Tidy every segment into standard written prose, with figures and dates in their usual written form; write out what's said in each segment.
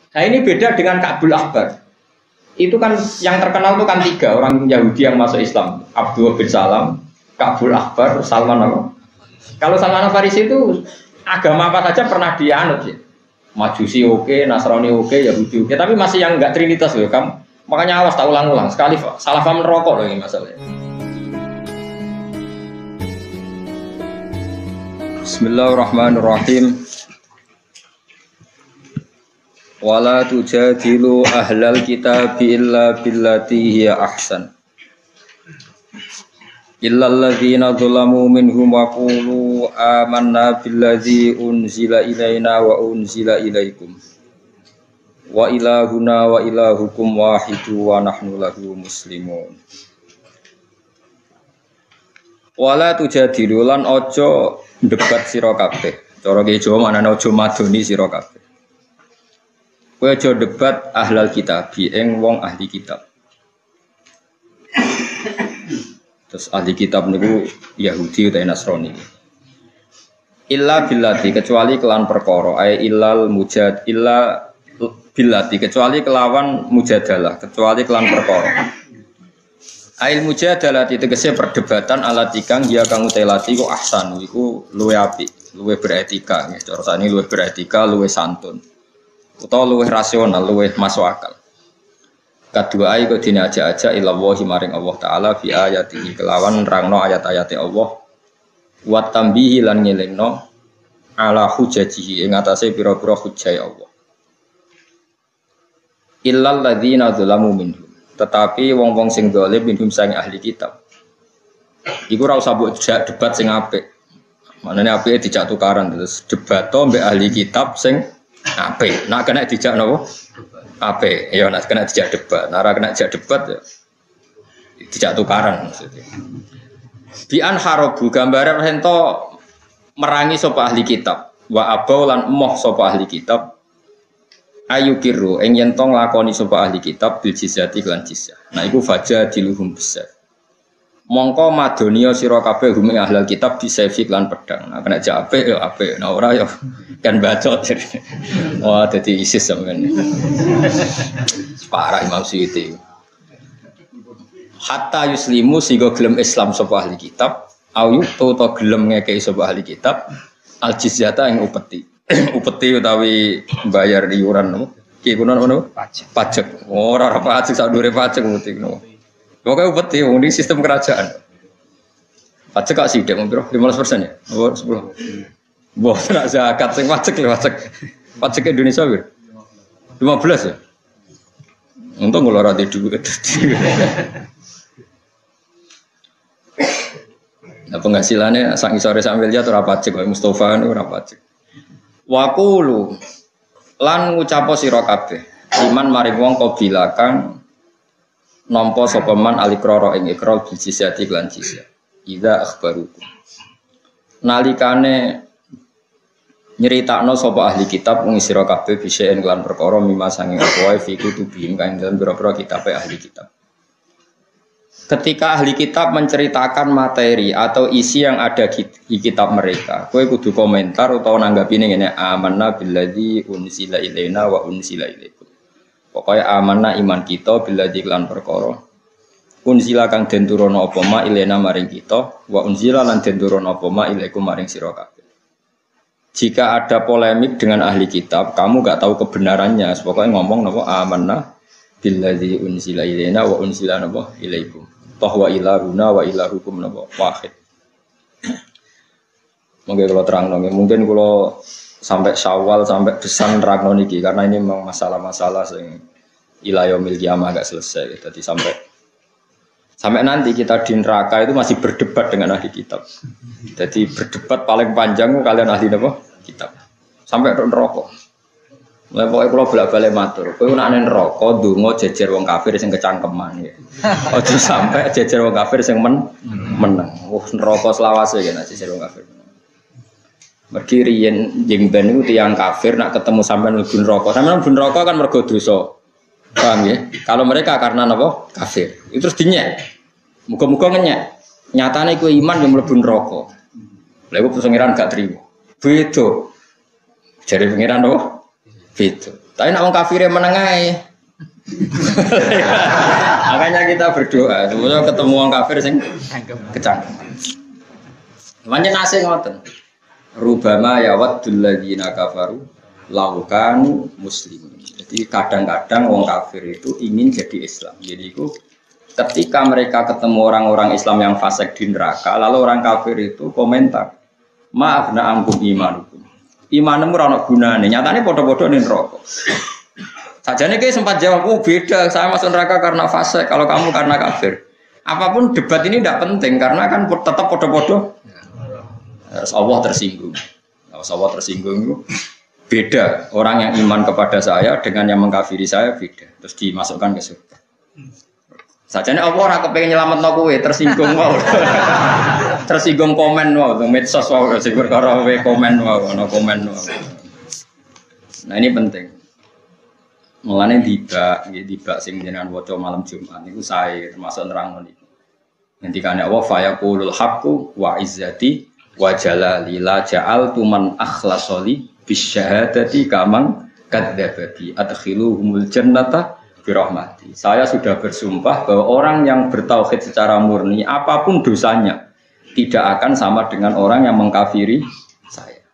Nah ini beda dengan Ka'bul Ahbar. Itu kan yang terkenal itu kan 3 orang Yahudi yang masuk Islam. Abdullah bin Salam, Ka'bul Ahbar, Salman apa? Kalau Salman Al-Farisi itu agama apa saja pernah dianut ya. Majusi oke, Nasrani oke, Yahudi oke, tapi masih yang enggak trinitas loh. Kamu makanya awas tak ulang-ulang sekali salah paham rokok loh ini masalahnya. Bismillahirrahmanirrahim. Wala tujadilu ahlal kitabi illa billati hiya ahsan. Illal ladzina dzalamu minhum wa qulu amanna billadzi unzila ilaina wa unzila ilaikum. Wa ilahuna wa ilahukum wahidu wa nahnu lahu muslimun. Wala tujadilu lan aja debat sira kabeh. Cara ki Jawa manane aja madoni sira kabeh. Kowe aja debat ahlal kitab ing wong ahli kitab. Terus ahli kitab niku Yahudi utawa Nasrani. Illa billati kecuali kelan perkara, ay illal mujad illa billati kecuali kelawan mujadalah, kecuali kelan perkara. Ail mujadalah tegese perdebatan alat ikang dia kang utelati ku ahsan iku luwe apik, luwe beretika nggih. Cara sakniki luwe beretika, luwe santun. Utawa luwih rasional, luwih masuk akal. Kedua ayat kok dene aja-aja ilallahi maring Allah taala fi ayatihi kelawan nerangno ayat-ayate Allah. Wa tambihi lan ngelingno ala hujajihi ing atase pira-pira hujjah Allah. Illal ladzina dzalamu minhum. Tetapi wong-wong sing zalim minhum sang ahli kitab. Iku ora usah mbok debat sing apik. Manane apike dijak tukaran terus debato mbek ahli kitab sing apik. Nak kena dijak napa? Apik. Ya nak kena dijak debat. Nak ora kena dijak debat ya dijak tukaran maksudnya. Bi an harabu gambaran ento merangi sapa ahli kitab. Wa abau lan emoh sapa ahli kitab. Ayu kiru ing yen tong lakoni sapa ahli kitab bil jizyati lan jizyah. Nah iku faja diluhum besar. Mongko madonia sira kabeh hum ing ahli kitab disefik lan pedang. Nah kena jak apik ya apik. Nah ora ya kan bacot. Wah dadi ISIS sampean. Parah Imam Suyuti. Hatta yuslimu sehingga gelem Islam sapa ahli kitab, au to gelem ngekeki sapa ahli kitab al jizyata ing upeti. Upeti utawi bayar iuran no. Ki kuno ngono? Pajak. Ora pajak sak dure pajak upeti no. Pokoke upeti wong iki sistem kerajaan. Pajak kok sithik mung piro? 15% ya? Oh 10. Wah, nak zakat sing pajak lho pajak. Pajak Indonesia piro? 15 ya? Untung kula ora duwe. Nah penghasilannya sak isore sak miliar ora pajak kok Mustofa niku ora pajak. Wa qulu lan ngucapo sira kabeh iman maring wong qabila kang nampa sapa man alikrara ing ikrar jizyati lan jizyah idza akhbarukum nalikane nyeritakno sapa ahli kitab wong sira kabeh biseen lan perkara mimma sanging apa fi kutubihim kang dalem pira-pira kitabe ahli kitab. Ketika ahli kitab menceritakan materi atau isi yang ada di kitab mereka, kowe kudu komentar utawa nanggapi ngene amanna billadzi unzila ilaina wa unzila ilaikum. Pokoke amanna iman kita billadzi lan perkara unzila kang den turono apa ma ilaina maring kita wa unzila lan den turono apa ma ilaikum maring sira kabeh. Jika ada polemik dengan ahli kitab, kamu enggak tahu kebenarannya, pokoknya ngomong napa amanna billadzi unzila ilaina wa unzila napa ilaikum. Bahwa ilahuna wa ilahukum napa wahid. Mungkin kalau terang mungkin kalau sampai Syawal sampai besan nerangno niki karena ini memang masalah-masalah sing ila yaumil qiyamah agak selesai. Jadi sampai nanti kita di neraka itu masih berdebat dengan ahli kitab. Jadi berdebat paling panjang kalian ahli napa? Kitab. Sampai neraka. Mulai pokoknya kalau bolak-balik matur, kowe nek nang neraka ndonga jejer wong kafir sing kecangkeman ya. Aja sampai jejer wong kafir sing meneng. Neraka selawase kena jejer wong kafir. Mergi riyen jeng ben niku tiyang kafir nak ketemu sampean mlebu neraka. Sampean mlebu neraka kan mergo dosa. Paham ya? Kalau mereka karena napa? Kafir. Itu terus dinyek. Muga-muga ngenyek. Nyatane kowe iman yang mlebu neraka. Lha iku pengiran gak trimo. Beda. Jare pengiran napa? Gitu. Tapi nak wong kafir menengai. Makanya kita berdoa, semoga ketemu orang kafir sing kecang. Pancen nase ngoten. Rubama yawaddul ladzina kafaru law kanu muslimin. Jadi kadang-kadang orang kafir itu ingin jadi Islam. Jadi itu ketika mereka ketemu orang-orang Islam yang fasik di neraka, lalu orang kafir itu komentar, "Maaf na angkum imanukum." Imanmu ora ono gunane, nyatane padha-padha ning neraka. Sajane kayak sempat jawab, "Oh beda, saya masuk neraka karena fasik, kalau kamu karena kafir." Apapun debat ini tidak penting karena kan tetap podo-podo. Allah tersinggung. Allah tersinggung itu beda. Orang yang iman kepada saya dengan yang mengkafiri saya beda. Terus dimasukkan ke surga. Sajane Allah ora kepengin nyelametno kowe, tersinggung wae. Tersinggung komen wae, medsos wae sing perkara kowe komen wae, ana komen wae. Nah ini penting. Mulane tiba sing jenengan waca malam Jumat niku sae termasuk nerangno niku. Ngendikane Allah fa yaqulul haqqu wa izzati wa jalali la ja'altu man akhlasali bisyahadati kamang kadzdzabati adkhiluhumul jannata bi rahmati. Saya sudah bersumpah bahwa orang yang bertauhid secara murni apapun dosanya tidak akan sama dengan orang yang mengkafiri saya.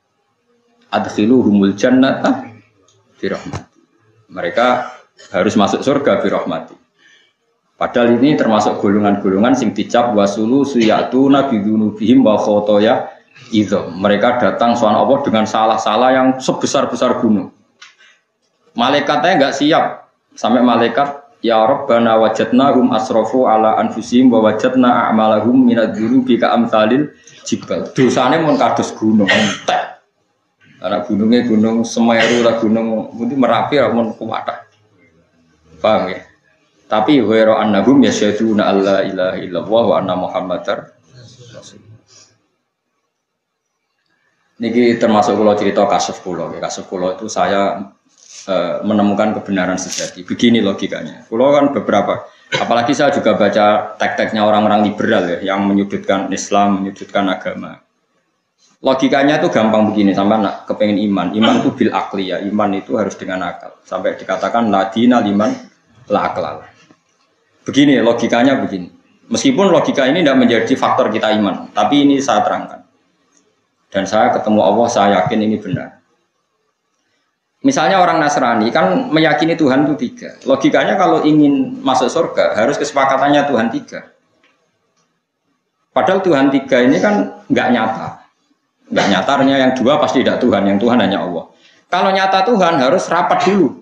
Adkhiluhumul jannata bi rahmati. Mereka harus masuk surga bi rahmati. Padahal ini termasuk golongan-golongan sing dicap wasulu suyatuna bidzunubihim wa khotoya itu. Mereka datang soal Allah dengan salah-salah yang sebesar-besar gunung. Malaikatnya enggak siap. Sampai malaikat ya Rabbana wajadnahum asrafu ala anfusihim wa wajadna a'malahum minadz-dzunubi ka'amsalil jibal. Dosane mun kados gunung entek. Karena gunungnya gunung Semeru lah gunung mungkin Merapi lah mun kuwatah. Paham ya? Tapi wa annahum yasyaduna alla ilaha illallah wa anna muhammadar rasulullah. Niki termasuk kula cerita kasus kula. Kasus kula itu saya menemukan kebenaran sejati. Begini logikanya. Kula kan beberapa, apalagi saya juga baca teks-teksnya orang-orang liberal ya, yang menyudutkan Islam, menyudutkan agama. Logikanya itu gampang begini, sampai nak kepengen iman. Iman itu bil akli ya, iman itu harus dengan akal. Sampai dikatakan ladina liman la aklal. Begini logikanya begini. Meskipun logika ini tidak menjadi faktor kita iman, tapi ini saya terangkan. Dan saya ketemu Allah, saya yakin ini benar. Misalnya orang Nasrani kan meyakini Tuhan itu 3. Logikanya kalau ingin masuk surga harus kesepakatannya Tuhan 3. Padahal Tuhan 3 ini kan nggak nyata. Nggak nyatanya yang 2 pasti tidak Tuhan, yang Tuhan hanya Allah. Kalau nyata Tuhan harus rapat dulu.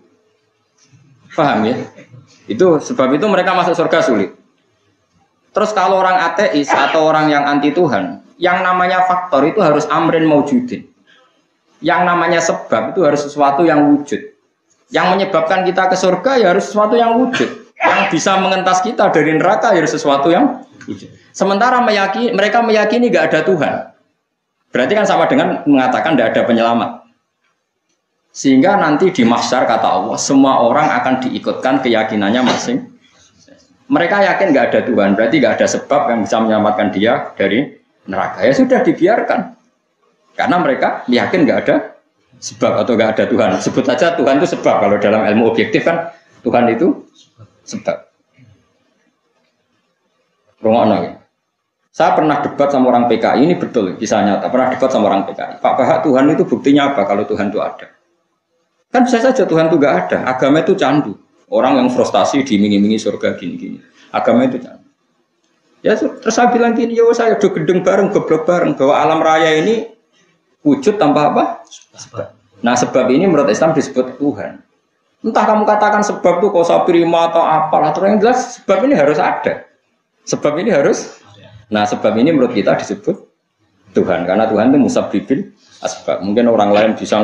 Paham ya? Itu sebab itu mereka masuk surga sulit. Terus kalau orang ateis atau orang yang anti Tuhan, yang namanya faktor itu harus amrin maujudin. Yang namanya sebab itu harus sesuatu yang wujud. Yang menyebabkan kita ke surga ya harus sesuatu yang wujud. Yang bisa mengentas kita dari neraka ya harus sesuatu yang wujud. Sementara mereka meyakini nggak ada Tuhan. Berarti kan sama dengan mengatakan tidak ada penyelamat. Sehingga nanti di mahsyar kata Allah, semua orang akan diikutkan keyakinannya masing. Mereka yakin nggak ada Tuhan, berarti nggak ada sebab yang bisa menyelamatkan dia dari neraka. Ya sudah dibiarkan. Karena mereka yakin nggak ada sebab atau nggak ada Tuhan. Sebut saja Tuhan itu sebab. Kalau dalam ilmu objektif kan Tuhan itu sebab. Rungokno ya. Saya pernah debat sama orang PKI, ini betul kisah nyata. Pernah debat sama orang PKI. Pak Bahak, Tuhan itu buktinya apa kalau Tuhan itu ada? Kan bisa saja Tuhan itu nggak ada. Agama itu candu. Orang yang frustasi diiming-imingi surga gini-gini. Agama itu candu. Ya terus saya bilang gini, ya saya udah gedeng bareng, goblok bareng bahwa alam raya ini wujud tanpa apa? Sebab. Nah sebab ini menurut Islam disebut Tuhan. Entah kamu katakan sebab itu kausa prima atau apalah, terus yang jelas sebab ini harus ada. Sebab ini harus. Nah sebab ini menurut kita disebut Tuhan. Karena Tuhan itu musabbibil asbab. Mungkin orang lain bisa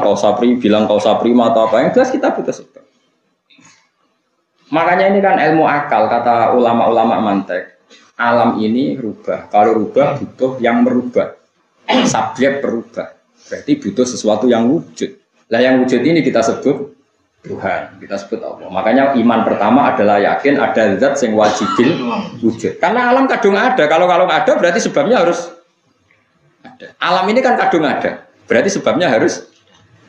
bilang kausa prima atau apa. Yang jelas kita butuh sebab. Makanya ini kan ilmu akal, kata ulama-ulama mantek. Alam ini rubah. Kalau rubah butuh yang merubah. Subjek berubah. Berarti butuh sesuatu yang wujud. Lah yang wujud ini kita sebut Tuhan, kita sebut Allah. Makanya iman pertama adalah yakin ada zat yang wajibil wujud. Karena alam kadung ada. Kalau ada berarti sebabnya harus ada. Alam ini kan kadung ada. Berarti sebabnya harus.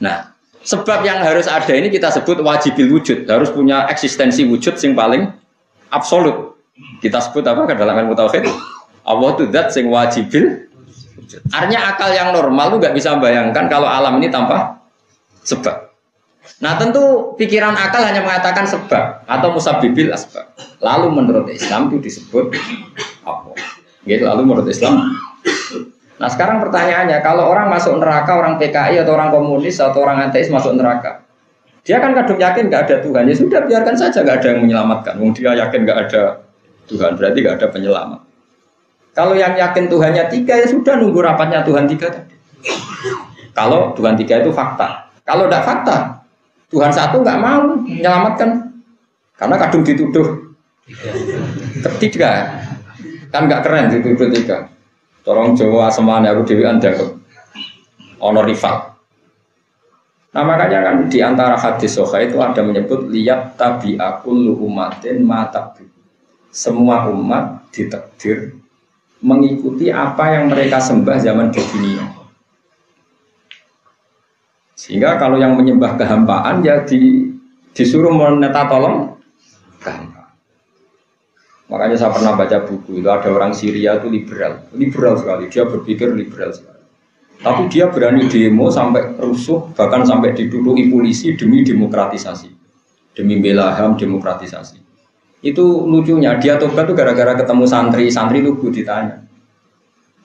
Nah, Sebab yang harus ada ini kita sebut wajibil wujud, harus punya eksistensi wujud yang paling absolut. Kita sebut apa ke dalam ilmu tauhid? Allah itu zat sing wajibil wujud. Artinya akal yang normal itu nggak bisa membayangkan kalau alam ini tanpa sebab. Nah tentu pikiran akal hanya mengatakan sebab atau musabbibil asbab. Lalu menurut Islam itu disebut apa? Gitu, lalu menurut Islam. Nah sekarang pertanyaannya, kalau orang masuk neraka, orang PKI atau orang komunis atau orang ateis masuk neraka, dia kan kadung yakin nggak ada Tuhan, ya sudah biarkan saja nggak ada yang menyelamatkan. Dia yakin nggak ada Tuhan, berarti nggak ada penyelamat. Kalau yang yakin Tuhannya 3 ya sudah nunggu rapatnya Tuhan 3 tadi. Kalau Tuhan 3 itu fakta, kalau tidak fakta, Tuhan 1 nggak mau menyelamatkan, karena kadung dituduh ketiga, kan nggak keren dituduh 3. Orang Jawa semuanya aku dewi anda honor rival. Nah makanya kan di antara hadis sahih itu ada menyebut lihat tabi'akul umatin matabi. Semua umat ditakdir mengikuti apa yang mereka sembah zaman dunia. Sehingga kalau yang menyembah kehampaan ya disuruh meneta tolong kehampaan. Makanya saya pernah baca buku itu ada orang Syria itu liberal sekali, dia berpikir liberal sekali. Tapi dia berani demo sampai rusuh, bahkan sampai diduduki polisi demi demokratisasi, demi bela HAM demokratisasi. Itu lucunya, dia tobat itu gara-gara ketemu santri itu ditanya,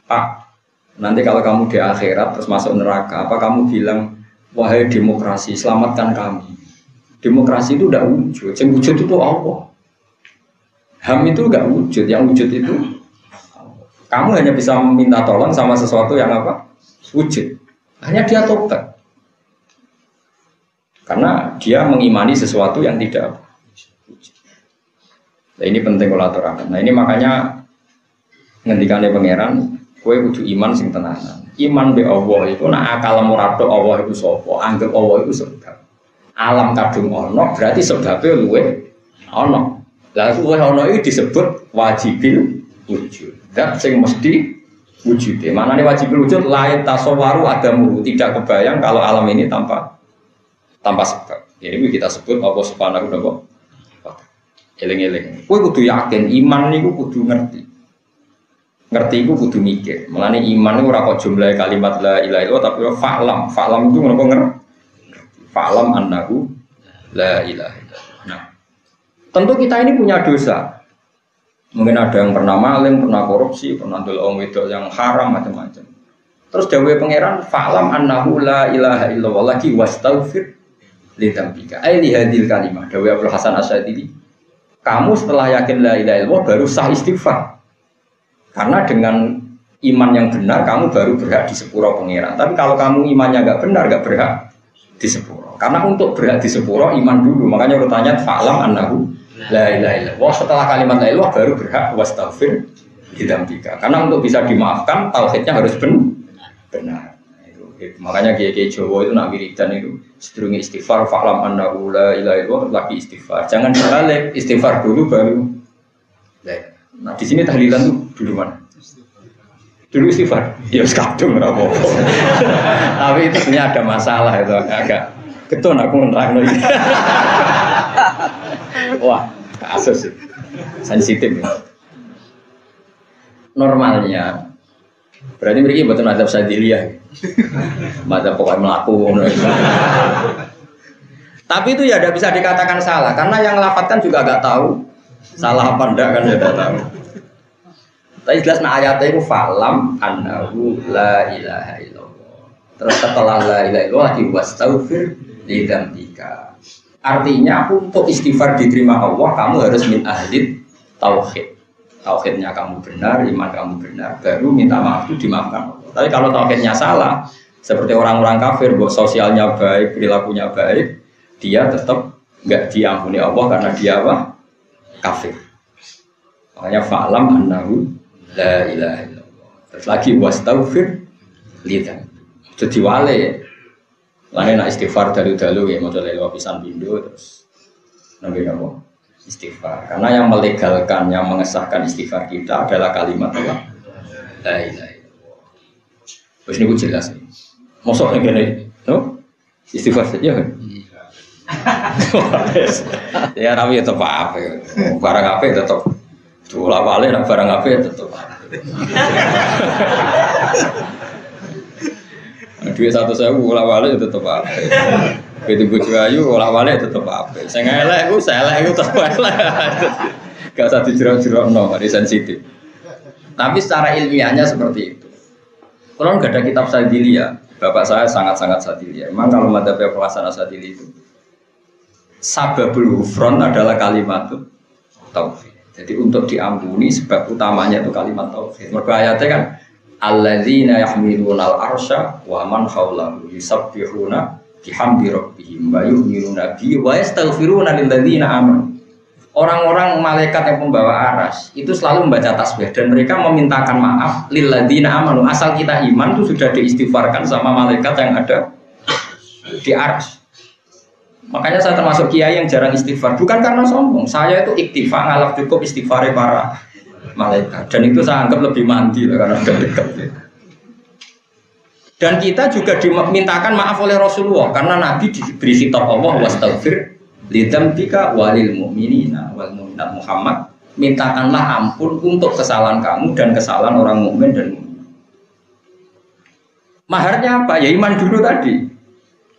Pak, nanti kalau kamu di akhirat terus masuk neraka, apa kamu bilang, wahai demokrasi, selamatkan kami. Demokrasi itu tidak wujud, yang wujud itu Allah. HAM itu enggak wujud, yang wujud itu kamu hanya bisa meminta tolong sama sesuatu yang apa? Wujud. Hanya dia tobat. Karena dia mengimani sesuatu yang tidak wujud. Nah, ini penting kalau aturakan. Nah, ini makanya ngendikane pangeran, kowe kudu iman sing tenanan. Iman be Allah itu nak akal murado Allah itu sapa? Anggap Allah itu sebab. Alam kadung ono, berarti sebabnya luwe ono. Lalu ono itu disebut wajibil wujud. Dat sing mesti wujud. Mana nih wajibil wujud? Lain tasawwaru adamu. Tidak kebayang kalau alam ini tanpa sebab. Ini kita sebut Allah Subhanahu wa taala. Eling-eling. Kowe kudu yakin iman niku kudu ngerti. Ngerti iku kudu mikir. Mulane iman niku ora kok jumlah kalimat la ilaha illallah tapi fa'lam. Fa'lam itu ngono ngerti. Fa'lam annahu la ilaha illallah. Nah, tentu kita ini punya dosa. Mungkin ada yang pernah maling, pernah korupsi, pernah ndol wedok yang haram macam-macam. Terus dawuhe pangeran, fa'lam annahu la ilaha illallah lagi wastaghfir li dzambika. Ai li hadil kalimah. Dawuhe Abdul Hasan Asy'adili. Kamu setelah yakin la ilaha illallah baru sah istighfar. Karena dengan iman yang benar kamu baru berhak di sepuro pangeran. Tapi kalau kamu imannya enggak benar, enggak berhak di sepuro. Karena untuk berhak di sepuro iman dulu. Makanya urutannya fa'lam annahu la ilaha illallah. Setelah kalimat la ilaha baru berhak wastaghfir lidzambika. Karena untuk bisa dimaafkan tauhidnya harus benar. Itu. Makanya kiai Jawa itu nak wiridan itu sedurunge istighfar fa'lam annahu la ilaha illallah lagi istighfar. Jangan balik istighfar dulu baru. Nah di sini tahlilan tuh dulu mana? Dulu istighfar. Ya kadung ora apa-apa. Tapi itu sebenarnya ada masalah itu agak keton aku nerangno iki. Wah, kasus sensitif. Normalnya berarti mereka betul madzhab Syadziliyah. Madzhab pokoknya melaku. Tapi itu ya tidak bisa dikatakan salah karena yang melafatkan juga enggak tahu salah apa enggak kan ya tidak tahu. Tapi jelas nah ayatnya itu fa'lam annahu la ilaha illallah. Terus setelah la ilaha illallah wastaghfir li dzambika. Artinya untuk istighfar diterima Allah kamu harus min ahli tauhid. Tauhidnya kamu benar, iman kamu benar, baru minta maaf itu dimaafkan Allah. Tapi kalau tauhidnya salah, seperti orang-orang kafir, bahwa sosialnya baik, perilakunya baik, dia tetap nggak diampuni Allah karena dia apa? Kafir. Makanya fa'lam annahu la ilaha illallah. Terus lagi wastaghfir lidzam. Jadi wale. Lain nak istighfar dalu-dalu ya model lewat pisan pindho terus nabi apa? Istighfar. Karena yang melegalkan, yang mengesahkan istighfar kita adalah kalimat apa? La ilaha illallah. Wis niku jelas. Mosok ngene, no? Istighfar saja. Ya tapi tetap apa? Barang apa tetap diulang-ulang, dan barang apa tetap. Duit 1.000 ulang-ulang tetap apa? Begitu bojo ayu ulang-ulang tetap apa? Sing elek iku tetap elek. Gak usah dijerok-jerokno, mari sensitif. Tapi secara ilmiahnya seperti itu. Kalau nggak ada kitab Sadili ya, bapak saya sangat-sangat Sadili ya. Memang kalau madzhab pelaksana Sadili itu sababul ghufran adalah kalimat tauhid. Jadi untuk diampuni sebab utamanya itu kalimat tauhid. Mergo ayatnya kan alladzina yahmilunal arsya wa man haulahu yusabbihuna bihamdi rabbihim wa yu'minuna bihi wa yastaghfiruna lil ladzina amanu. Orang-orang malaikat yang pembawa aras itu selalu membaca tasbih dan mereka memintakan maaf lil ladzina amanu. Asal kita iman itu sudah diistighfarkan sama malaikat yang ada di aras. Makanya saya termasuk kiai yang jarang istighfar, bukan karena sombong. Saya itu iktifa ngalap cukup istighfar para malaikat, dan itu saya anggap lebih mandi karena sudah dekat. Dan kita juga dimintakan maaf oleh Rasulullah karena Nabi diberi khitab Allah wastaghfir lidzambika walil mu'minina wal mu'minat Muhammad, mintakanlah ampun untuk kesalahan kamu dan kesalahan orang mukmin dan mukminat. Maharnya apa? Ya iman dulu tadi.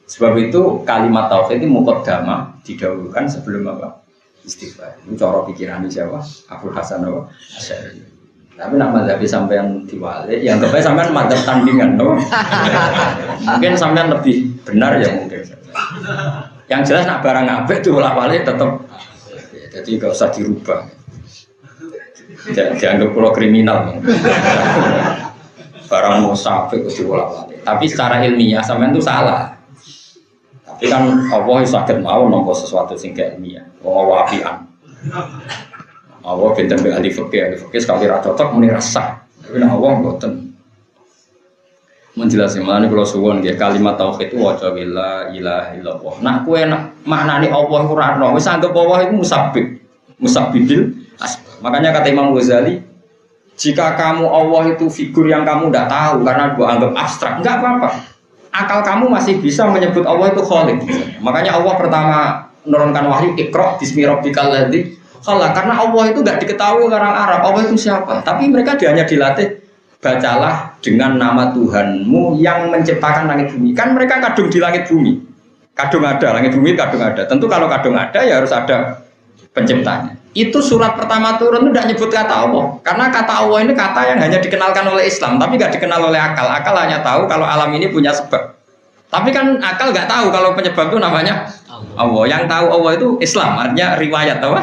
Sebab itu kalimat tauhid itu muqaddamah didahulukan sebelum apa? Istighfar. Itu cara pikiran siapa? Abdul Hasan apa? Asy'ari. Tapi nak madzhab sampean diwali, yang terbaik sampean madzhab tandingan, no? Mungkin sampean lebih benar ya mungkin. Yang jelas nak barang apik diulang-ulang tetap. Jadi enggak usah dirubah. Dianggap pulau kriminal. Barang musafir diulang-ulang. Tapi secara ilmiah sampean itu salah. Tapi kan Allah sakit mau nampa sesuatu sing ilmiah. Wong apian. Allah benten be ahli fikih sekali ra cocok muni rasa. Tapi nek Allah mboten. Menjelaskan mana kalau suwon nggih kalimat tauhid itu waca la ilaha illallah. Nak kowe nak maknane Allah iku ora ono, wis anggap Allah iku musabbibil asma. Makanya kata Imam Ghazali, jika kamu Allah itu figur yang kamu tidak tahu karena gua anggap abstrak, enggak apa-apa. Akal kamu masih bisa menyebut Allah itu Khaliq. Makanya Allah pertama menurunkan wahyu Iqra bismi rabbikal ladzi khalaq, karena Allah itu enggak diketahui orang Arab. Allah itu siapa? Tapi mereka hanya dilatih bacalah dengan nama Tuhanmu yang menciptakan langit bumi. Kan mereka kadung di langit bumi. Kadung ada, langit bumi kadung ada. Tentu kalau kadung ada ya harus ada penciptanya. Itu surat pertama turun itu tidak nyebut kata Allah. Karena kata Allah ini kata yang hanya dikenalkan oleh Islam, tapi tidak dikenal oleh akal. Akal hanya tahu kalau alam ini punya sebab. Tapi kan akal nggak tahu kalau penyebab itu namanya Allah. Yang tahu Allah itu Islam, artinya riwayat apa?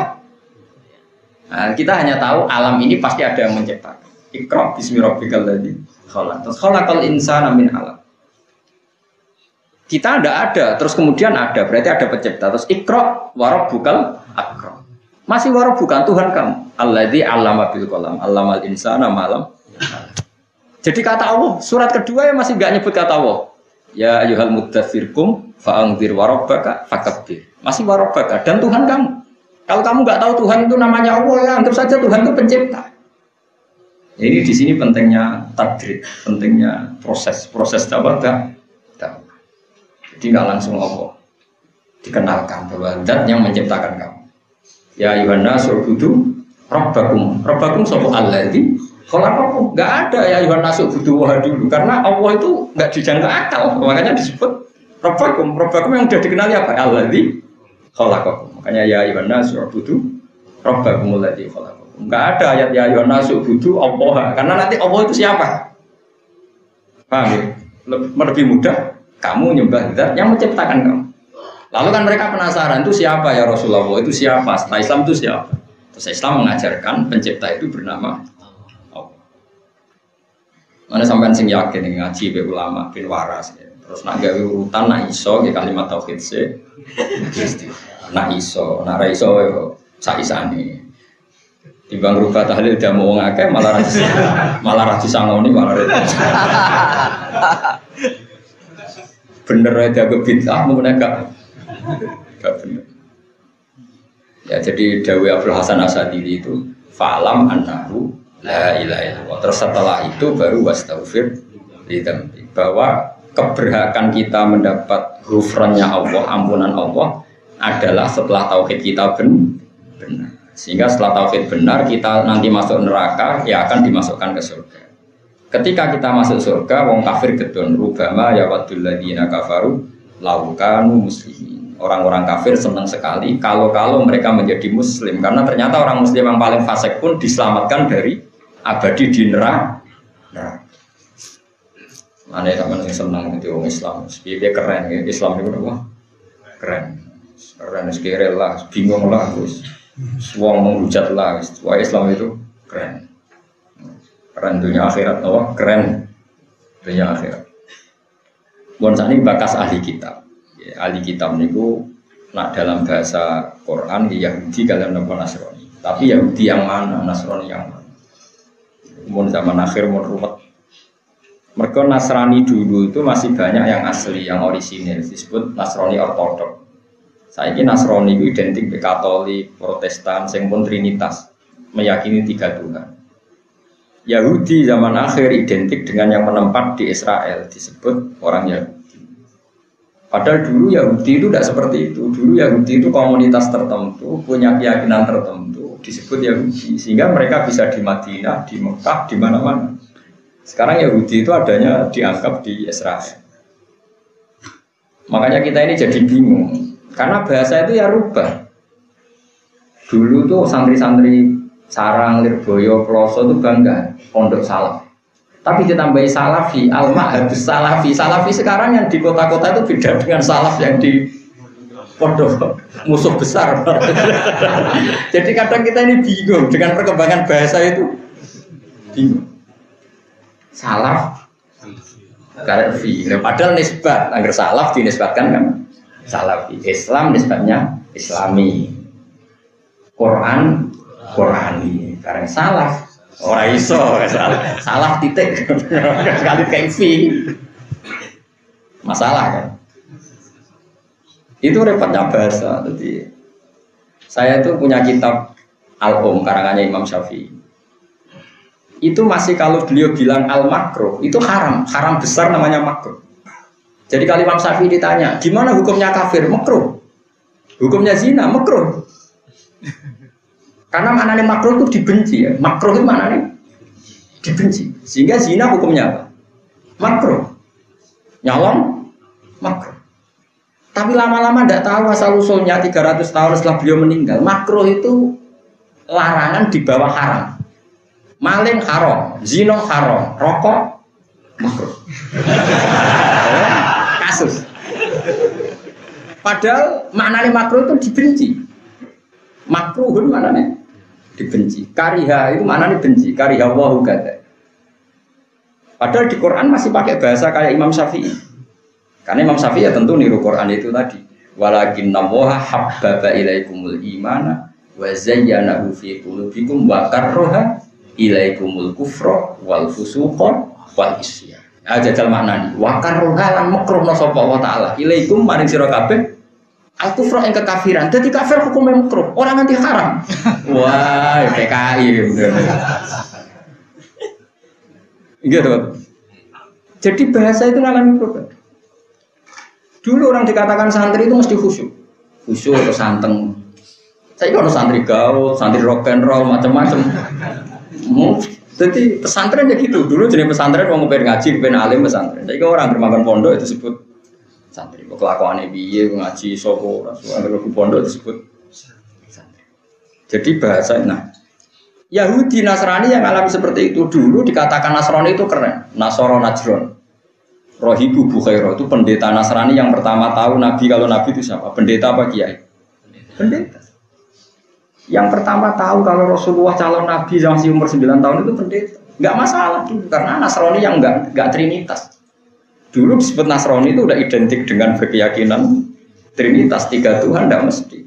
Nah, kita hanya tahu alam ini pasti ada yang menciptakan. Iqra bismi rabbikal ladzi khalaq. Terus khalaqal insana min 'alaq. Kita ada, terus kemudian ada, berarti ada pencipta. Terus Iqra wa rabbukal akram. Masih wa rabbukan Tuhan kamu. Alladzi 'allama bil qalam, 'allamal insana ma lam. Jadi kata Allah, surat kedua yang masih enggak nyebut kata Allah. Ya ayyuhal muddatsir qum fa'anzir wa rabbaka fakabbir. Masih wa rabbaka dan Tuhan kamu. Kalau kamu enggak tahu Tuhan itu namanya Allah, ya anggap saja Tuhan itu pencipta. Ini di sini pentingnya tadrid, pentingnya proses dakwah. Jadi nggak langsung Allah dikenalkan bahwa zat yang menciptakan kamu. Ya Yohanes ubudu rabbakum sapa alladzi khalaqakum. Nggak ada ya Yohanes ubudu wah dulu karena Allah itu nggak dijangka akal, makanya disebut rabbakum yang sudah dikenali apa? Alladzi khalaqakum. Makanya ya Yohanes ubudu rabbakum alladzi khalaqakum. Enggak ada ayat ya Yohanes ubudu Allah karena nanti Allah itu siapa? Paham ya? Lebih mudah kamu nyembah zat yang menciptakan kamu. Lalu kan mereka penasaran itu siapa ya Rasulullah, itu siapa? Setelah Islam itu siapa? Terus Islam mengajarkan pencipta itu bernama Allah. Mana sampean sing yakin ngaji be ulama bin waras ya. Terus nak gawe urutan nak iso ya kalimat tauhid se. Nak iso, nak ra iso yo saisane. Timbang rubah tahlil dia mau ngake malah rati sangoni malah repot. Bener aja ke bid'ah mau enggak bener. Ya jadi Dawi Abdul Hasan Asadili itu fa'lam annahu la ilaha illallah. Terus setelah itu baru wastaghfir lidzambi, bahwa keberhakan kita mendapat ghufrannya Allah, ampunan Allah adalah setelah tauhid kita benar. Sehingga setelah tauhid benar kita nanti masuk neraka ya akan dimasukkan ke surga. Ketika kita masuk surga, wong kafir gedon rubama ya wadul ladzina kafaru laukanu muslimin. Orang-orang kafir senang sekali kalau mereka menjadi muslim karena ternyata orang muslim yang paling fasik pun diselamatkan dari abadi di neraka. Mana teman yang senang itu orang Islam, dia keren ya Islam itu apa? Keren sekiranya lah, bingung lah, terus suang menghujat lah, wah Islam itu keren dunia akhirat, apa? Keren dunia akhirat. Bonsani bakas ahli kitab, ya, ahli kitab niku nak dalam bahasa Quran Yahudi kalian nama Nasrani, tapi Yahudi yang mana, Nasrani yang mana? Mun zaman akhir mun ruwet. Mereka Nasrani dulu itu masih banyak yang asli, yang orisinil, disebut Nasrani ortodok. Saya ini Nasrani itu identik dengan Katolik, Protestan, yang pun Trinitas, meyakini 3 Tuhan. Yahudi zaman akhir identik dengan yang menempat di Israel, disebut orang Yahudi. Padahal dulu Yahudi itu tidak seperti itu. Dulu Yahudi itu komunitas tertentu, punya keyakinan tertentu, disebut Yahudi. Sehingga mereka bisa di Madinah, di Mekah, di mana-mana. Sekarang Yahudi itu adanya dianggap di Israel. Makanya kita ini jadi bingung. Karena bahasa itu ya rubah. Dulu tuh santri-santri Sarang, Lirboyo, Ploso itu bangga pondok salaf. Tapi ditambahi salafi, al-ma'habus salafi. Salafi sekarang yang di kota-kota itu beda dengan salaf yang di pondok musuh besar. Jadi kadang kita ini bingung dengan perkembangan bahasa itu. Bingung. Salaf Karefi, padahal nisbat, agar salaf dinisbatkan kan salafi, Islam nisbatnya Islami, Quran Qurani, karena salaf orang iso salaf titik sekali kaifi masalah kan. Itu repotnya bahasa. Jadi saya itu punya kitab karangannya Imam Syafi'i. Itu masih kalau beliau bilang al-makruh itu haram besar namanya makruh. Jadi kalau Imam Syafi'i ditanya, gimana hukumnya kafir? Makruh. Hukumnya zina makruh. Karena maknanya makruh itu dibenci ya. Makruh itu maknanya dibenci. Sehingga zina hukumnya apa? Makruh. Nyolong makruh. Tapi lama-lama tidak tahu asal usulnya 300 tahun setelah beliau meninggal. Makruh itu larangan di bawah haram. Maling haram, zina haram, rokok makruh. Kasus. Padahal maknanya makruh itu dibenci. Makruhun maknanya dibenci. Kariha itu maknanya benci. Kariha wahu kata. Padahal di Quran masih pakai bahasa kayak Imam Syafi'i. Karena Imam Syafi'i ya tentu niru Quran itu tadi. Walakinna waha habbaba ilaikumul imana wa zayyanahu fi qulubikum wa karroha ilaikumul kufra wal fusuqa wal isyan. Jajal maknani wa karroha lan makruhna sapa wa taala ilaikum maring sira kabeh al kufra ing kekafiran. Dadi kafir hukumnya makruh, orang nanti haram. Wah, PKI bener. Gitu. Jadi bahasa itu ngalami problem. Dulu orang dikatakan santri itu mesti khusyuk atau santeng. Saya kalau santri gaul, santri rock and roll macam-macam. Jadi pesantren ya gitu. Dulu jadi pesantren mau pengen ngaji, pengen alim pesantren. Jadi orang bermakan pondok itu disebut santri. Kelakuannya biye ngaji sopo, kalau pondok disebut santri. Jadi bahasa Yahudi Nasrani yang alami seperti itu dulu dikatakan Nasrani itu keren. Nasoro Najron. Rohibu Bukhairo itu pendeta Nasrani yang pertama tahu Nabi. Kalau Nabi itu siapa? Pendeta apa kiai? Pendeta. Yang pertama tahu kalau Rasulullah calon Nabi masih umur 9 tahun itu pendeta. Enggak masalah tuh, karena Nasrani yang enggak Trinitas. Dulu disebut Nasrani itu udah identik dengan berkeyakinan Trinitas, 3 Tuhan, enggak mesti.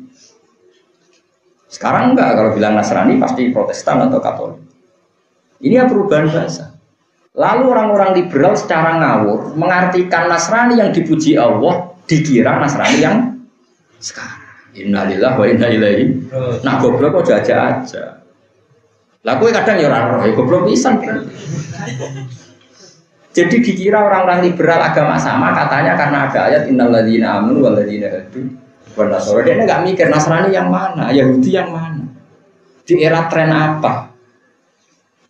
Sekarang enggak, kalau bilang Nasrani pasti Protestan atau Katolik. Ini ya perubahan bahasa. Lalu orang-orang liberal secara ngawur mengartikan Nasrani yang dipuji Allah dikira Nasrani yang sekarang. Innalillahi wa inna ilaihi. Nah goblok kok aja. Lah kowe kadang ya ora roh, goblok pisan. Jadi dikira orang-orang liberal agama sama katanya karena ada ayat innalladzina amanu walladzina hadu wan nasara. Dia enggak mikir Nasrani yang mana, Yahudi yang mana. Di era tren apa?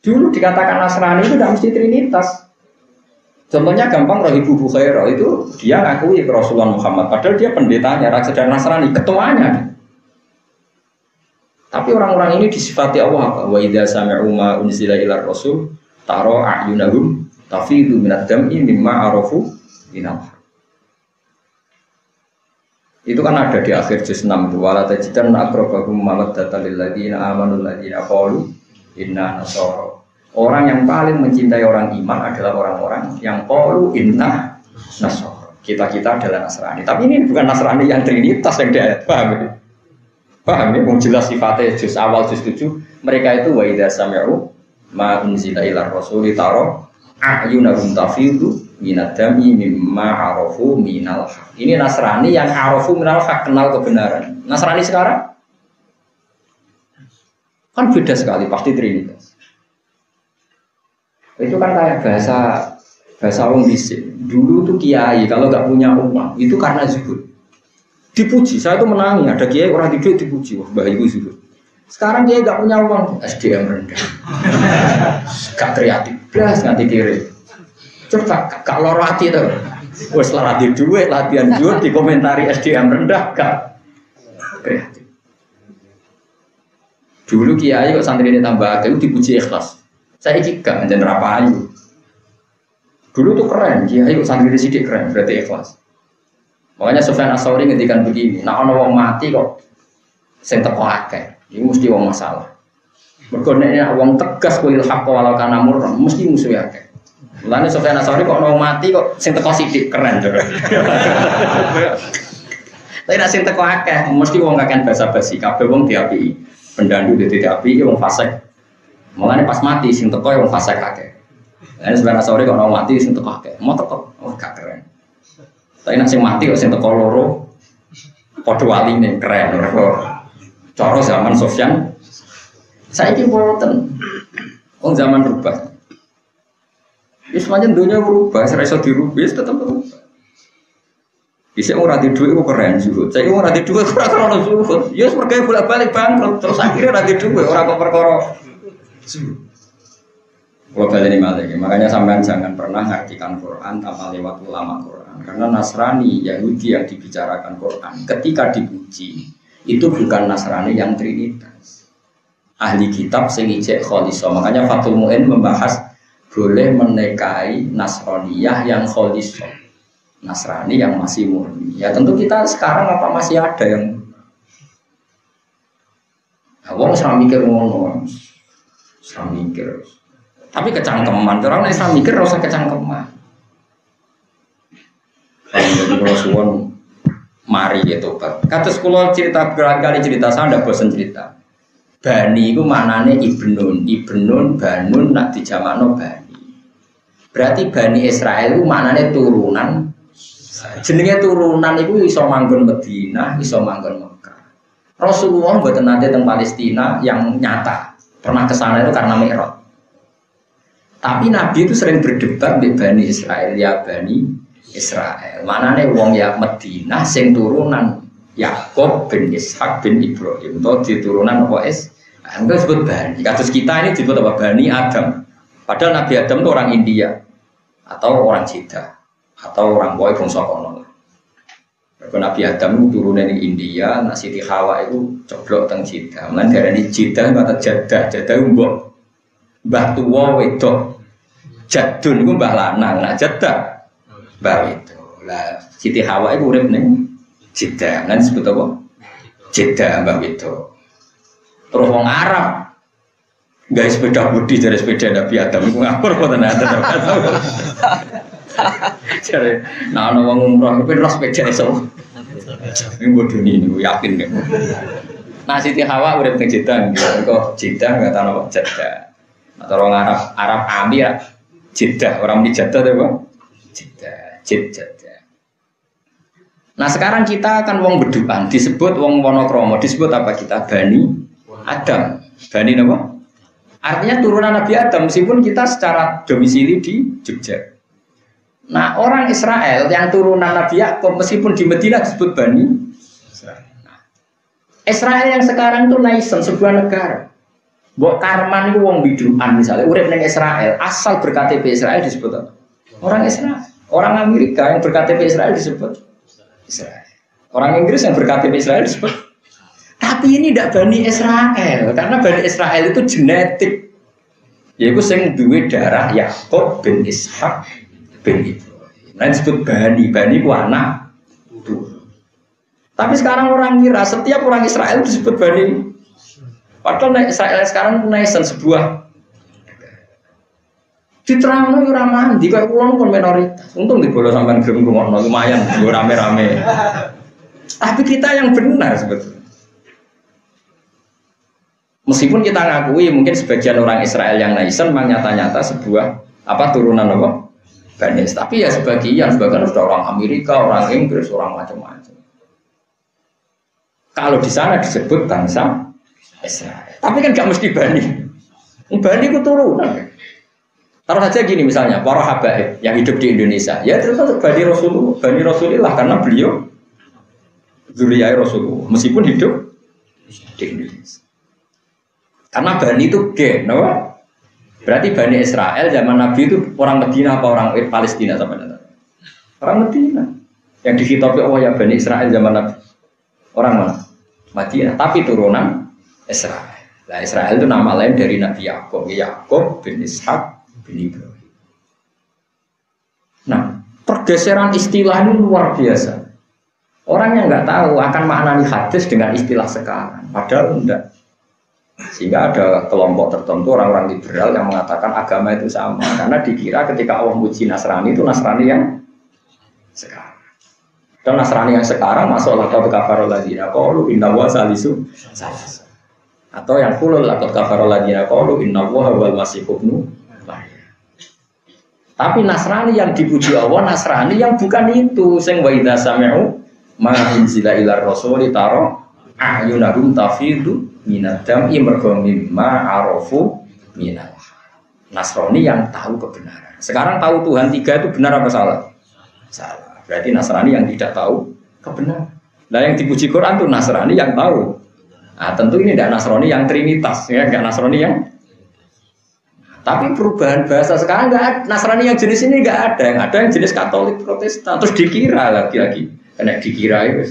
Dulu dikatakan Nasrani itu tidak mesti Trinitas. Contohnya gampang Roh Ibu Bukhairah itu dia ngakui Rasulullah Muhammad padahal dia pendetanya, raja dan Nasrani, ketuanya. Tapi orang-orang ini disifati Allah apa? Wa idza sami'u ma unzila ilar rasul taro a'yunahum tafidu minad dam'i mimma arafu minal. Itu kan ada di akhir juz 6 itu wala tajidan aqrabahum mawaddatan lil ladzina amanu alladziina qalu inna nasara. Orang yang paling mencintai orang iman adalah orang-orang yang qalu inna nasara. Kita adalah Nasrani. Tapi ini bukan Nasrani yang Trinitas yang diayat, paham ya? Paham ya? Mau jelas sifatnya juz awal juz 7 mereka itu wa idza sami'u ma unzila ilar rasuli taro a'yunahum tafidu minad dami mimma arafu minal haq. Ini Nasrani yang arafu minal haq, kenal kebenaran. Nasrani sekarang kan beda sekali, pasti Trinitas. Itu kan kayak bahasa orang bisik. Dulu tuh kiai kalau nggak punya uang itu karena zuhud. Dipuji, saya itu menangi. Ada kiai orang tidur dipuji, wah baik itu zuhud. Sekarang kiai nggak punya uang, SDM rendah, gak kreatif, belas nganti kiri. Coba gak loro hati tuh, wes latih duit, latihan zuhud dikomentari SDM rendah, gak kreatif. Dulu kiai kok santri ini tambah agak dipuji ikhlas. Saya gak menjadi apa ayu. Dulu tuh keren, kiai kok santri ini sidik keren, berarti ikhlas. Makanya Sufyan Ats-Tsauri ngendikan begini, nah ono wong mati kok sing teko akeh, iki mesti wong masalah. Mergo nek wong tegas kuil haqq walau kana murran, mesti musuh akeh. Mulane Sufyan Ats-Tsauri kok ono wong mati kok sing teko sidik keren jare. Tapi nek sing teko akeh mesti wong kakean basa-basi, kabeh wong diapiki. Pendandu diapiki wong fasik. Mulane pas mati sing teko wong fasik akeh. Lah Sufyan Ats-Tsauri kok ono mati sing teko akeh, mau teko oh gak keren. Tapi nak sing mati kok sing teko loro padha waline keren mergo cara zaman Sofyan. Saiki mboten. Wong zaman berubah. Wis pancen dunya berubah, ora iso dirubah, wis tetep berubah. Bisa ora di dhuwit kok keren zuhud. Saiki ora di dhuwit ora krono zuhud. Ya wis mergo bolak-balik bangkrut terus akhirnya ora di dhuwit ora kok perkara zuhud. Kalau baleni malih, makanya sampean jangan pernah ngartikan Quran tanpa lewat ulama Quran. Karena Nasrani, Yahudi yang dibicarakan Quran, ketika dipuji itu bukan Nasrani yang Trinitas. Ahli kitab sing ijek kholiso. Makanya Fathul Mu'in membahas boleh menikahi Nasraniyah yang kholiso, Nasrani yang masih murni. Ya tentu kita sekarang apa masih ada yang wong ora mikir ngono. Ora mikir. Tapi kecangkeman, orang Islam mikir rasa kecangkeman. Kalau suwon mari gitu, kata sekolah cerita berkali cerita saya tidak bosan cerita. Bani itu maknanya ibnun, banun nak dijamakno bani. Berarti Bani Israel itu maknanya turunan. Jenenge turunan itu iso manggon Madinah, iso manggon Mekah. Rasulullah mboten nate teng Palestina yang nyata. Pernah ke sana itu karena Mi'raj. Tapi Nabi itu sering berdebat di Bani Israel, ya Bani Israel. Manane wong ya Madinah sing turunan Yakub bin Ishak bin Ibrahim. Itu diturunan apa es? Enggak disebut Bani. Kasus kita ini disebut apa? Bani Adam. Padahal Nabi Adam itu orang India atau orang Jeddah atau orang boy bangsa kono. Nabi Adam itu turunan di India, nah Siti Hawa itu coblok teng Jeddah. Mulane darani Jeddah kata Jeddah, Jeddah mbok mbah tuwa wedok. Jadun itu mbah lanang, nah Jeddah mbah wedok. Lah Siti Hawa itu urip ning Jeddah, lan disebut apa? Jeddah mbah wedok. Terus wong Arab gawe sepeda budi dari sepeda Nabi Adam iku ngapur kok tenan. Jare nah ana wong umroh ben ro sepeda iso. Ini bodoh ini yakin nek. Nah Siti Hawa urip teng Jeddah, kok Jeddah enggak tahu apa Jeddah. Atau orang Arab Ami ya Jeddah, orang di Jeddah itu apa? Jeddah. Nah sekarang kita kan wong beduan, disebut wong Wonokromo, disebut apa kita? Bani Adam. Bani apa? Artinya turunan Nabi Adam, meskipun kita secara domisili di Jogja. Nah, orang Israel yang turunan Nabi Yakub meskipun di Madinah disebut Bani Israel. Nah, Israel yang sekarang itu nation sebuah negara. Mbok Karman itu wong biduan misalnya urip ning Israel, asal berKTP Israel disebut apa? Orang Israel. Orang Amerika yang berKTP Israel disebut Israel. Orang Inggris yang berKTP Israel disebut. Tapi ini tidak Bani Israel karena Bani Israel itu genetik. Yaitu sing duwe darah Yakub bin Ishak bin Ibrahim. Nah disebut Bani ku anak. Tapi sekarang orang kira setiap orang Israel disebut Bani. Padahal Israel sekarang nation sebuah diterangno yo ora mandi kaya kula pun minoritas. Untung di bolos sampean gelem ngomongno lumayan yo rame-rame. Tapi kita yang benar sebetulnya. Meskipun kita ngakui mungkin sebagian orang Israel yang nation memang nyata-nyata sebuah turunan apa? Bani. Tapi ya sebagian sudah orang Amerika, orang Inggris, orang macam-macam. Kalau di sana disebut bangsa Israel. Tapi kan gak mesti Bani. Bani itu turunan. Taruh saja gini misalnya, para habaib yang hidup di Indonesia, ya terus Bani Rasulullah karena beliau dzurriyyah Rasulullah meskipun hidup di Indonesia. Karena Bani itu gen, no? Berarti Bani Israel zaman Nabi itu orang Medina apa orang Palestina sama dengan orang Medina. Yang dikhitabi Allah ya Bani Israel zaman Nabi. Orang mana? Madinah. Tapi turunan Israel. Nah Israel itu nama lain dari Nabi Yakub. Yakub bin Ishak bin Ibrahim. Nah pergeseran istilah ini luar biasa. Orang yang nggak tahu akan maknani hadis dengan istilah sekarang. Padahal enggak. Sehingga ada kelompok tertentu orang-orang liberal yang mengatakan agama itu sama karena dikira ketika Allah muji Nasrani itu Nasrani yang sekarang dan Nasrani yang sekarang masuk lakot kafarul ladina qalu inna wa salisu salas atau yang kulul lakot kafarul ladina qalu inna wa wal masih ibnu Maryam. Tapi Nasrani yang dipuji Allah Nasrani yang bukan itu sing wa idza sami'u ma unzila ila rasuli taro ayunahum tafidu minadam mergo mimma arafu minal. Nasrani yang tahu kebenaran. Sekarang tahu Tuhan 3 itu benar apa salah? Salah. Berarti Nasrani yang tidak tahu kebenaran. Nah yang dipuji Quran itu Nasrani yang tahu. Nah tentu ini tidak Nasrani yang trinitas, ya enggak Nasrani yang. Tapi perubahan bahasa sekarang enggak ada. Nasrani yang jenis ini enggak ada. Yang ada yang jenis Katolik Protestan. Terus dikira lagi. Kena dikira itu.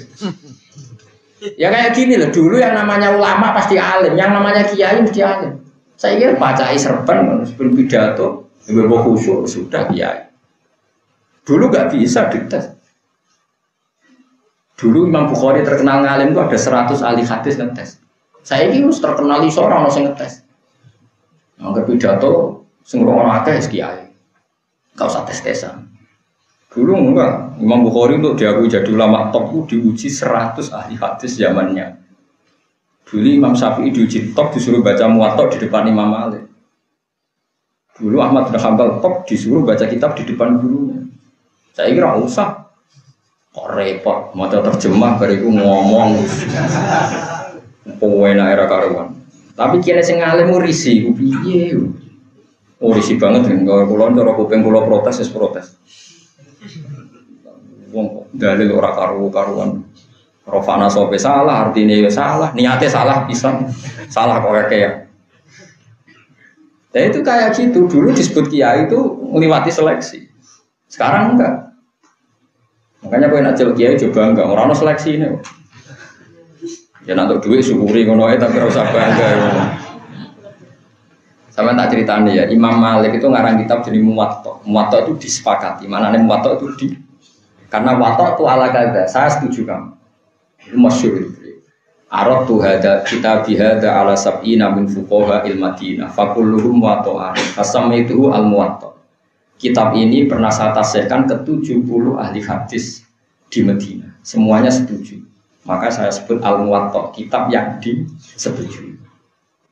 Ya kayak gini loh, dulu yang namanya ulama pasti alim, yang namanya kiai mesti alim. Saya kira baca serban, sebelum pidato, beberapa khusyuk sudah kiai. Dulu nggak bisa dites. Dulu Imam Bukhari terkenal ngalim itu ada 100 ahli hadis ngetes. Saya kira terkenal iso orang yang ngetes. Angger pidato, sing ora akeh kiai. Enggak usah tes-tesan. Dulu enggak, Imam Bukhari untuk diakui jadi ulama top itu diuji 100 ahli hadis zamannya. Dulu Imam Syafi'i diuji top disuruh baca Muwatta di depan Imam Malik. Dulu Ahmad bin Hanbal top disuruh baca kitab di depan gurunya. Saya kira usah, kok repot, mau terjemah bariku ngomong, pokoknya era karuan. Tapi kira sing alim risi, piye? Oh risi banget kan, kalau kulon cara kuping kulo protes, protes. Wong dalil ora karuan. Rofana sope salah, artinya ya salah, niatnya salah bisa. Salah kok kayak. Ya itu kayak gitu, dulu disebut kiai itu melewati seleksi. Sekarang enggak. Makanya kowe nak jel kiai coba enggak ora ono seleksi ini. Ya nak duit syukuri ngono ae tapi ora usah bangga. Sama tak ceritanya ya, Imam Malik itu ngarang kitab jadi Muwatta. Muwatta itu disepakati, maknanya Muwatta itu karena Muwatta itu ala kada, saya setuju kamu. Itu masyhur itu. Arad tu hada kitab bihada ala sab'ina min fuqaha il-Madinah. Fakulluhum Muwatta. Asam-itu al-Muwatta. Kitab ini pernah saya tafsirkan ke 70 ahli hadis di Madinah. Semuanya setuju. Maka saya sebut al-Muwatta, kitab yang disetujui.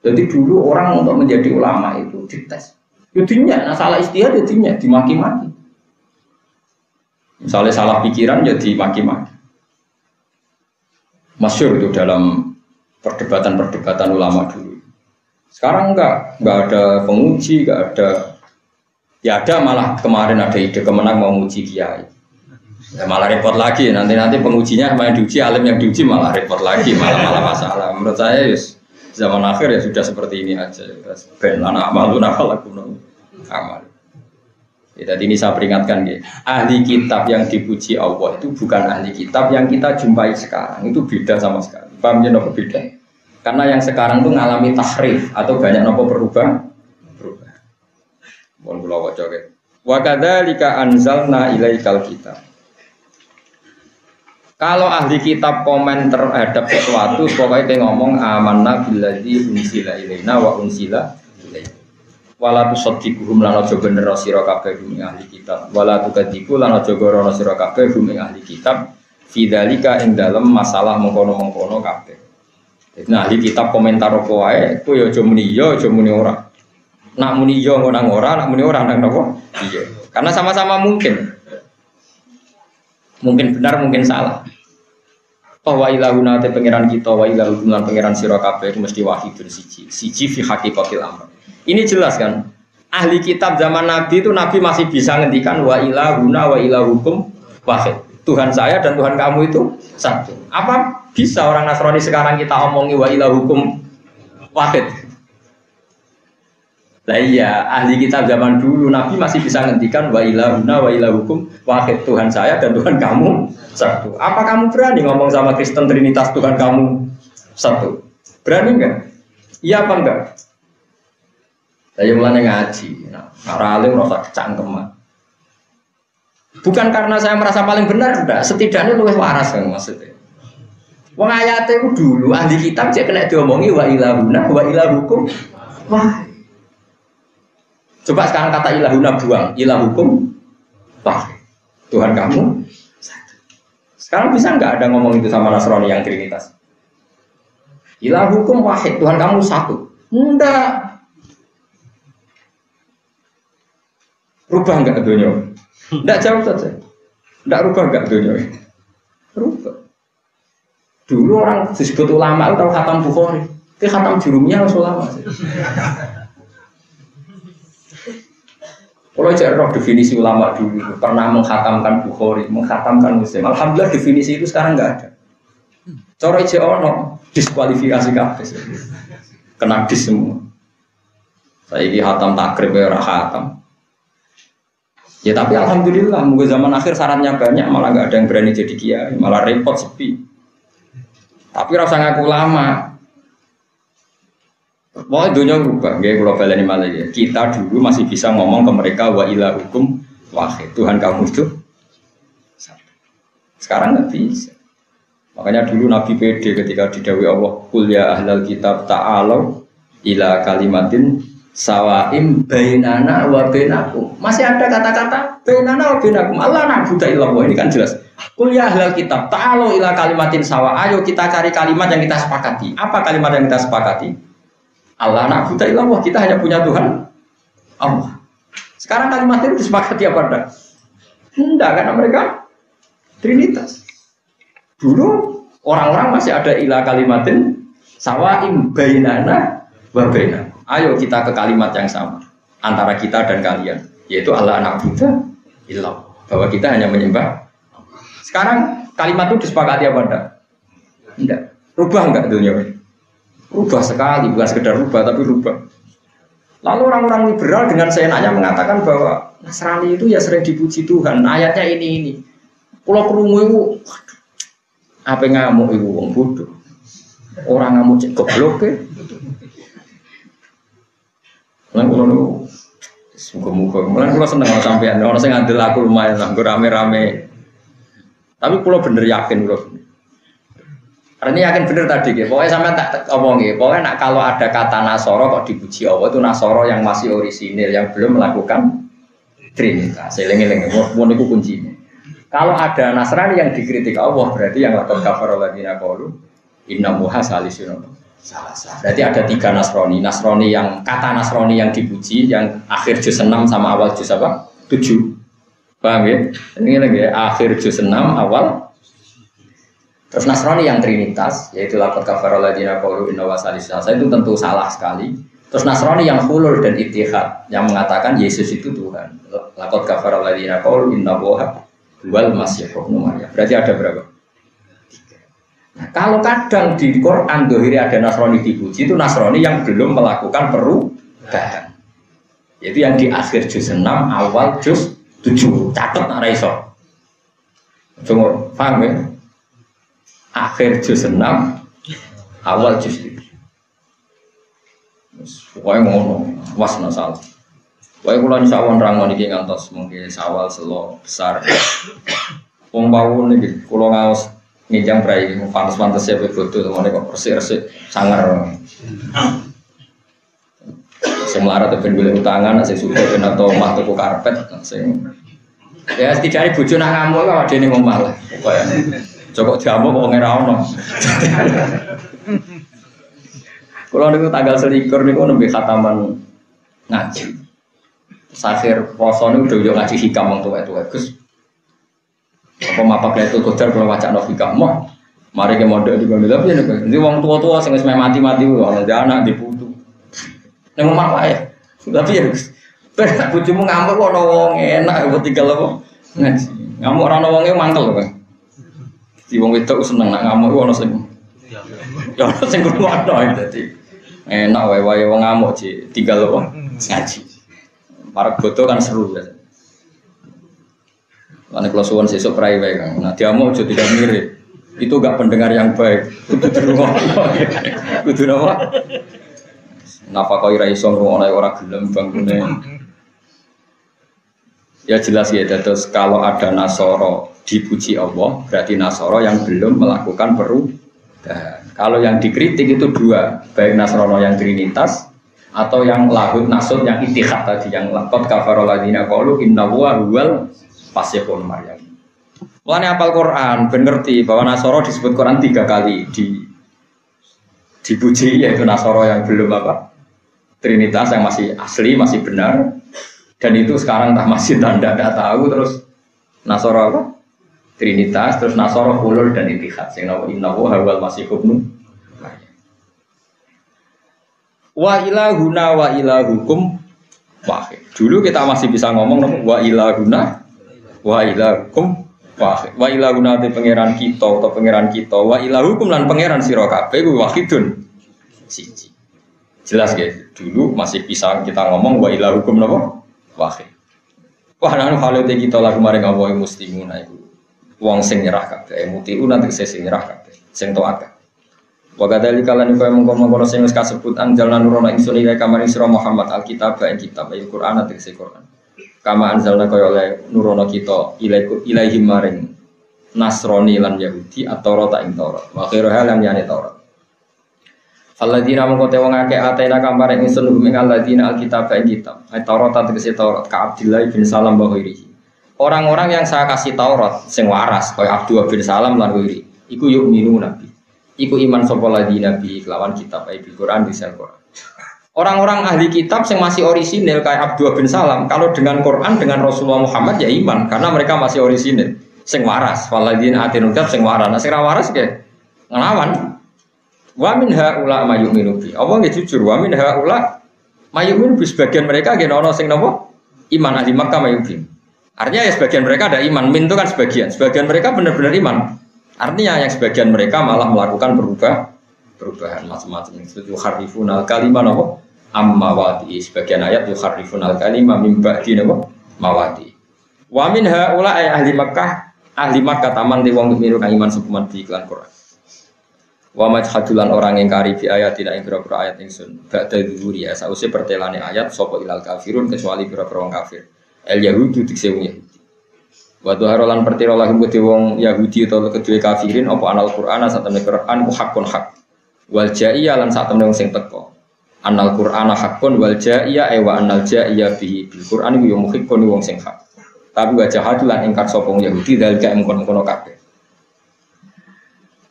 Jadi dulu orang untuk menjadi ulama itu dites. Jadinya, nah salah istihad jadinya dimaki-maki. Misalnya salah pikiran jadi maki-maki. Masyhur itu dalam perdebatan-perdebatan ulama dulu. Sekarang enggak ada penguji, enggak ada Ya ada malah kemarin ada ide kemenang mau muji kiai. Ya malah repot lagi nanti pengujinya main diuji alim yang diuji malah repot lagi malah masalah. Menurut saya yes, zaman akhir ya sudah seperti ini aja. Ben lana amalun afalakum amal. Ya, jadi ini saya peringatkan ya, ahli kitab yang dipuji Allah itu bukan ahli kitab yang kita jumpai sekarang, itu beda sama sekali. Paham ya nopo beda? Karena yang sekarang itu ngalami tahrif atau banyak nopo berubah. Mohon kula waca ke. Wa kadzalika anzalna ilaikal kitab. Kalau ahli kitab komen terhadap sesuatu, pokoknya dia ngomong amanna billadzi unsila ilaina wa unsila ilaika. Wala tusaddiquhum lan aja bener sira kabeh ing ahli kitab. Wala tukadziku lan aja gorono sira kabeh ing ahli kitab. Fidzalika ing dalem masalah mengkono-mengkono kabeh. Nah, ahli kitab komentar apa wae, ku ya aja muni ya, aja muni ora. Nak muni yo nang ora, nak muni ora nang napa? Iya. Karena sama-sama mungkin. Mungkin benar, mungkin salah. Toh wa ilahuna te pangeran kita wa ilahum lan pangeran sira kabeh mesti wahidun siji. Siji fi haqiqatil amr. Ini jelas kan? Ahli kitab zaman Nabi itu Nabi masih bisa ngendikan wa ilahuna wa ilahukum wahid. Tuhan saya dan Tuhan kamu itu satu. Apa bisa orang Nasrani sekarang kita omongi wa ilahukum wahid? Lah iya, ahli kitab zaman dulu Nabi masih bisa ngendikan wa ilahuna wa ilahukum wahid, Tuhan saya dan Tuhan kamu satu. Apa kamu berani ngomong sama Kristen Trinitas Tuhan kamu satu? Berani enggak? Iya apa enggak? Saya mulai ngaji. Nah, alim rasa kecangkeman. Bukan karena saya merasa paling benar, enggak. Setidaknya luwih waras kan maksudnya. Wong ayate ku dulu ahli kitab cek kena diomongi wa ilahuna wa ilahukum wahid. Coba sekarang kata ilahuna buang, ilahukum wahid. Tuhan kamu satu. Sekarang bisa nggak ada ngomong itu sama Nasrani yang Trinitas? Ilahukum wahid, Tuhan kamu satu. Enggak. Rubah nggak dunia? Enggak jauh saja. Enggak rubah nggak dunia? Rubah. Dulu orang disebut ulama itu tahu khatam Bukhari. Itu khatam jurumnya harus ulama. Kalau cek roh definisi ulama dulu pernah menghatamkan Bukhari, menghatamkan Muslim. Alhamdulillah definisi itu sekarang nggak ada. Cara cek ono diskualifikasi kabeh. Kena dis semua. Saya ini hatam takrib ya hatam. Ya tapi alhamdulillah, mungkin zaman akhir syaratnya banyak, malah nggak ada yang berani jadi kiai, malah repot sepi. Tapi rasa ngaku ulama. Wah dunia berubah, ya kalau baleni malah ya. Kita dulu masih bisa ngomong ke mereka wa ilahukum wahid, Tuhan kamu itu satu. Sekarang nggak bisa. Makanya dulu Nabi pede ketika didhawuhi Allah, "Qul ya ahlal kitab ta'alu ila kalimatin sawaim bainana wa bainakum." Masih ada kata-kata bainana wa bainakum. Allah na'budu illallah, ini kan jelas. "Qul ya ahlal kitab ta'alu ila kalimatin sawa." Ayo kita cari kalimat yang kita sepakati. Apa kalimat yang kita sepakati? Allah na'budu illallah, kita hanya punya Tuhan Allah. Sekarang kalimat itu disepakati apa enggak? Enggak, karena mereka Trinitas. Dulu orang-orang masih ada ila kalimatin sawaim bainana wa bainakum. Ayo kita ke kalimat yang sama antara kita dan kalian, yaitu Allah na'budu illallah, bahwa kita hanya menyembah. Sekarang kalimat itu disepakati apa enggak? Enggak. Rubah enggak dunia ini? Rubah sekali, bukan sekedar rubah tapi rubah. Lalu orang-orang liberal dengan seenaknya mengatakan bahwa Nasrani itu ya sering dipuji Tuhan. Ayatnya ini. Pulau kerungu itu, apa ngamuk itu wong bodoh. Orang ngamuk cek goblok ke. Lan kula niku muga-muga. Lan kula seneng sampean. Ono sing ngandel aku lumayan lah, rame-rame. Tapi kula bener yakin kula. Karena ini yakin bener tadi, ya. Pokoknya sampai tak omongi. Pokoknya nak kalau ada kata Nasoro kok dipuji Allah itu Nasoro yang masih orisinil, yang belum melakukan Trinitas. Seling-eling, mau itu kuncinya. Kalau ada Nasrani yang dikritik Allah, berarti yang lakon kafar alladziina qalu inna Muha salisun salasa. Berarti ada 3 Nasrani. Nasrani yang kata Nasrani yang dipuji, yang akhir juz 6 sama awal juz apa? 7. Paham ya? Ini lagi ya, akhir juz 6 awal. Terus Nasrani yang Trinitas, yaitu lakon kafar alladziina qalu inna Muha salisun salasa, itu tentu salah sekali. Terus Nasrani yang hulul dan ittihad, yang mengatakan Yesus itu Tuhan. Laqad kafara alladziina qalu innallaha wal masih ibnu Maryam. Berarti ada berapa? 3. Nah, kalau kadang di Quran dohiri ada Nasrani dipuji, itu Nasrani yang belum melakukan perubahan. Yaitu yang di akhir juz 6, awal juz 7. Catat nak raiso. Cuma paham ya? Akhir juz 6, awal juz 7. Pokoknya ngono, was nasal. Pokoknya kalau insyaAllah nerangkan ini ngantos mungkin sawal selo besar. Wong bau ini, kalau ngawas ngejang berai, pantas-pantas ya begitu, teman-teman kok persik-persik sangar. Saya melarat tapi boleh utangan, saya suka kena tomah tuku karpet, ya setidaknya bujuk nak ngamuk kalau ada ini ngomong lah. Cokok diamuk kok ngerawno. Kalau niku tanggal 21 niku nembe khataman ngaji. Akhir poso niku udah ngaji hikam wong tuwa-tuwa Gus. Apa mapak itu kodar kalau wacana hikam mah. Mari ke mondok di kono tapi nek ndi wong tuwa-tuwa sing wis mati-mati ana anak diputu. Ning omah wae. Tapi ya Gus. Ben bojomu ngamuk kok ana wong enak kok tinggal apa ngaji. Ngamuk ora ana wonge mangkel kok. Di wong wedok seneng nak ngamuk ana sing. Ya ana sing ngrungokno dadi enak wae wong ngamuk sih tinggal apa ngaji. Para bodoh kan seru ya. Karena kalau suwon sesuk prai wae kan. Nah diamuk aja tidak mirip. Itu enggak pendengar yang baik. Kudu dirungokno. Kudu apa? Napa kok ora iso ngrungokno ora gelem bangune. Ya jelas ya terus kalau ada Nasoro dipuji Allah, berarti Nasoro yang belum melakukan perubahan. Kalau yang dikritik itu 2, baik Nasrono yang Trinitas atau yang lahud nasud yang ittihad tadi, yang laqad kafara alladziina qalu innallaha huwal masih ibnu Maryam. Mulane hafal Quran, ben ngerti bahwa Nasoro disebut Quran 3 kali dipuji, yaitu Nasoro yang belum apa? Trinitas yang masih asli, masih benar. Dan itu sekarang masih tanda tidak tahu, terus Nasoro apa? Trinitas, terus Nasoro hulul dan ittihad. Sing nawa innahu hawal masih ibnu Maryam. Wa ilahuna wa ilahukum wahid. Dulu kita masih bisa ngomong wa ilahuna wa ilahukum wahid. Wa ilahuna te pangeran kita atau pangeran kita, wa ilahukum lan pangeran sira kabeh kuwi wahidun. Siji. Jelas guys, dulu masih bisa kita ngomong wa ilahukum napa? Wahid. Wah nang halute kita lagu maring Allah muslimuna iku. Wong sing nyerah kabeh, mutiun nanti sing nyerah kabeh, sing taat. Wa kadzalika lan kaya mengkono-kono sing wis kasebut anjalna nurono ingsun ila kamari sira Muhammad alkitab ing kitab Al-Qur'an ati Quran. Kama anjalna kaya oleh nurono kita ilaihi maring Nasrani lan Yahudi at-Taurat ing Taurat. Wa khairu halam yani Taurat. Alladzina mengkote wong akeh atena kamare ingsun ing alladzina alkitab ing kitab. Taurat ati Taurat ka Abdullah bin Salam wa ghairihi. Orang-orang yang saya kasih Taurat sing waras kaya Abdullah bin Salam lan wiri iku yuk minu nabi iku iman sapa ladina bi kelawan kitab Al-Qur'an di Al-Qur'an. Orang-orang ahli kitab yang masih orisinil kayak Abdullah bin Salam kalau dengan Quran dengan Rasulullah Muhammad ya iman karena mereka masih orisinil sing waras waladina atinul kitab sing waras. Nah sing ra waras ke ngelawan wa min haula mayuminu bi Allah nggih jujur wa min haula mayuminu bi sebagian mereka nggih ana sing napa iman ahli Makkah mayuminu. Artinya ya sebagian mereka ada iman, min itu kan sebagian mereka benar-benar iman. Artinya yang sebagian mereka malah melakukan perubahan macam-macam. Yuharrifunal kalimah napa ammawati. Sebagian ayat yuharrifunal kalimah mim ba'di napa mawati. Wa min haula ahli Makkah taman di wong miru kang iman sepuman di iklan Quran. Wa majhadulan orang yang kari bi ayat tidak ing pira-pira ayat ingsun. Ba'da dzuri ya sause pertelane ayat sapa ilal kafirun kecuali pira-pira wong kafir. El Yahudi dikse wong Yahudi. Wa dhaharolan pertira lahum kudu wong Yahudi utawa kedue kafirin apa anal Qur'an sak temne Qur'an ku hakun hak. Wal jaiya lan sak temne wong sing teko. Anal Qur'ana hakun wal jaiya wa anal jaiya bihi bil Qur'an yo muhikkun wong sing hak. Tapi wa jahadu lan ingkar sapa wong Yahudi dalika mengkon-kono kabeh.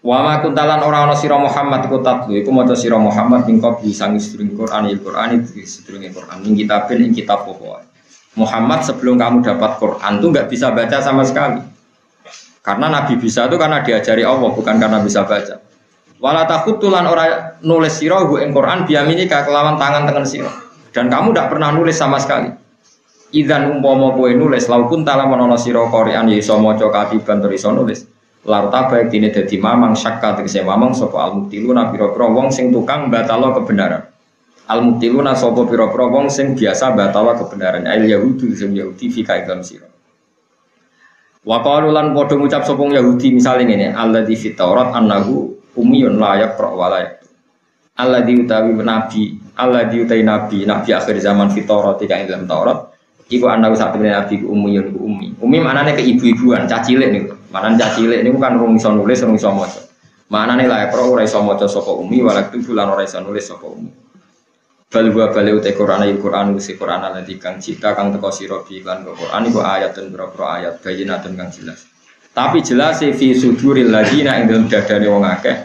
Wa ma kuntalan ora ana sira Muhammad iku tatlu iku maca sira Muhammad ing kopi sang istring Qur'an iki sedurunge Qur'an ing kitabin ing kitab pokok. Muhammad sebelum kamu dapat Quran tuh nggak bisa baca sama sekali. Karena Nabi bisa itu karena diajari Allah bukan karena bisa baca. Wala takutulan ora nulis sira hu ing Quran biyaminika kelawan tangan tengen sira. Dan kamu tidak pernah nulis sama sekali. Idzan umpama kowe nulis laukun ta'ala menawa sira Qur'an ya iso maca katiban tur iso nulis. Larta baik dene dadi mamang syakka tegese mamang sapa al-mubtiluna pira-pira wong sing tukang batalo kebenaran. Al-mubtiluna sapa pira-pira wong sing biasa batalo kebenaran. Al Yahudi sing Yahudi fi kaidam sira. Wa qalu lan padha ngucap sapa Yahudi misale ngene, alladzi fit Taurat annahu umiyun la yaqra wa la yaktub. Alladzi utawi nabi, alladzi utai nabi akhir zaman fit Taurat ing dalam Taurat. Iku annahu sak temene nabi ku umiyun ku umi. Umi maknane keibu-ibuan, cah cilik niku. Maknane cah cilik niku kan rung iso nulis, rung iso maca. Maknane la yaqra ora iso maca sapa umi, wa la yaktub lan ora iso nulis sapa umi. Bal wa bal utai Quran Al-Quran usi Quran alladzi kang cita kang teko sira bi lan Quran iku ayatun berapa ayat bayinatun kang jelas. Tapi jelas fi suduril ladina ing dalem dadane wong akeh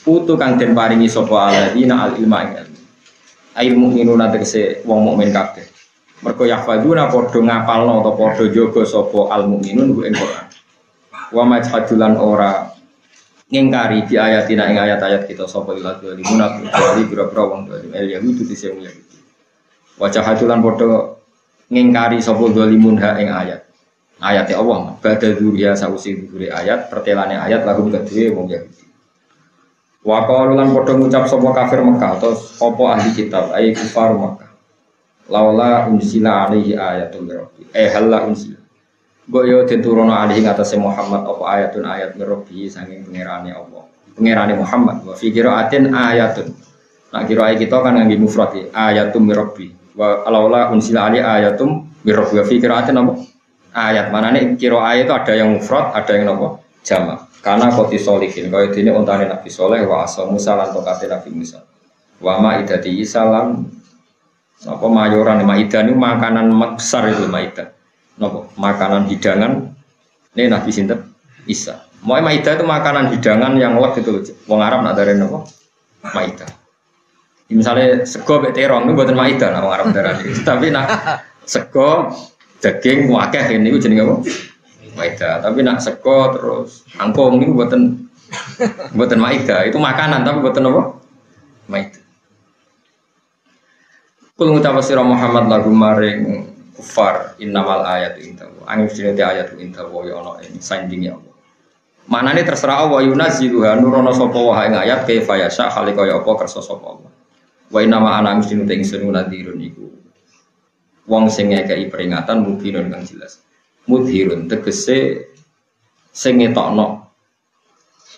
putu kang den paringi sapa alladzina al ilma ing ilmu. Ail mukminuna tegese wong mukmin kabeh. Mergo yahfadzuna padha ngapalno utawa padha jaga sapa al mukminun ing Quran. Wa majhadulan ora ngingkari di ayatina ing ayat-ayat kita sapa ilal zalimuna kecuali pira-pira wong zalim el yahudi dise wong yahudi. Wajah hatulan padha ngingkari sapa zalimun ha ing ayat. Ayate Allah badal dzuriya sausi dzuri ayat pertelane ayat lagu kedue wong yahudi. Wa qalu lan padha ngucap sapa kafir Mekah atau sapa ahli kitab ai kufar Mekah. Laula unsila alaihi ayatun rabbi. Halla unsila Mbok yo diturono alih ing atase Muhammad apa ayatun ayat mirrobi saking pangerane Allah. Pangerane Muhammad wa fi qiraatin ayatun. Nah qiraat kita kan nganggo mufrad iki ayatum mirrobi. Wa alaula unsila ali ayatum mirrobi wa fi qiraatin apa? Ayat manane qiraat itu ada yang mufrad, ada yang apa? Jamak. Karena qoti solihin kaya dene ontane Nabi Saleh wa asa Musa lan tokate Nabi Musa. Wa maidati salam apa mayoran maidah niku makanan besar itu maidah. Nopo makanan hidangan ini Nabi sinten Isa. Mau maidah itu makanan hidangan yang lek itu loh. Wong Arab nak darane nopo maidah. Misalnya sego mek terong itu buatan maidah lah wong Arab darane. Tapi nak sego daging wakeh ini itu jenenge apa? Maidah. Tapi nak sego terus angkong ini buatan maidah. Itu makanan tapi buatan apa? Maidah. Kul ngucap sira Muhammad lagu maring kufar innamal ayatu indahu angin sinete ayatu indahu ya ana ing sandinge Allah. Manane terserah Allah yunazziluha nurono sapa wae ing ayat kaifa yasha khali kaya apa kersa sapa Allah. Wa innama ana muslimun ing sunu nadirun iku wong sing ngekeki peringatan mubinun kang jelas. Mudhirun tegese sing ngetokno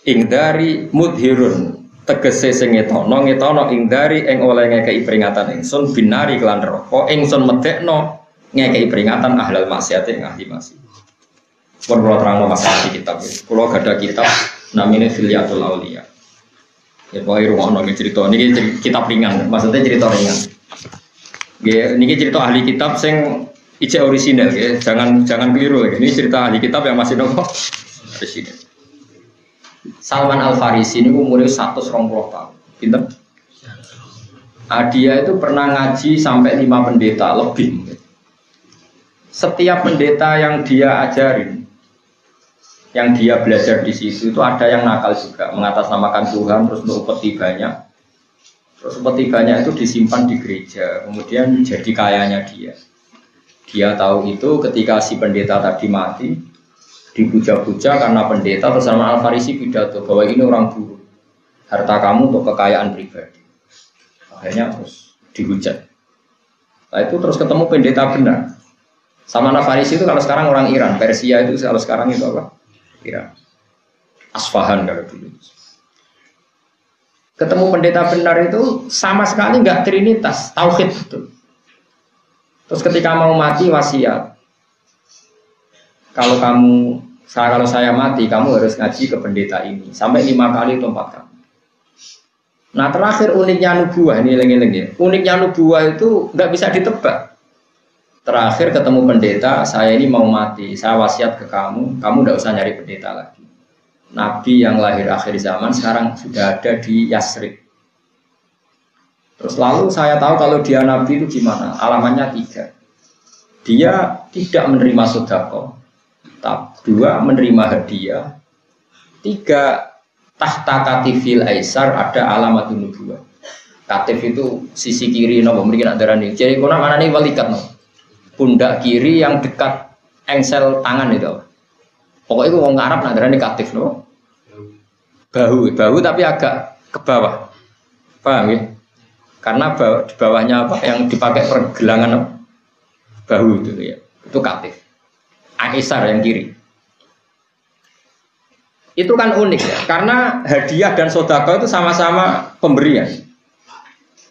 ing dari mudhirun tegese sing ngetono ing dari ing oleh ngekeki peringatan ingsun binari kelan neraka ingsun medekno ngekei peringatan ahlal maksiat yang ahli maksiat. Pun kalau terang masalah di kitab, kalau ada kitab namanya Filiatul Aulia. Ya pokoknya rumah orang cerita ini kitab ringan, maksudnya cerita ringan. Ya ini cerita ahli kitab sing ijek orisinal, ya jangan keliru. Ini cerita ahli kitab yang masih nopo orisinal. Salman Al Farisi ini umurnya 120 tahun. Pinter? Dia itu pernah ngaji sampai 5 pendeta lebih. Setiap pendeta yang dia ajarin, yang dia belajar di situ itu ada yang nakal juga, mengatasnamakan Tuhan, terus untuk upeti banyak. Terus upeti banyak itu disimpan di gereja, kemudian jadi kayanya dia. Dia tahu itu ketika si pendeta tadi mati, dipuja-puja karena pendeta terus Salman Al Farisi pidato bahwa ini orang buruk, harta kamu untuk kekayaan pribadi. Akhirnya terus dihujat. Nah itu terus ketemu pendeta benar. Salman Al Farisi itu kalau sekarang orang Iran, Persia itu kalau sekarang itu apa? Iran. Asfahan kalau dulu. Ketemu pendeta benar itu sama sekali nggak trinitas, tauhid betul. Terus ketika mau mati wasiat, kalau saya mati, kamu harus ngaji ke pendeta ini sampai 5 kali atau 4 kali. Nah terakhir uniknya nubuah ini lengi-lengi ya. Uniknya nubuah itu nggak bisa ditebak. Terakhir ketemu pendeta, saya ini mau mati, saya wasiat ke kamu tidak usah nyari pendeta lagi. Nabi yang lahir akhir zaman sekarang sudah ada di Yasrib. Terus lalu saya tahu kalau dia Nabi itu gimana, alamannya 3. Dia tidak menerima sedekah, 2 menerima hadiah, 3 tahta katifil aisar ada alamatun nubuwah. Katif itu sisi kiri napa mriki nak darani. Jadi kono manane walikat no. Pundak kiri yang dekat engsel tangan itu. Pokoknya itu wong Arab nak darani katif no. Bahu tapi agak ke bawah. Paham ya? Karena di bawahnya apa yang dipakai pergelangan apa? Bahu itu ya. Itu katif. Aisar yang kiri. Itu kan unik ya, karena hadiah dan sodako itu sama-sama pemberian.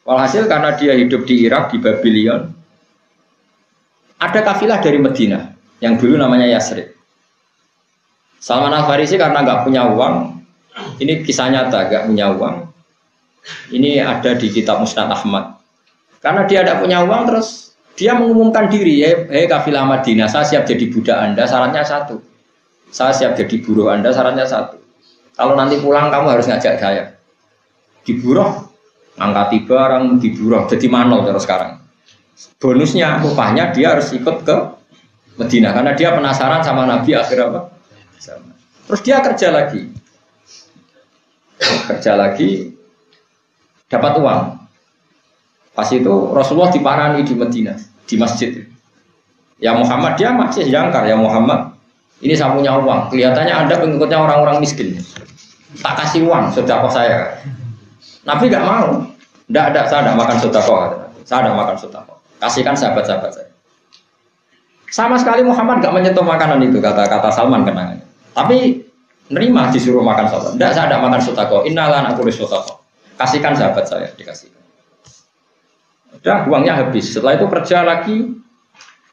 Walhasil karena dia hidup di Irak, di Babylon, ada kafilah dari Madinah yang dulu namanya Yasrib. Salman Al-Farisi karena nggak punya uang, ini kisah nyata, nggak punya uang. Ini ada di kitab Musnad Ahmad. Karena dia tidak punya uang, terus dia mengumumkan diri, hei kafilah Madinah, saya siap jadi budak Anda, syaratnya satu. Saya siap jadi buruh Anda, syaratnya satu. Kalau nanti pulang kamu harus ngajak saya. Di buruh, angkati barang, di buruh, jadi manol terus sekarang. Bonusnya, upahnya dia harus ikut ke Madinah. Karena dia penasaran sama Nabi akhir apa? Terus dia kerja lagi. Kerja lagi, dapat uang. Pas itu Rasulullah diparani di Madinah, di masjid. Ya Muhammad, dia masih jangkar, ya Muhammad. Ini saya punya uang, kelihatannya Anda pengikutnya orang-orang miskin. Tak kasih uang, sedekah saya. Nabi nggak mau. Tidak, saya tidak makan sedekah. Saya tidak makan sedekah. Kasihkan sahabat-sahabat saya. Sama sekali Muhammad nggak menyentuh makanan itu, kata Salman kenangannya. Tapi nerima disuruh makan sedekah. Tidak, saya tidak makan sedekah. Innalan aku sedekah. Kasihkan sahabat saya, dikasihkan. Udah, uangnya habis. Setelah itu kerja lagi,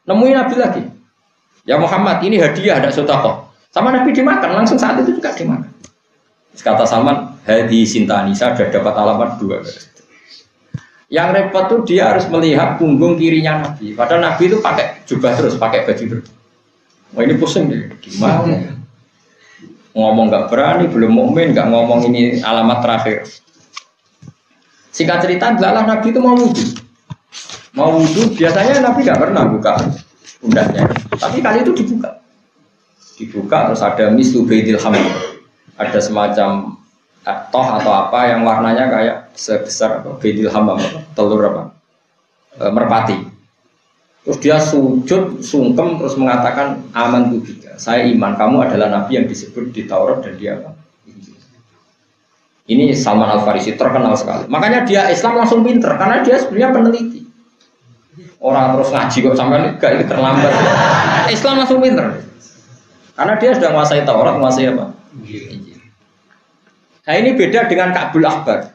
nemuin Nabi lagi. Ya Muhammad, ini hadiah, ada sedekah. Sama Nabi dimakan, langsung saat itu juga dimakan. Kata Salman, hadi sintani, saya sudah dapat alamat 2. Yang repot tuh dia harus melihat punggung kirinya Nabi. Padahal Nabi itu pakai jubah terus, pakai baju terus. Wah ini pusing deh, gimana? Ngomong nggak berani, belum mukmin, nggak ngomong ini alamat terakhir. Singkat cerita, adalah Nabi itu mau wudhu. Mau wudhu, biasanya Nabi nggak pernah buka pundaknya. Tapi kali itu dibuka. Dibuka terus ada mislu baitil hamd. Ada semacam toh atau apa yang warnanya kayak sebesar baitil hamd, telur apa? Merpati. Terus dia sujud, sungkem terus mengatakan aman tu bika. Saya iman kamu adalah nabi yang disebut di Taurat dan dia apa? Ini Salman Al-Farisi terkenal sekali. Makanya dia Islam langsung pinter karena dia sebenarnya peneliti. Orang terus ngaji kok sampai enggak ini terlambat. Islam langsung pinter. Karena dia sudah menguasai Taurat, menguasai apa? Nah ini beda dengan Ka'bul Ahbar.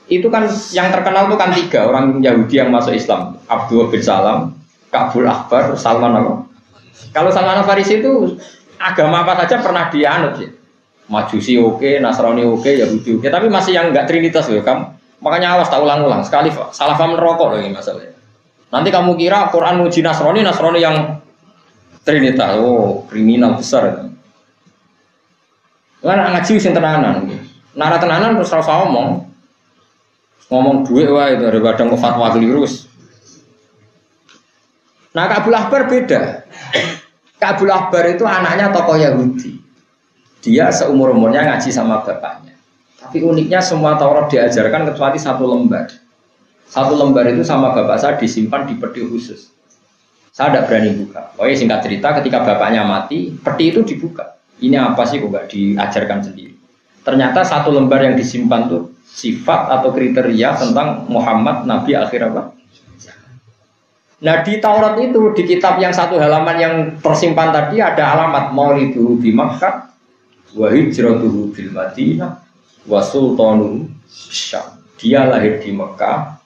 Itu kan yang terkenal itu kan 3 orang Yahudi yang masuk Islam. Abdullah bin Salam, Ka'bul Ahbar, Salman apa? Kalau Salman Al-Farisi itu agama apa saja pernah dianut ya. Majusi oke, Nasrani oke, Yahudi oke, tapi masih yang enggak trinitas loh kamu. Makanya awas tak ulang-ulang sekali salah paham rokok loh ini masalahnya. Nanti kamu kira Quran muji Nasrani yang trinitas, oh kriminal besar. Kan ngaji sing tenanan. Nara tenanan terus rasa ngomong duit wae daripada fatwa keliru. Nah Ka'bul Ahbar beda. Ka'bul Ahbar itu anaknya tokoh Yahudi. Dia seumur-umurnya ngaji sama bapaknya. Tapi uniknya semua Taurat diajarkan kecuali 1 lembar. 1 lembar itu sama bapak saya disimpan di peti khusus. Saya tidak berani buka. Pokoknya singkat cerita ketika bapaknya mati, peti itu dibuka. Ini apa sih kok nggak diajarkan sendiri? Ternyata 1 lembar yang disimpan tuh sifat atau kriteria tentang Muhammad Nabi akhir apa? Nah di Taurat itu di kitab yang 1 halaman yang tersimpan tadi ada alamat Mauliduhu di Makkah, wa hijratuhu bil Madinah, wa sultanuhu Syam. Dia lahir di Mekah,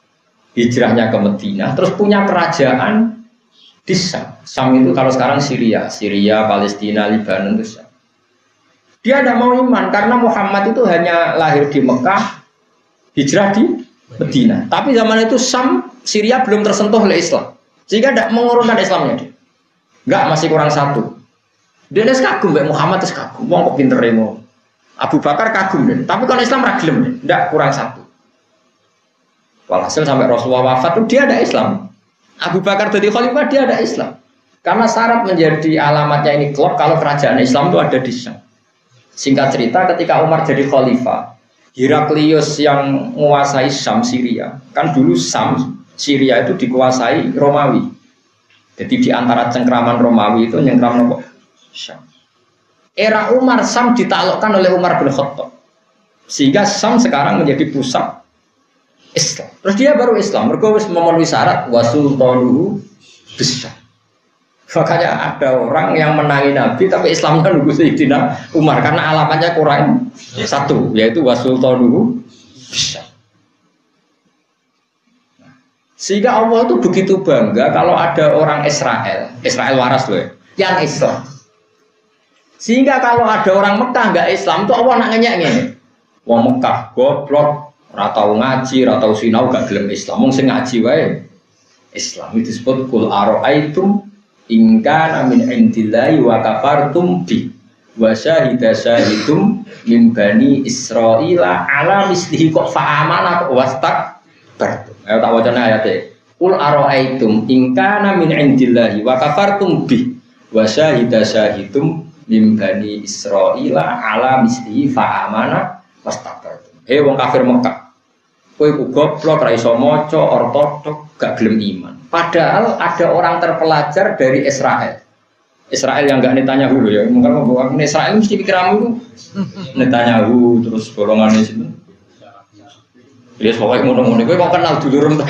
hijrahnya ke Madinah, terus punya kerajaan di Syam. Syam itu kalau sekarang Syria, Palestina, Lebanon itu Syam. Dia tidak mau iman karena Muhammad itu hanya lahir di Mekah, hijrah di Madinah. Tapi zaman itu Syam, Syria belum tersentuh oleh Islam, sehingga tidak mengurungkan Islamnya dia. Enggak, masih kurang 1. Dia kagum, Muhammad itu kagum. Wong kok pinter emo. Abu Bakar kagum deh. Tapi kalau Islam ragilem deh. Tidak, kurang 1. Walhasil sampai Rasulullah wafat itu dia ada Islam. Abu Bakar jadi khalifah dia ada Islam. Karena syarat menjadi alamatnya ini klub kalau kerajaan Islam itu ada di Syam. Singkat cerita ketika Umar jadi khalifah, Heraklius yang menguasai Syam Syria. Kan dulu Syam Syria itu dikuasai Romawi. Jadi di antara cengkraman Romawi itu nyengkram nopo Syam. Era Umar Syam ditaklukkan oleh Umar bin Khattab. Sehingga Syam sekarang menjadi pusat Islam. Terus dia baru Islam, mergo wis memenuhi syarat wasultanuhu bisyam. Makanya ada orang yang menangi Nabi tapi Islamnya nunggu Sayyidina Umar karena alamatnya kurang satu, yaitu wasultanuhu bisyam. Sehingga Allah itu begitu bangga kalau ada orang Israel waras loh ya, yang Islam. Sehingga kalau ada orang Mekah nggak Islam tuh Allah nak ngenyek. Wong Mekah goblok, ora tau ngaji, ora tau sinau gak gelem Islam. Wong sing ngaji wae Islam itu disebut kul ara'aitum in kana min indillahi wa kafartum bi wa syahidum min bani Israila ala mislihi kok fa'amana wastakbartum. Ayo tak wacana ayate. Kul ara'aitum in kana min indillahi wa kafartum bi wa syahidum min bani Israila ala mislihi fa'amana wastakbartum. Hei wong kafir Mekah, kowe ku goblok, ra iso maca, ortodok, gak gelem iman. Padahal ada orang terpelajar dari Israel. Israel yang enggak Netanyahu loh ya. Mungkin kalau Israel mesti pikiranmu itu Netanyahu terus golongan di sini. Dia pokoknya ngono-ngono, kowe kok kenal dulurem.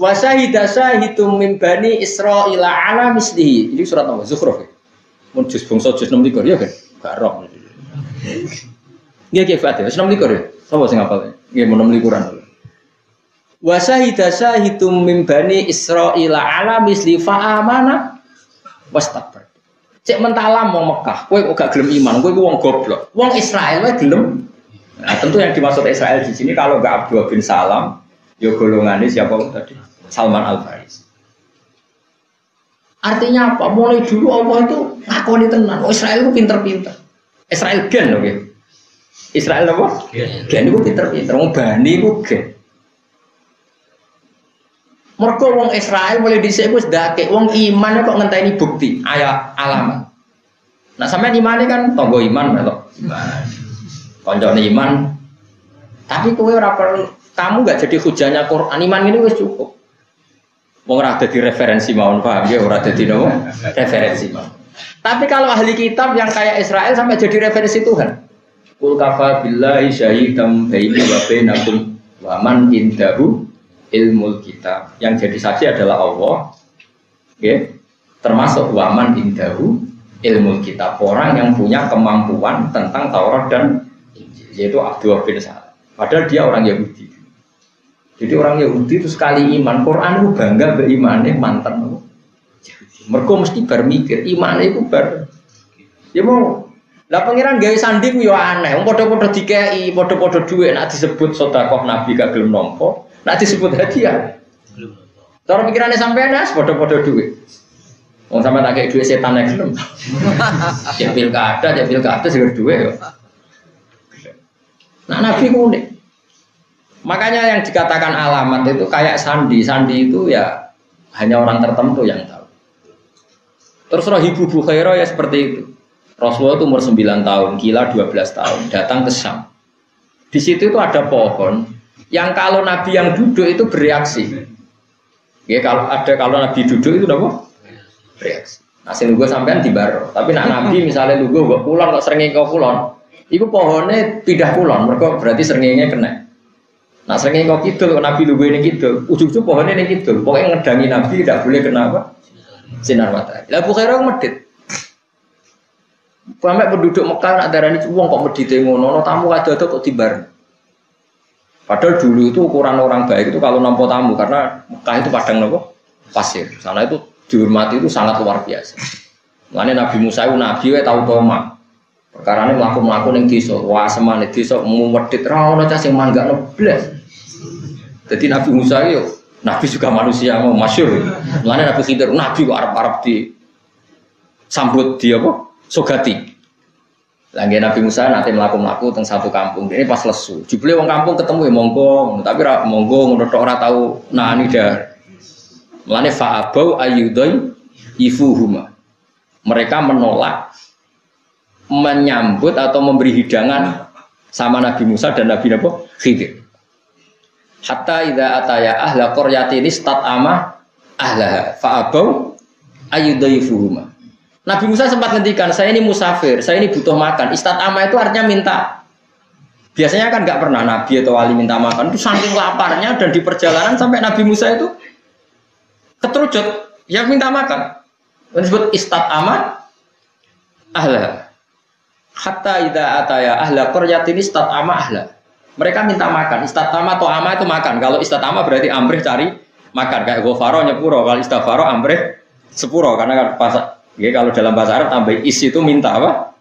Wa syahidum min bani Israila ala mislihi. Ini surat apa? Zukhruf. Mun juz bangsa juz 6 ya kan? Gak roh. Nggih nggih Fatih, 6 ya. Sapa sing hafal? Nggih mun 6 likuran. Wa syahidum min bani Israila ala misli fa amana wastakbar. Cek mentalam wong Mekah, kowe kok gak gelem iman, kowe wong goblok. Wong Israel wae gelem. Nah, tentu yang dimaksud Israel di sini kalau enggak Abdullah bin Salam, ya golongannya siapa tadi? Salman Al-Farisi. Artinya apa? Mulai dulu Allah itu ngakoni tenan. Oh, Israel itu pinter-pinter. Israel gen loh, okay? Israel apa? Gen itu pinter-pinter. Wong Bani itu gen. Mergo wong Israel mulai dhisik wis ndake wong iman kok ngenteni bukti, ayat alamat. Nah, sampean imane kan tangga iman to. Koncone iman. Tapi kowe ora perlu, kamu enggak jadi hujahnya Quran. Iman ini wis cukup. Wong ora dadi referensi mawon, paham ya, ora dadi nopo? Referensi mawon. Tapi kalau ahli kitab yang kayak Israel sampai jadi referensi Tuhan. Qul kafa billahi syahidam baini wa bainakum wa man indahu ilmul kitab. Yang jadi saksi adalah Allah. Okay? Termasuk wa man indahu ilmul kitab, orang yang punya kemampuan tentang Taurat dan Injil, yaitu Abdullah bin Salam. Padahal dia orang Yahudi. Jadi orang Yahudi itu sekali iman Quran itu bangga berimannya mantan. Mereka mesti bermikir iman itu ber. Ya mau. Lah pangeran gawe sandi ku yo aneh. Wong padha-padha dikei, padha-padha dhuwit nek disebut sedekah Nabi gak gelem nampa, nek disebut hadiah. Cara pikirane sampean as padha-padha dhuwit. Wong sampean tak kei dhuwit setan nek gelem. Ya pilkada sing dhuwit yo. Nah Nabi ku unik. Makanya yang dikatakan alamat itu kayak sandi. Sandi itu ya hanya orang tertentu yang tahu. Terus Rahibu Bukhairah ya seperti itu. Rasulullah itu umur 9 tahun, Kila 12 tahun, datang ke Syam. Di situ itu ada pohon yang kalau Nabi yang duduk itu bereaksi. Ya kalau Nabi duduk itu apa? Bereaksi. Nah, sing lugu sampean di baro. Tapi nak Nabi misalnya lugu kok kulon kok srengenge kok kulon, iku pohonnya pindah kulon, mergo berarti srengenge kena. Nah srengenge kok kidul, kok Nabi lugu ini kidul, ujug-ujug pohonnya ini kidul. Pokoknya ngedangi Nabi tidak boleh kena apa? Sinar matahari. Lah Bukhairah medit. Sampai penduduk Mekah nak darani wong kok medite ngono, tamu ada-ada kok tibar. Padahal dulu itu ukuran orang baik itu kalau nampa tamu karena Mekah itu padang nopo? Pasir. Sana itu dihormati itu sangat luar biasa. Mulane Nabi Musa itu nabi wae tau toma. Perkarane mlaku-mlaku ning desa, wah semane desa medit ra ono cah sing manggakno blas. Dadi Nabi Musa yo nabi juga manusia mau masyhur. Mulane Nabi Khidir nabi kok arep-arep di sambut dia apa? Sogati. Lagi Nabi Musa nanti melaku teng satu kampung. Ini pas lesu. Jebule wong kampung ketemu ya monggo, tapi ra monggo ngono tok ora tau nani dah. Mulane fa'abau ayyudai ifuhuma. Mereka menolak menyambut atau memberi hidangan sama Nabi Musa dan Nabi Khidir. Hatta idza ataya ahla qaryatin istat'ama ahlaha fa'abau ayyudayfuhuma. Nabi Musa sempat ngendikan, saya ini musafir, saya ini butuh makan. Istat'ama itu artinya minta. Biasanya kan nggak pernah Nabi atau wali minta makan. Itu saking laparnya dan di perjalanan sampai Nabi Musa itu keterucut, yang minta makan. Disebut istat'ama ahlaha. Hatta idza ataya ahla qaryatin istat'ama ahlaha. Mereka minta makan. Istatama atau ama itu makan. Kalau istatama berarti amrih cari makan. Kayak gofaro nyepuro. Kalau istafaro amrih sepuro. Karena kalau dalam bahasa Arab tambah is itu minta apa?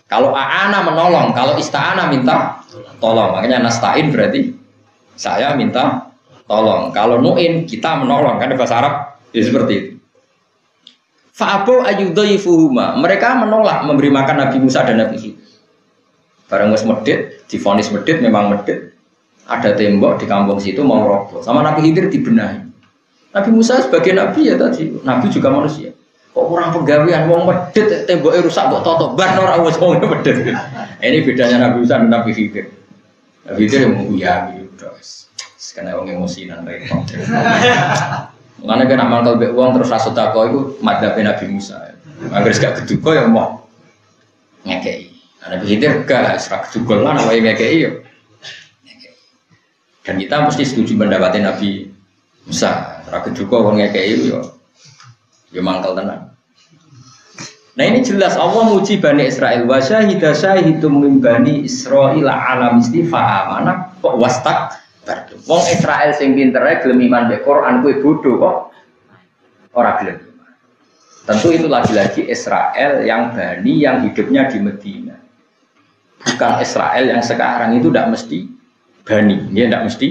Kalau aana menolong. Kalau ista'ana minta tolong. Makanya nasta'in berarti saya minta tolong. Kalau nu'in kita menolong. Karena bahasa Arab ya seperti itu. Fa'abu ayyudhaifuhuma. Mereka menolak memberi makan Nabi Musa dan Nabi Khidir. Barang wis medit, divonis medit memang medit. Ada tembok di kampung situ mau roboh. Sama Nabi Khidir dibenahi. Nabi Musa sebagai nabi ya tadi, nabi juga manusia. Kok kurang pegawaian wong medit temboknya rusak kok toto bar ora wis wong medit. Ini bedanya Nabi Musa dan Nabi Khidir. Nabi Khidir yang mengguyami terus. Karena wong emosian repot. Karena kan amal kalbek wong terus rasa takwa itu madhabe Nabi Musa. Agar gak keduga ya mau ngekei. Nabi Khidir gak serak juga lah namanya ngekei yo. Dan kita mesti setuju mendapati Nabi Musa. Serak juga orang ngekei yo. Yo mangkal tenang. Nah ini jelas Allah muji Bani Israel. Wa syahida syahidum min Bani Israil ala misli fa'amana kok wastak. Wong Israel sing pintere gelem iman mek Quran kuwi bodho kok ora gelem. Tentu itu lagi-lagi Israel yang Bani yang hidupnya di Medina. Bukan Israel yang sekarang itu tidak mesti Bani, ya tidak mesti.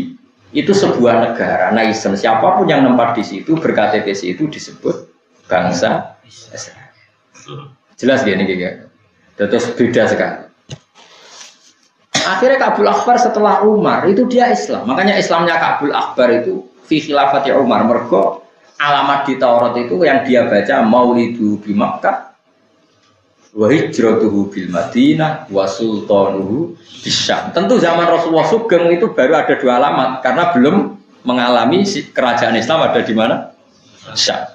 Itu sebuah negara, nation. Siapapun yang nempat di situ berKTP itu disebut bangsa Israel. Jelas gini gitu. Terus beda sekali. Akhirnya Kabul Akbar setelah Umar itu dia Islam. Makanya Islamnya Kabul Akbar itu fi khilafati Umar. Mergo alamat di Taurat itu yang dia baca Maulidu bi Makkah. Wa hijratuhu bil Madinah wa sultanuhu bisyam. Tentu zaman Rasulullah Sugeng itu baru ada 2 alamat karena belum mengalami kerajaan Islam ada di mana? Syam.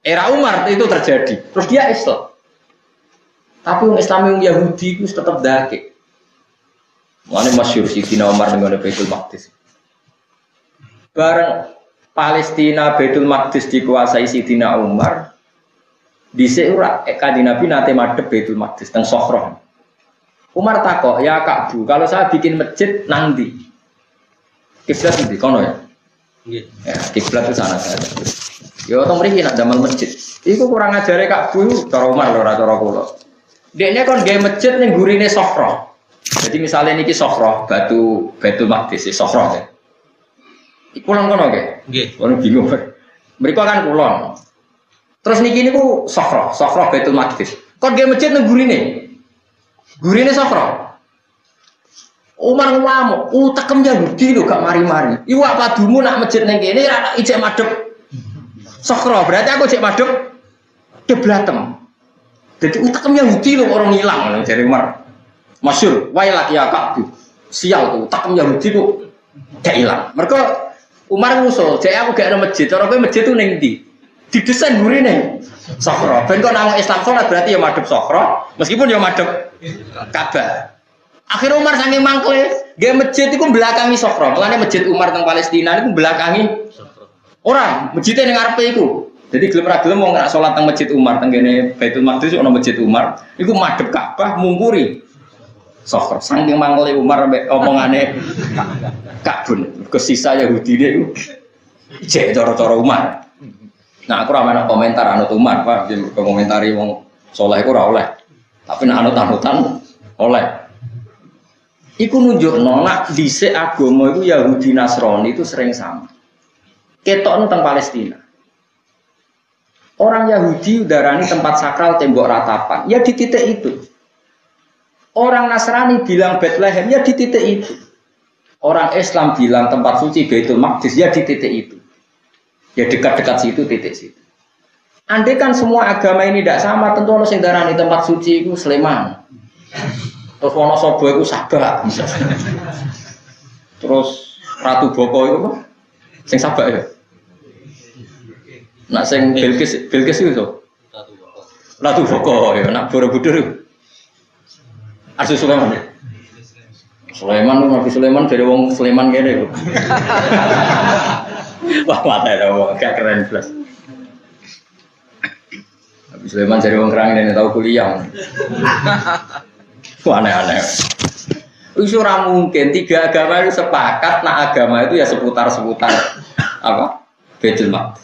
Era Umar itu terjadi. Terus dia Islam. Tapi orang Islam yang Yahudi itu tetap dakik. Mulane masyhur Sidina Umar dengan Baitul Maqdis. Bareng Palestina Baitul Maqdis dikuasai Sidina Umar. Dhisik ora Kanjeng Nabi nate madhep Baitul Maqdis teng Sokhroh. Umar takok, "Ya Ka'bu, kalau saya bikin masjid nang ndi?" Kiblat ndi kono ya? Nggih. Ya, kiblat itu sana saja. Ya to mriki nak damel masjid. Iku kurang ajare Ka'bu cara Umar lho ora cara kula. Dekne kon gawe masjid ning gurine Sokhroh. Jadi misalnya niki Sokhroh, Baitul Maqdis Sokhroh ya. Kulon kono nggih? Nggih. Kono bingung. Mriko kan kulon. Terus niki niku Sokhroh Baitul Maqdis. Kon gawe masjid nang gurine. Gurine Sokhroh. Umar ngamuk, tekem Yahudi lho gak mari-mari. Iwak padumu nak masjid ning kene ra ijek madhep Sokhroh. Berarti aku ijek madhep Kiblatem. Jadi tekem Yahudi lho orang hilang jare Umar. Masyhur, wailat ya Ka'bu. Sial tuh, tekem Yahudi lho gak hilang. Mergo Umar ngusul, "Jek aku gak ana masjid, cara kowe masjid tuh ning ndi?" Didesain gurine Sokhroh. Ben kok nang Islam salat berarti ya madhep Sokhroh, meskipun ya madhep Ka'bah. Akhirnya Umar saking mangkle, gawe masjid iku belakangi Sokhroh. Mulane masjid Umar teng Palestina niku belakangi Sokhroh. Ora, masjidnya ning ngarepe iku. Jadi gelem ra gelem wong ora salat teng Masjid Umar teng kene Baitul Maqdis ana Masjid Umar, iku madhep Ka'bah mungkuri Sokhroh. Saking mangkle Umar mbek omongane Ka'bun. Kesisa Yahudi iku jek cara-cara Umar. Nah, aku ora ana komentar anut Umar, Pak. Komentari wong saleh iku ora oleh. Tapi nek anut-anutan oleh. Iku nunjukno nek dhisik agama iku Yahudi Nasrani itu sering sama. Ketokno teng Palestina. Orang Yahudi udarani tempat sakral tembok ratapan, ya di titik itu. Orang Nasrani bilang Bethlehem, ya di titik itu. Orang Islam bilang tempat suci Baitul Maqdis, ya di titik itu. Ya dekat-dekat situ, titik situ. Andai kan semua agama ini tidak sama, tentu ono sing darani tempat suci itu Sleman. Terus Wonosobo itu Sabak misalnya. Terus Ratu Boko itu apa? Sing Sabak ya. Nak sing Bilqis itu Ratu Boko ya, nak Borobudur itu. Arsu Sulaiman ya. Sulaiman tuh Nabi Sulaiman dari wong Sulaiman kene. Wah, mata ya, gak keren plus. Nabi Sulaiman dari wong kerang ini tahu kuliah. Wah, aneh-aneh. Itu ora mungkin tiga agama itu sepakat, nah agama itu ya seputar-seputar apa? Baitul Maqdis.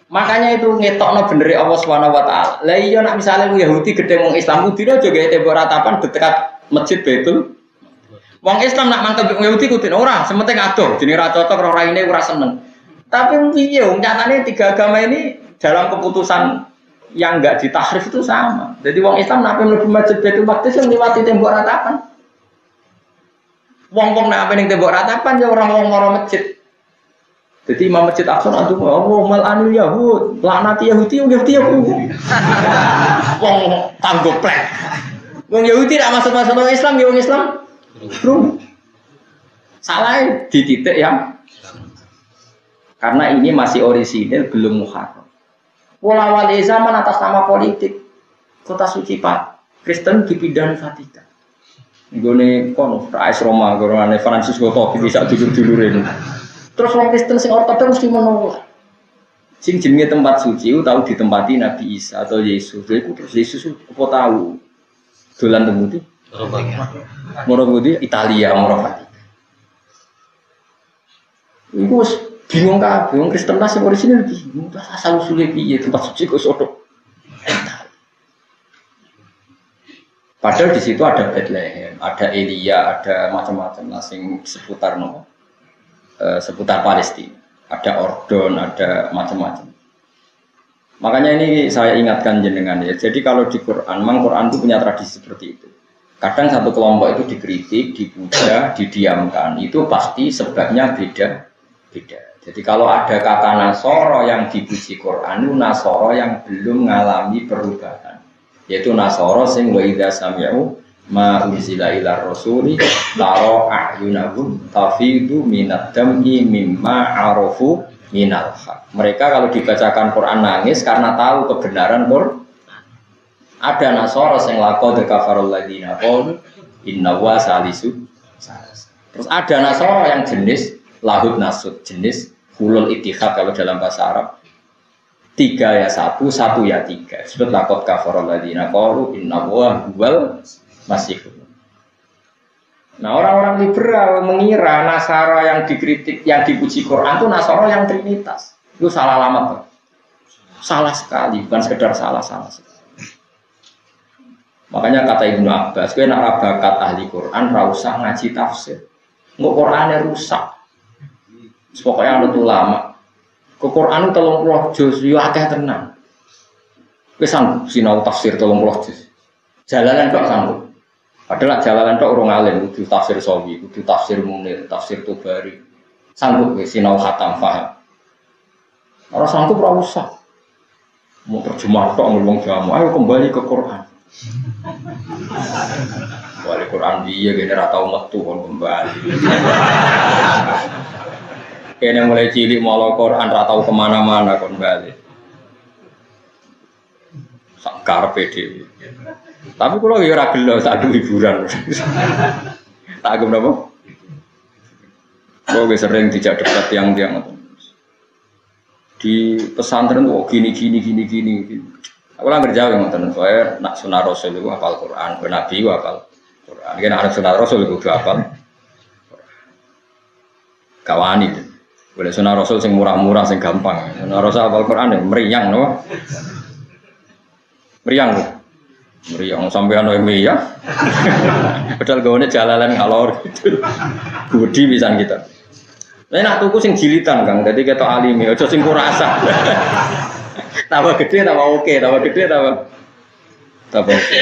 Makanya itu ngetokno bener Allah Subhanahu wa taala. Lah iya nak misale Yahudi gedhe wong Islam kudu aja gawe tembok ratapan dekat masjid Baitul. Wong Islam nak mantep Yahudi kudu ora, sementing adoh, jenenge ra cocok ora raine ora seneng. Tapi piye wong nyatane tiga agama ini dalam keputusan yang enggak ditahrif itu sama. Jadi wong Islam nak mlebu masjid Baitul Maqdis yang liwati tembok ratapan. Wong-wong nak ning tembok ratapan ya orang wong maro masjid. Jadi Imam Masjid Aqsa itu Allah mal'anil Yahud, laknati Yahudi ya Bu. Wong tanggo plek. Wong Yahudi tidak masuk Islam, ya wong Islam. Bro. Salah di titik yang karena ini masih orisinil belum muharram. Pola wali zaman atas nama politik kota suci Pak Kristen dipindahin Vatikan. Nggone kono Rais Roma, gorone Francisco Topi bisa dulur-dulurin. Terus orang Kristen sing ortodoks mesti menolak. Sing jenenge tempat suci tahu ditempati Nabi Isa atau Yesus. Iku terus Yesus apa tahu? Dolan temudi. Moro-mudi Italia, moro Vatikan. Iku bingung kabeh wong Kristen sing orisinil bingung. Asal usule piye tempat suci kok sodo. Padahal di situ ada Bethlehem, ada Elia, ada macam-macam sing seputar nopo. Seputar Palestina, ada Ordon, ada macam-macam. Makanya ini saya ingatkan jenengan ya. Jadi kalau di Quran, memang Quran itu punya tradisi seperti itu. Kadang satu kelompok itu dikritik, dipuja, didiamkan. Itu pasti sebabnya beda-beda. Jadi kalau ada kata Nasoro yang dipuji Quran, itu Nasoro yang belum mengalami perubahan. Yaitu Nasoro sing wa idza sami'u ma unzila ila rasuli taro a'yunahum tafidu minad dam'i mimma arafu minal haq. Mereka kalau dibacakan Quran nangis karena tahu kebenaran Quran. Ada Nasara sing laqad kafarul ladina qalu inna wa salisu. Terus ada Nasara yang jenis lahud nasud, jenis hulul ittihad kalau dalam bahasa Arab. 3 ya 1, 1 ya 3. Sebut laqad kafarul ladina qalu inna wa huwal masih. Nah orang-orang liberal mengira Nasara yang dikritik, yang dipuji Quran itu Nasara yang Trinitas. Itu salah alamat. Salah sekali, bukan sekedar salah sekali. Makanya kata Ibnu Abbas, kowe nek bakat ahli Quran ra usah ngaji tafsir. Engko Qurane rusak. Pokoknya ada ulama. Ke Quran 30 juz yo akeh tenan. Wis sanggup sinau tafsir 30 juz. Jalanan kok sanggup. Padahal jalanan tok urung alim, kudu tafsir Sawi, kudu tafsir Munir, tafsir Tobari. Sanggup wis sinau khatam paham. Ora sanggup ora usah. Mau terjemah tok ngomong jamu, ayo kembali ke Quran. Kembali Quran dia gene ra tau metu kon kembali. Kene mulai cilik malah Quran ra tau kemana-mana kon kembali. Sak karepe dhewe. Tapi kalau ya ora gelo sak hiburan. Tak agem napa? Kok sering dijak debat tiang-tiang di pesantren kok gini. Aku lah kerja ngoten soalnya nak sunah Rasul itu hafal Quran, Nabi itu hafal Quran. Kan anak sunah Rasul itu hafal kawani. Boleh sunah Rasul sing murah-murah sing gampang. Sunah Rasul hafal Quran meriang no. Meriang sampean wae ya. Padahal gawane jalalan ngalor gitu. Budi pisan kita. Nek nak tuku sing jilitan Kang, dadi ketok alime, aja sing kurasa. Tambah gede tambah oke, tambah gede tambah oke.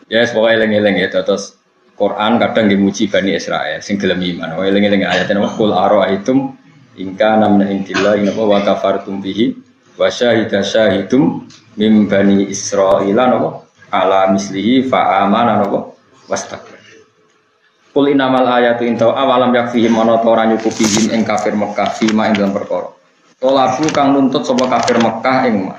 Ya, pokoknya eling-eling ya terus Quran kadang dimuji Bani Israil sing gelem iman. Eling-eling ayat napa qul ara'aitum in kana min indillah inna wa kafartum bihi Wa syahida syahidum mim bani Israila napa ala mislihi fa amana napa wastakbar. Qul innamal ayatu inta awalam yakfihim ana ta ora nyukupihim ing kafir Mekah fima ing dalam perkara. Tolabu kang nuntut sapa kafir Mekah ing ma.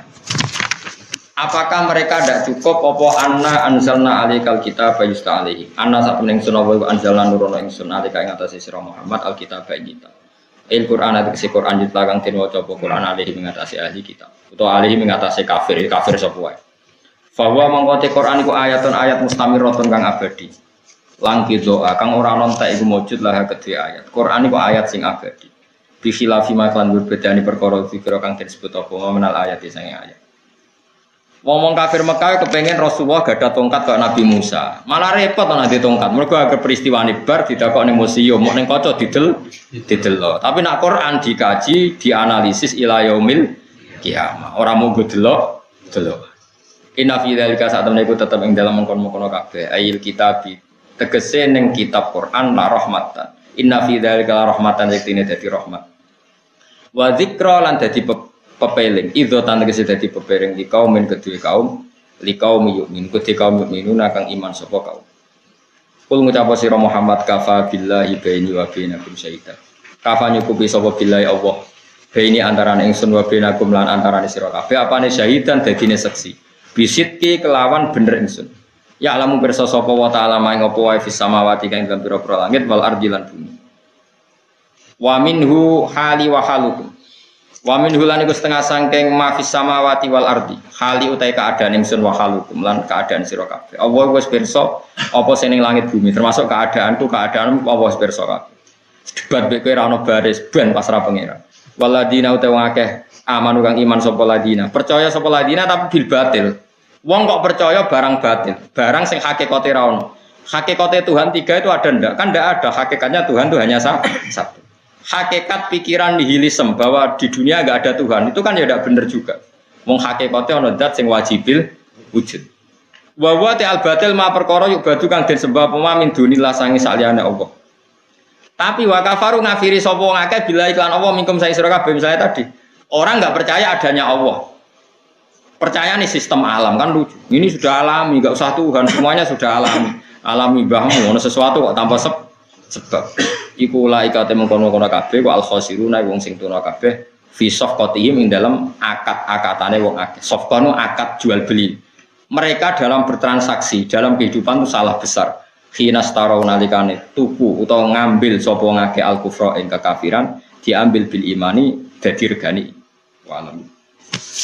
Apakah mereka tidak cukup apa anna anzalna alaikal kitab yusta alaihi. Anna sapening sunawa iku anzalna nurono ingsun alika ing atase sira Muhammad alkitab kita. Il Qur'an atase Qur'an ditlakang den waca apa Qur'an alaihi ing atase ahli kitab. Utawa alaihi ing atase kafir sapa wae. Fa wa mangko Qur'an iku ayatun ayat mustamiratun kang abadi. Langki doa kang ora ana entek iku mujud lah kedhe ayat. Qur'an iku ayat sing abadi. Bi khilafi maklan berbedani perkara dikira kang disebut apa menal ayat sing ayat. Ngomong kafir Mekah kepengen Rasulullah gak ada tongkat kok Nabi Musa. Malah repot ana di tongkat. Mergo agar peristiwa bar didakok ning museum, mok ning kaca didelok. Tapi nak Quran dikaji, dianalisis ila yaumil kiamah. Ora mau delok. Inna fi dzalika sak temene iku tetep ing dalem mengkon-mengkon kabeh. Ayil kitabi tegese ning kitab Quran la rahmatan. Inna fi dzalika la rahmatan yektine dadi rahmat. Wa dzikra lan dadi pepeling idza tan tegese dadi pepeling di kaum men kedue kaum li kaum mukmin kedue kaum mukminun kang iman sapa kaum. Kul ngucap sira Muhammad kafa billahi baini wa bainakum syaitan. Kafa nyukupi sapa billahi Allah. Baini antarané ingsun wa bainakum lan antarané sira kabeh apane syahidan dadine saksi. Bisitki kelawan bener ingsun. Ya alamu pirsa sapa wa ta'ala maing apa wae fis samawati kang ing pira-pira langit wal ardi lan bumi. Wa minhu hali wa halukum. Wa min hulan iku setengah sangking mafis samawati wal ardi. Hali utai keadaan ingsun wa halukum lan keadaan sira kabeh. Allah wis pirsa apa sing ning langit bumi termasuk keadaanku keadaanmu Allah wis pirsa kabeh. Debat mek kowe ora ono baris ben pasrah pangeran. Waladina utai wong akeh amanu kang iman sapa ladina. Percaya sapa ladina tapi bil batil. Wong kok percaya barang batil, barang sing hakikate ra ono. Hakikate Tuhan tiga itu ada ndak? Kan ndak ada. Hakikatnya Tuhan itu hanya satu. Hakikat pikiran nihilisme bahwa di dunia enggak ada Tuhan itu kan ya tidak benar juga. Wong hakikate ana zat sing wajibil wujud. Wa wa ta'al batil ma perkara yuk badu kang den sembah apa min dunillah sangi saliyane Allah. Tapi wa kafaru ngafiri sapa wong akeh bila iklan Allah mingkum sae sira kabeh misalnya tadi. Orang enggak percaya adanya Allah. Percaya nih sistem alam kan lucu. Ini sudah alami, enggak usah Tuhan, semuanya sudah alami. Alami bahmu ono sesuatu kok tanpa sebab. Iku laika te mengkono-kono kabeh wa al khosiruna wong sing tuna kabeh fi safqatihim ing dalam akad-akatane wong akeh. Safqanu akad jual beli. Mereka dalam bertransaksi, dalam kehidupan itu salah besar. Khinas tarau nalikane tuku utawa ngambil sapa wong akeh al kufra ing kekafiran, diambil bil imani dadi regani. Walam.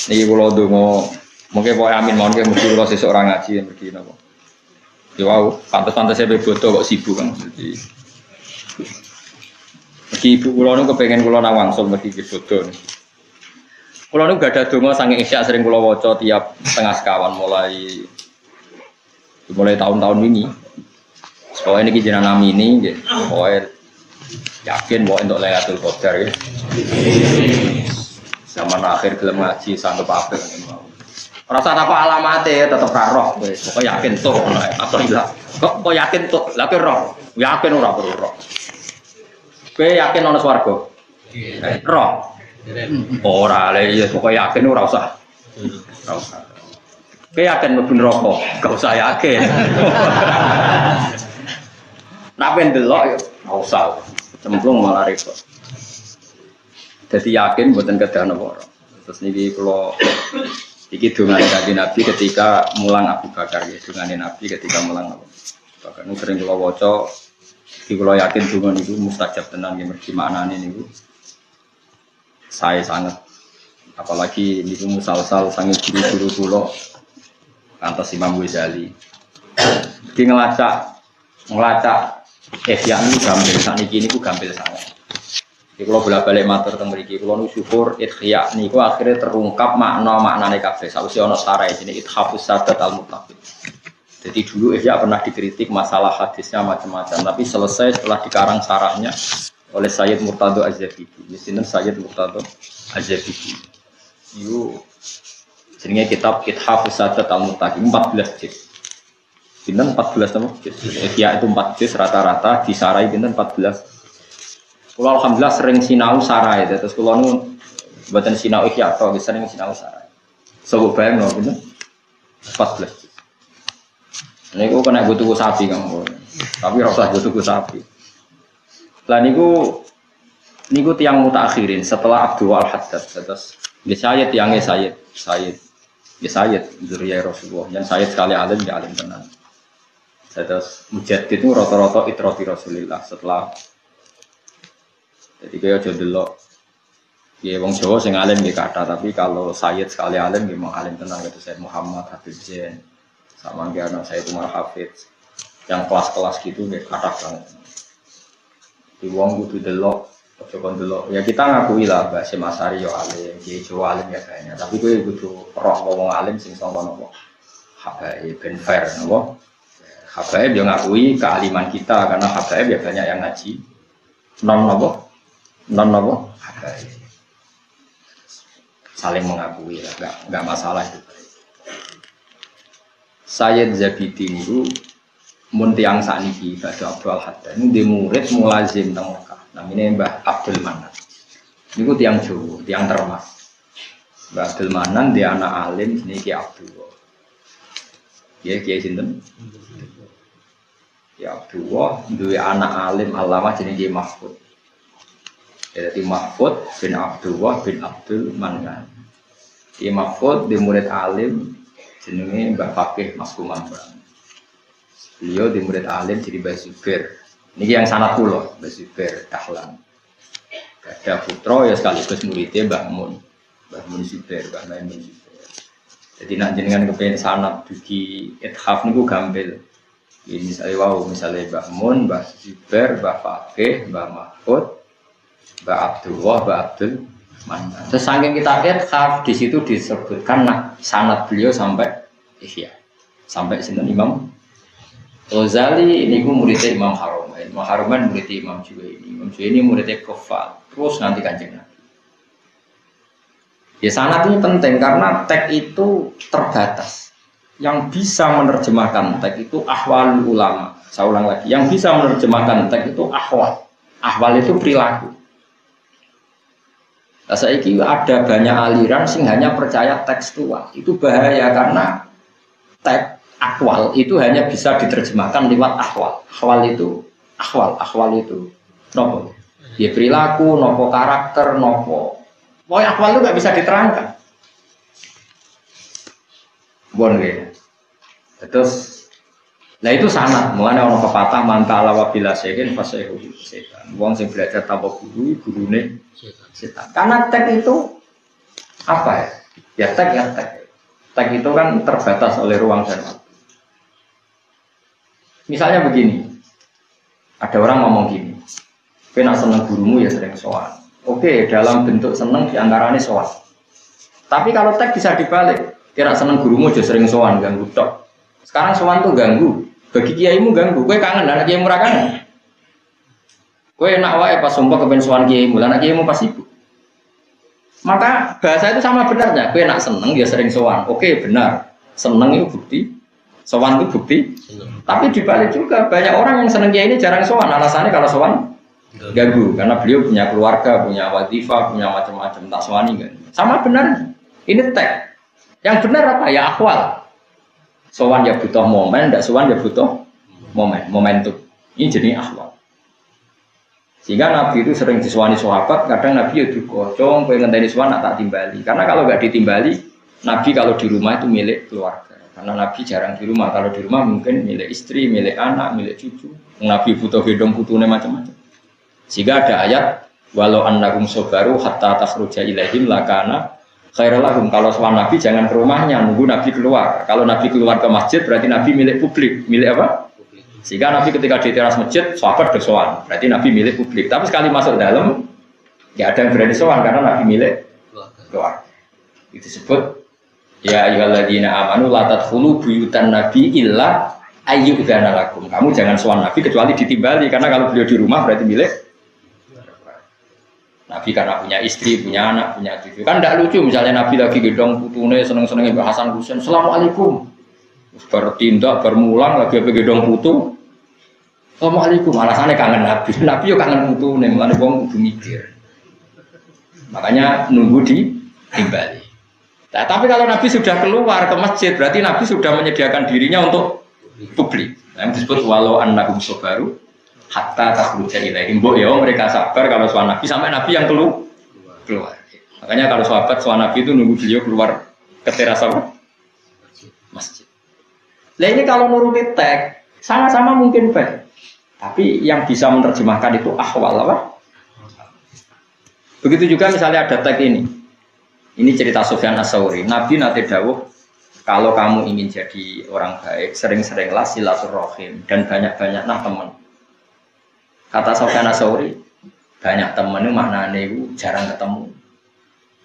Niki kula ndonga mungkin pokoke amin mawon ki mesti kula sesuk ora ngaji mergi napa. Ya wau, pantes-pantese bodo kok sibuk kan. Jadi ibu kula niku kepengin kula nang wangsul mesti bodo. Kula niku gak ada donga saking isya sering kula waca tiap setengah sekawan mulai tahun-tahun ini. Soale niki jenengan namini nggih. Pokoke yakin bahwa untuk Lailatul Qadar ya. Zaman akhir gelem ngaji sanggup apik ngono. Rasa apa alamate tetep ra roh wis. Pokoke yakin tuh atau ilang. Kok yakin tuh, lha roh. Yakin ora perlu roh. Kowe yakin ana swarga? Roh. Ora le ya pokoke yakin ora usah. Ora usah. Kowe yakin mlebu neraka? Enggak usah yakin. Nek ben delok ya ora usah. Cemplung malah repot. Jadi yakin mboten kedah napa. Terus niki kula iki dongane Kanjeng Nabi ketika mulang Abu Bakar ya, dongane Nabi ketika mulang Abu Bakar. Niku sering kula waca. Iki kula yakin donga niku mustajab tenan nggih mergi maknane niku. Saya sangat apalagi niku musalsal sange guru-guru kula kantos Imam Ghazali. Iki ngelacak yang ini gampil sakniki niku gampil sangat. Iki kula bolak-balik matur teng mriki kula nu syukur Ihya niku akhirnya terungkap makna-maknane kabeh sawise ana sarai jenenge Ithafus Sadat Al-Muttaqin. Jadi dulu Ihya pernah dikritik masalah hadisnya macam-macam tapi selesai setelah dikarang sarahnya oleh Sayyid Murtado Az-Zabidi. Sinten Sayyid Murtado Az-Zabidi. Itu jenenge kitab Ithafus Sadat Al-Muttaqin 14 juz. Pinten 14 nama? Ihya itu 4 juz rata-rata disarai pinten 14. Kula alhamdulillah sering sinau sarai terus kula nu Buatan sinau ikhya atau sering sinau sarai. Sebut bayang no gitu. 14. Ini aku kena tuku sapi kamu. Tapi rasa tuku sapi. Lah niku tiang mutakhirin setelah Abdul Al-Haddad. Terus dia Sayyid tiangnya Sayyid. Ya Sayyid zuriyah Rasulullah. Yang Sayyid sekali alim ya alim tenan. Terus Mujaddid itu rata-rata itrati Rasulillah setelah. Jadi kaya aja delok. Ya wong Jawa sing alim nggih kathah, tapi kalau Sayyid sekali alim nggih mau alim tenan gitu Sayyid Muhammad Habib Zain. Sama nggih ana Sayyid Umar Hafiz. Yang kelas-kelas gitu nggih kathah banget. Di wong kudu delok, aja kon delok. Ya kita ngakui lah Mbak Semasari yo alim, Kiai Jawa alim ya kayaknya. Tapi kowe kudu roh wong alim sing sangka napa. Habaib ben fair napa. Habaib yo ngakui kealiman kita karena Habaib ya banyak yang ngaji. Non napa? Habaib. Saling mengakui lah, enggak masalah itu. Sayyid Zabidi itu mun tiyang sakniki badhe Abdul Haddad niku murid mulazim teng Mekah. Namine Mbah Abdul Manan. Niku tiyang Jawa, tiyang Termas. Mbah Abdul Manan dia anak alim jenenge Ki Abdullah. Kiai sinten? Ki Abdullah duwe anak alim alama jenenge Mahfud. Jadi Mahfud bin Abdullah bin Abdul Manan. Ki Mahfud di murid alim jenenge Mbak Fakih Mas Kumambang. Beliau di murid alim jadi Mbah Zubair. Niki yang sanad kula, Mbah Zubair Dahlan. Ada putra ya sekaligus muridnya Mbah Mun. Mbah Mun Zubair, Mbah Mun Zubair. Jadi nak jenengan kepengen sanad dugi ithaf niku gampil. Ini misalnya Mbah Mun, Mbah Zubair, Mbah Fakih, Mbah Mahfud, Mbak Abdullah, Mbak Abdul Manan. Terus saking kita ithaf di situ disebutkan sanad beliau sampai Ihya. Sampai sinten Imam Ghazali ini muridnya Imam Harumain. Imam Harumain muridnya Imam Juwaini. Imam Juwaini muridnya Kufal. Terus nanti Kanjeng Nabi. Ya sanad ini penting karena teks itu terbatas. Yang bisa menerjemahkan teks itu ahwal ulama. Saya ulang lagi. Yang bisa menerjemahkan teks itu ahwal. Ahwal itu perilaku. Nah, saiki ada banyak aliran sing hanya percaya tekstual. Itu bahaya karena teks akwal itu hanya bisa diterjemahkan lewat ahwal. Ahwal itu nopo? Ya perilaku, nopo karakter, nopo. Pokoknya ahwal itu nggak bisa diterangkan. Bon ya. Terus, nah itu sanad. Mulanya orang pepatah mantala wabila sekin fasehu setan. Wong sing belajar tanpa gurune setan. Karena teks itu apa ya? Ya teks. Teks itu kan terbatas oleh ruang dan waktu. Misalnya begini, ada orang ngomong gini, kowe nak seneng gurumu ya sering sowan. Oke, dalam bentuk seneng diantaranya sowan. Tapi kalau teks bisa dibalik, kira seneng gurumu aja sering sowan ganggu tok. Sekarang sowan tuh ganggu, bagi kiaimu ganggu. Kowe kangen, anak kiaimu ora kangen. Kowe enak wae pas sumpah kepen sowan kiaimu, anak kiaimu pas ibu. Maka bahasa itu sama benarnya. Kowe nak seneng ya sering sowan. Oke, benar. Seneng itu bukti. Sowan itu bukti. Tapi dibalik juga banyak orang yang seneng kiai ini jarang sowan. Alasannya kalau sowan ganggu karena beliau punya keluarga, punya wadifah, punya macam-macam tak sowani kan. Sama benarnya. Ini teks. Yang benar apa? Ya akwal. Sowan ya butuh momen, tidak sowan ya butuh momentum. Ini jenis akwal. Sehingga Nabi itu sering disowani sahabat, kadang Nabi ya dikocong, pengen ngenteni sowan tak timbali. Karena kalau nggak ditimbali, Nabi kalau di rumah itu milik keluarga. Karena Nabi jarang di rumah. Kalau di rumah mungkin milik istri, milik anak, milik cucu. Nabi butuh gendong putune macam-macam. Sehingga ada ayat walau annahum sabaru hatta takhruja ilaihim lakana khairal lahum. Kalau sowan Nabi jangan ke rumahnya, nunggu Nabi keluar. Kalau Nabi keluar ke masjid berarti Nabi milik publik. Milik apa? Sehingga Nabi ketika di teras masjid sahabat bersowan. Berarti Nabi milik publik. Tapi sekali masuk dalam ya ada yang berani sowan karena Nabi milik keluar. Itu disebut ya ayyuhalladzina amanu la tadkhulu buyutan nabi illa ayyudzana lakum. Kamu jangan sowan Nabi kecuali ditimbali karena kalau beliau di rumah berarti milik Nabi karena punya istri, punya anak, punya cucu. Kan tidak lucu misalnya Nabi lagi gendong putune seneng-seneng Mbah Hasan Husain. Assalamualaikum. Bertindak bermulang lagi gendong putu. Assalamualaikum. Alasannya kangen Nabi. Nabi yo kangen putune, mulane wong kudu mikir. Makanya nunggu timbali. Nah, tapi kalau Nabi sudah keluar ke masjid, berarti Nabi sudah menyediakan dirinya untuk publik. Nah, yang disebut walau annahum sabaru hatta takhruja ilaihim. Ya, mereka sabar kalau soal Nabi sampai Nabi yang keluar. Makanya kalau sahabat soal Nabi itu nunggu beliau keluar ke teras masjid. Nah ini kalau nuruti teks sama-sama mungkin baik. Tapi yang bisa menerjemahkan itu ahwal apa? Begitu juga misalnya ada teks ini. Ini cerita Sufyan Ats-Tsauri. Nabi nate dawuh, kalau kamu ingin jadi orang baik, sering-seringlah silaturahim dan banyak-banyaklah teman. Kata Sufyan Ats-Tsauri, banyak teman itu maknanya itu jarang ketemu.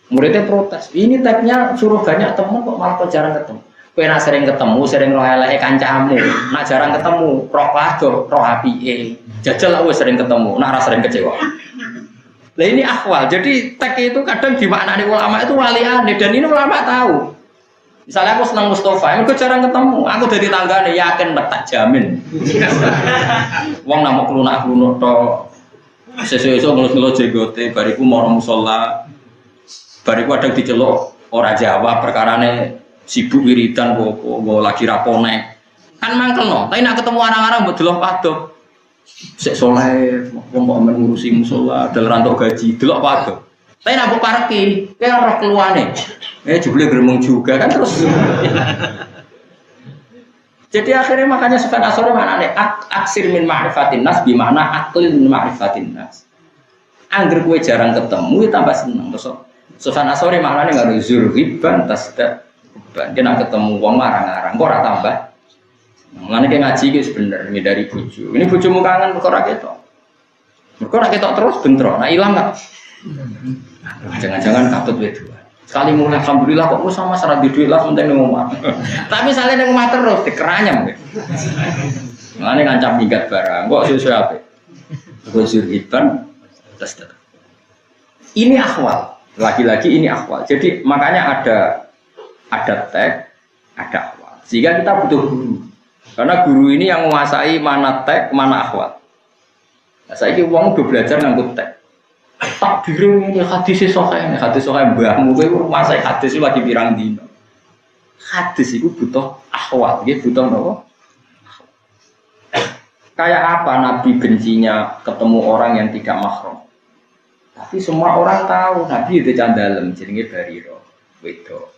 Muridnya protes, ini teksnya suruh banyak teman kok malah kok jarang ketemu. Kowe nak sering ketemu, sering roh-eleke kancamu, nak jarang ketemu, roh waduh, roh apike. Jajal lah sering ketemu, nak sering kecewa. Lah ini akhwal. Jadi teks itu kadang dimaknani ulama itu waliane dan ini ulama tahu. Misalnya aku senang Mustafa, aku jarang ketemu, aku dari tanggane yakin tak jamin. Wong namuk klunak-klunuk tok. Sesuk ngelus-ngelus jenggote bariku mau musala. Bariku ada diceluk ora jawab perkarane sibuk wiridan kok lagi raponek. Kan mangkelno, tapi nak ketemu orang-orang mbok delok padha. Sik saleh, wong kok men ngurusi musala, dal rantuk gaji, delok padha. Tapi nak mbok pareki, kaya ora keluane. Jebule gremeng juga kan terus. Jadi akhirnya makanya Sufyan Ats-Tsauri maknane aksir min ma'rifatin nas bi makna aqlil min ma'rifatin nas. Angger kowe jarang ketemu tambah seneng terus. Sufyan Ats-Tsauri maknane ngaro zurhiban tasda ban. Dia nak ketemu wong marang-arang kok ora tambah. Mulane ki ngaji ki bener ngindari bojo. Ini bojomu kangen kok ora ketok. Kok ora ketok terus bentro. Nah ilang enggak? Jangan-jangan katut wedok. Sekali mulai alhamdulillah kok sama serat di duit lah penting nang omah. Tapi misalnya nang omah terus dikeranyam. Mulane ngancam minggat barang. Kok susu apik. Kok zurhiban tasda. Ini akhwal. Lagi-lagi ini akhwal. Jadi makanya ada teks, ada akhwal. Sehingga kita butuh guru. Karena guru ini yang menguasai mana teks, mana akhwal. Nah, saya ini uang udah belajar ngangkut teks. Tak biru ini hadis sahih mbahmu kowe menguasai hadis lagi pirang dino. Hadis itu butuh akhwal, nggih butuh napa? Kayak apa Nabi bencinya ketemu orang yang tidak mahram. Tapi semua orang tahu Nabi itu candalem jenenge Bariro, wedok.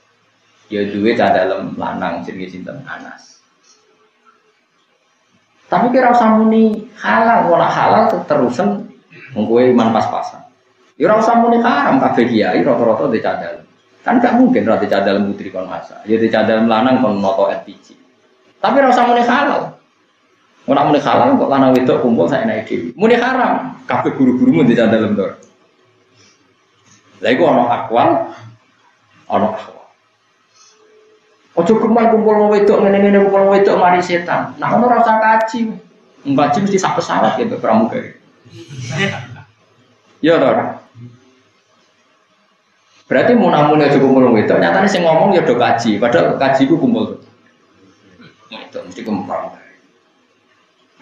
Ya duwe candalem lanang jenenge sinten Anas. Tapi kira usah muni halal, ora halal terusan wong kowe iman pas-pasan. Ya ora usah muni haram kabeh kiai rata-rata di candalem. Kan gak mungkin ra di candalem putri kon masa. Ya di candalem lanang kon noto LPG. Tapi ora usah muni halal. Ora muni halal kok lanang wedok kumpul saenake dhewe. Muni haram, kabeh guru-gurumu di candalem to. Lha iku ana akwal, ana akwal. Ojo kemal kumpul wong wedok ngene-ngene kumpul wong wedok mari setan. Nah ono ora usah kaji. Ngaji mesti sak pesawat gitu pramugari. Ya ora. Berarti mun aja kumpul wong wedok, nyatane sing ngomong ya do kaji, padahal kaji ku kumpul. Itu mesti kumpul.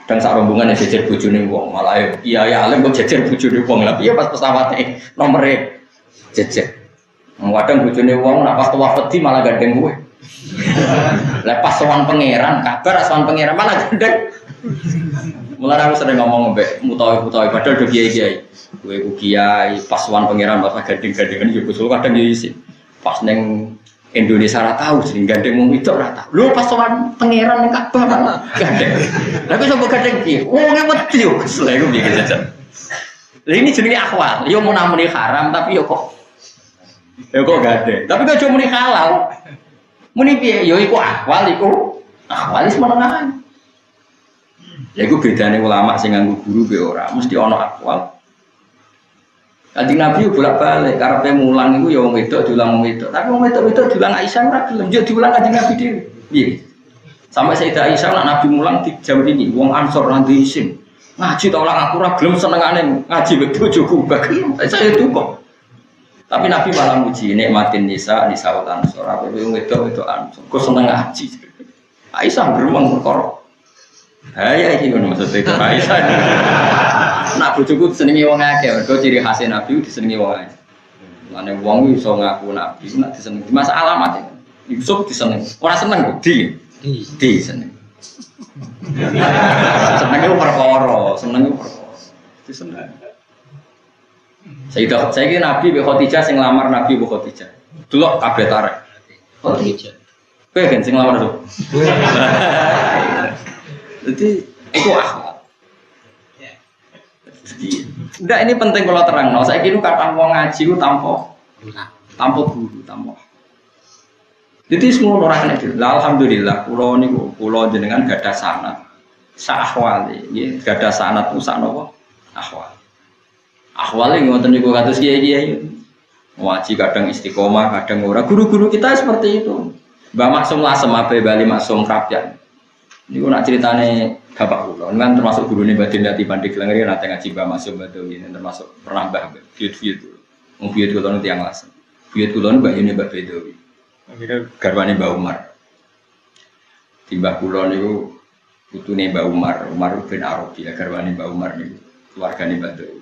Dan sak rombongan yang jejer bojone wong, malah iya ya alim kok jejer bojone wong. Lah piye pas pesawate nomere jejer. Kadang bojone wong nak pas tuwa wedi malah gandeng kowe. Lah pas sowan pangeran, kabar sowan pangeran malah gandeng. Mulane aku sering ngomong mbek mutawi-mutawi padahal do kiai-kiai. Kowe ku kiai pas sowan pangeran malah gandeng-gandengan yo kusul kadang yo isin. Pas ning Indonesia ora tahu sing gandeng wong wedok ora tahu. Lho pas sowan pangeran ning Ka'bah malah gandeng. Lah kok sapa gandeng iki? Wonge wedi yo kesel iku piye jajan. Lah ini jenenge akhwal. Yo muni haram tapi yo kok gandeng. Tapi kok muni halal. Muni piye? Yo iku akhwal iku. Akhwal wis menengahan. Ya iku bedane ulama sing nganggo guru be ora, mesti ana akhwal. Kanjeng Nabi bolak-balik karepe mulang iku ya wong wedok diulang wong wedok. Tapi wong wedok diulang Aisyah ora gelem, yo diulang Kanjeng Nabi dhewe. Piye? Sampai Sayyidah Aisyah nak Nabi mulang di jam ini wong Ansor nanti isin. Ngaji ta ulang aku ora gelem senengane ngaji mbek bojoku bagel. Saya itu kok. Tapi Nabi malah muji nikmatin nisa ul Ansor. Apa wong wedok Ansor. Kok seneng ngaji. Aisyah beruang perkara. Ya iki ngono maksud itu Aisyah. Nak bojoku disenengi wong akeh, mergo ciri khas Nabi disenengi wong akeh. Mane wong iso ngaku nabi nek disenengi. Mas alamat ya. Yusuf disenengi. Ora seneng kok di seneng. Senenge perkara, senenge perkara. Diseneng. Saya kira Nabi Khadijah sing lamar Nabi Khadijah. Delok kabeh tarik. Khadijah. Kowe kan sing lamar tuh. Jadi itu akhlak. Jadi, enggak ini penting kalau terang. No, saya kira kata wong ngaji itu tanpa guru, tanpa. Jadi semua orang kena diri. Alhamdulillah, pulau jenengan gada sanad, sahwali, ya gada sanad pusat nopo, ahwal. Ahwal yang ngoten niku kados kiai-kiai. Ngaji kadang istiqomah, kadang ora. Guru-guru kita seperti itu. Mbak Maksum Lasem Abe Bali Maksum Krapyan. Niku nak ceritane bapak kula, kan termasuk gurune Mbak Dinda di Pandeglang iki nate ngaji Mbak Maksum Badawi ini termasuk pernah Mbah Biyut. Wong Biyut kula nu tiyang Lasem. Biyut kula nu Mbak Yuni Mbak Badawi. Akhirnya garwane Mbak Umar. Di Mbah kula niku putune Mbak Umar bin Arabi, garwane Mbak Umar niku keluargane Mbak Badawi.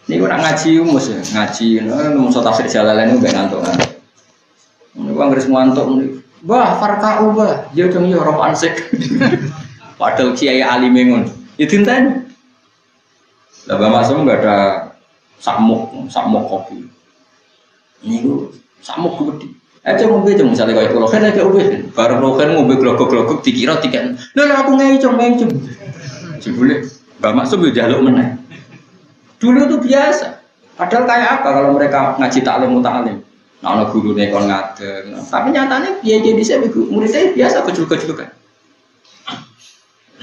Niku nak ngaji umus ya, ngaji numus tafsir Jalalain niku ben ngantuk-ngantuk. Niku anggere ngantuk niku. Wah, farka'u bah, ya dong ya ora pansek. Padahal kiai alime ngono. Ya dinteni. Lah Mbak Masum enggak ada sakmuk kopi. Niku sakmuk gede. Aja ngombe jeng misale kaya kula kan agak uwes. Bareng roken ngombe glogok-glogok dikira tiket. Lah aku ngei cung. Jebule Mbak Masum yo njaluk meneh. Dulu itu biasa. Padahal kayak apa kalau mereka ngaji taklim muta'alim. Nah, ana gurune kon ngadeg. Tapi nyatanya piye-piye dhisik murid-muridnya biasa kecil-kecil kan.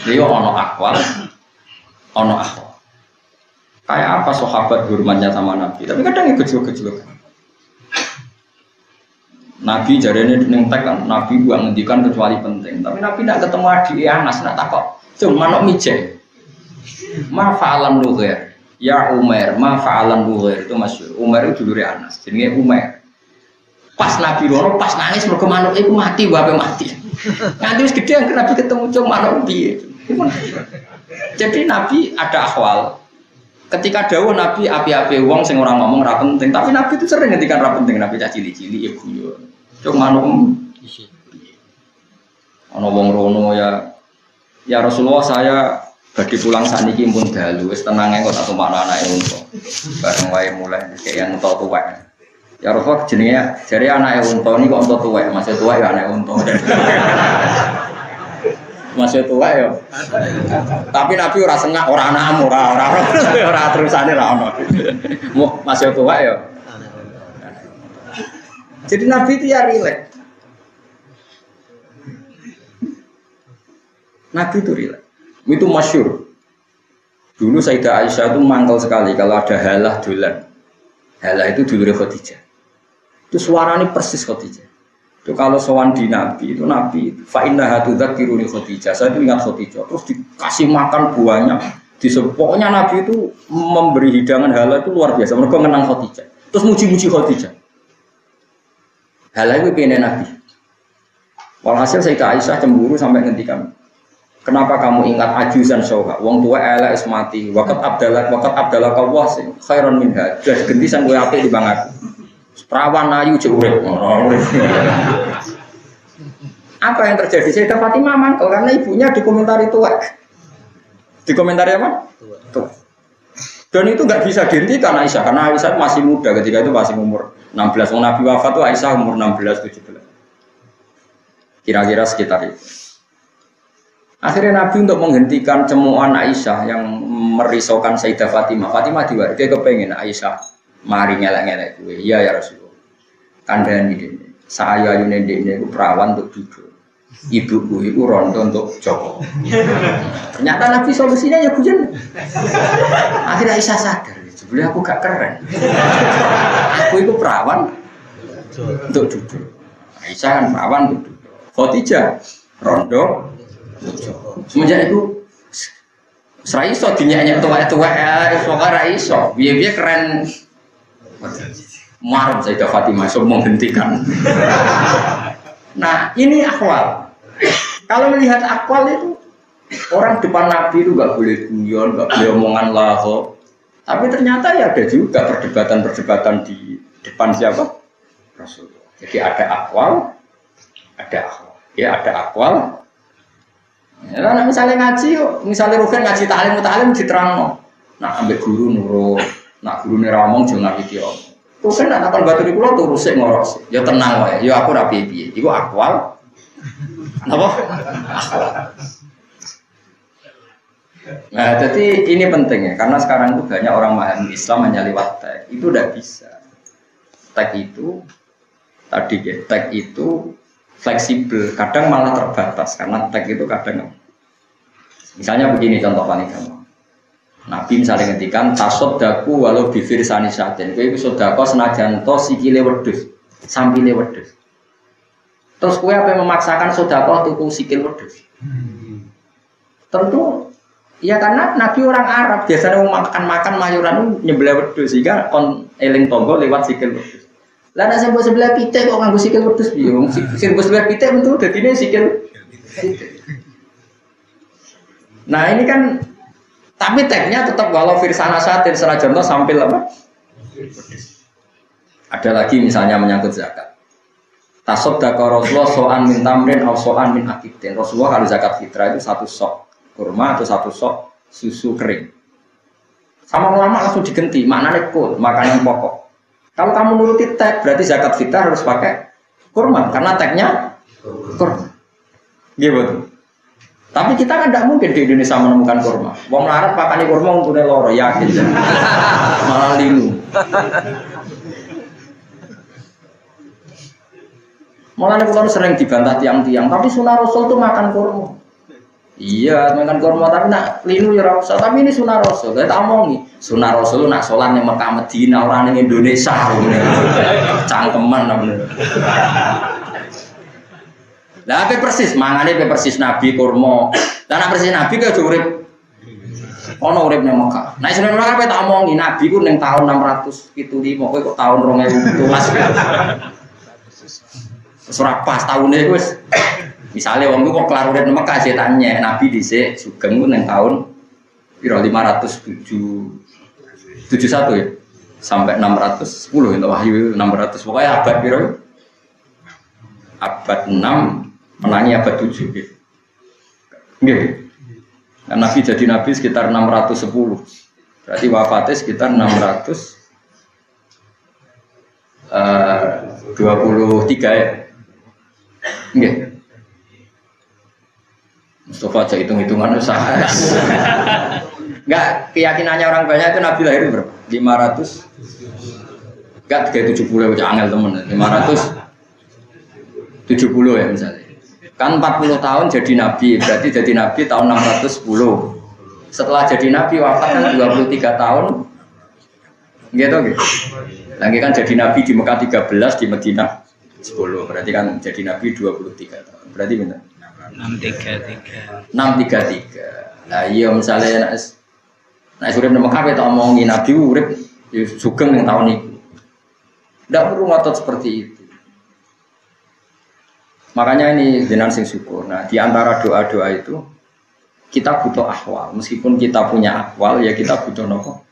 Dia ono akwal, ono akwal. Kayak apa sahabat hormatnya sama Nabi, tapi kadang kecil-kecil kan. Nabi jarene ning tek kan, Nabi gua ngendikan kecuali penting. Tapi Nabi tidak ketemu adik Anas nak takok. Cuma manuk mijek. Ma fa'alan lughair. Ya Umar, ma fa'alan lughair itu masyhur. Umar itu dulure Anas, jenenge Umar. Pas Nabi loro pas nangis mergo manuk iku mati wae mati. Nganti wis gedhe angger Nabi ketemu cung manuk piye. Jadi Nabi ada akhwal. Ketika dawuh Nabi api-api wong sing ora ngomong ora penting, tapi Nabi itu sering ngendikan ora penting, Nabi cah cilik-cilik ya guyon. Cung manuk piye. Ana wong rono ya Rasulullah saya bagi pulang saniki pun dalu wis tenange kok tak tumakno anake unta. Bareng wae mulai kayak unta tuwek. Ya Rasulullah jenenge jare anake unta niku kok unta tuwek, masih tuwek ya anake unta. Masih tuwek ya. Tapi Nabi ora sengak, ora anakmu, ora terusane ra ono. Masih tuwek ya. Jadi Nabi itu ya rileks. Nabi itu rileks. Itu masyhur. Dulu Sayyidah Aisyah itu mangkel sekali kalau ada halah dolan. Halah itu dulure Khadijah. Itu suaranya persis Khadijah. Itu kalau sowan di Nabi itu Nabi fa inna hatudzakiruni Khadijah. Saya itu ingat Khadijah. Terus dikasih makan buahnya. Pokoknya Nabi itu memberi hidangan halal itu luar biasa. Mereka mengenang Khadijah. Terus muji-muji Khadijah. Halal itu pengen Nabi. Walhasil Sayyidah Aisyah cemburu sampai ngendikan. Kenapa kamu ingat ajusan syauha? Wong tua elek is mati. Waqat abdalak Allah khairan minha. Jadi gentisan gue apik di bang aku. Perawan ayu cek urip. Apa yang terjadi? Sayyidah Fatimah mangkel karena ibunya dikomentari tua. Dikomentari apa? Tua. Dan itu nggak bisa dihentikan Aisyah karena Aisyah masih muda ketika itu masih umur 16. Nabi wafat itu Aisyah umur 16-17. Kira-kira sekitar itu. Akhirnya Nabi untuk menghentikan cemuan Aisyah yang merisaukan Sayyidah Fatimah. Fatimah diwaris, dia kepengen Aisyah mari ngelak-ngelak gue. Iya ya Rasulullah. Kandani ini, saya ini perawan untuk duduk. Ibuku itu rondo untuk Joko. Ternyata Nabi solusinya ya hujan. Akhirnya Aisyah sadar, sebenarnya aku gak keren. Aku itu perawan untuk duduk. Aisyah kan perawan untuk duduk. Khadijah rondo. Semenjak itu seraiso dinyanyi tua-tua seraiso biar keren marah Sayyidah Fatimah semua menghentikan. Nah ini akwal. Kalau melihat akwal itu orang depan Nabi itu nggak boleh guyon, nggak boleh omongan laho. Tapi ternyata ya ada juga perdebatan-perdebatan di depan siapa? Rasulullah. Jadi ada akwal, ada akwal. Ya ada akwal. Ya, nah, misalnya ngaji, misalnya Rugen ngaji ta'lim diterangno. Nak ambek guru nurut, nak guru neramong jangan iki yo. Rugen nak takon batu di kula turu sik ngoros. Ya tenang wae. Ya aku ra piye-piye. Iku akwal. Apa? Akwal. Nah, jadi ini penting ya, karena sekarang itu banyak orang memahami Islam hanya lewat teks. Itu udah bisa. Teks itu tadi ya, teks itu fleksibel, kadang malah terbatas karena teks itu kadang. Misalnya begini contoh paling gampang. Nabi misalnya ngendikan tasoddaku walau bifir sanisaten. Kowe iku sedekah senajan to sikile wedhus, sampile wedhus. Terus kowe apa yang memaksakan sedekah tuku sikil wedhus? Tentu ya karena Nabi orang Arab biasanya makan mayuran nyebelah wedhus sehingga kon eling tonggo lewat sikil wedhus. Lah nek sampe sebelah pitik kok nganggo sikil wedhus bingung. Sikil sebelah pitik bentuk dadine sikil pitik. Nah, ini kan tapi teksnya tetap walau firsana satin senajan to sampil apa? Ada lagi misalnya menyangkut zakat. Tasaddaqa Rasulullah so'an min tamrin aw so'an min aqiqin. Rasulullah kalau zakat fitrah itu satu sok kurma atau satu sok susu kering. Sama ulama langsung diganti, maknanya kul, makanan pokok. Kalau kamu nuruti teks, berarti zakat fitrah harus pakai kurma, karena teksnya kurma. Gitu. Tapi kita kan tidak mungkin di Indonesia menemukan kurma. Wong larat pakani kurma untune loro, yakin. Malah lingu. Malah kalau sering dibantah tiang-tiang, tapi sunnah Rasul itu makan kurma. Iya, makan kurma tapi nak linu ya ora usah. Tapi ini sunah Rasul. Saya tak omongi. Sunah Rasul nak sholat ning Mekah Madinah orang ning Indonesia. Cangkeman namanya. Lah ape persis mangane ape persis Nabi kurma. Lah nak persis Nabi ke urip ono urip ning Mekah. Nah isine ora ape tak omongi Nabi ku ning tahun 675 kowe kok tahun 2017. Ora pas tahune wis. Misalnya wong kok kelar urip nang Mekah tanya Nabi dhisik sugeng ku ning taun piro 571 ya sampai 610 itu wahyu 600 pokoknya abad piro abad 6 menangi abad 7 gitu. Nggih. Nah, Nabi jadi nabi sekitar 610. Berarti wafatnya sekitar 623 ya. Nggih. Mustafa aja hitung-hitungan usaha. Enggak, keyakinannya orang banyak itu Nabi lahir berapa? 500. Enggak 370 ya angel temen. 570 ya misalnya. Kan 40 tahun jadi Nabi, berarti jadi Nabi tahun 610. Setelah jadi Nabi wafat kan 23 tahun. Gitu gitu. Lagi kan jadi Nabi di Mekah 13, di Madinah 10. Berarti kan jadi Nabi 23 tahun. Berarti benar. 633. Nah iya misalnya nak urip nang Mekah tak omongi Nabi urip sugeng ning tahun itu. Tidak perlu ngotot seperti itu. Makanya ini jenengan sing syukur. Nah, di antara doa-doa itu kita butuh ahwal. Meskipun kita punya ahwal ya kita butuh nopo.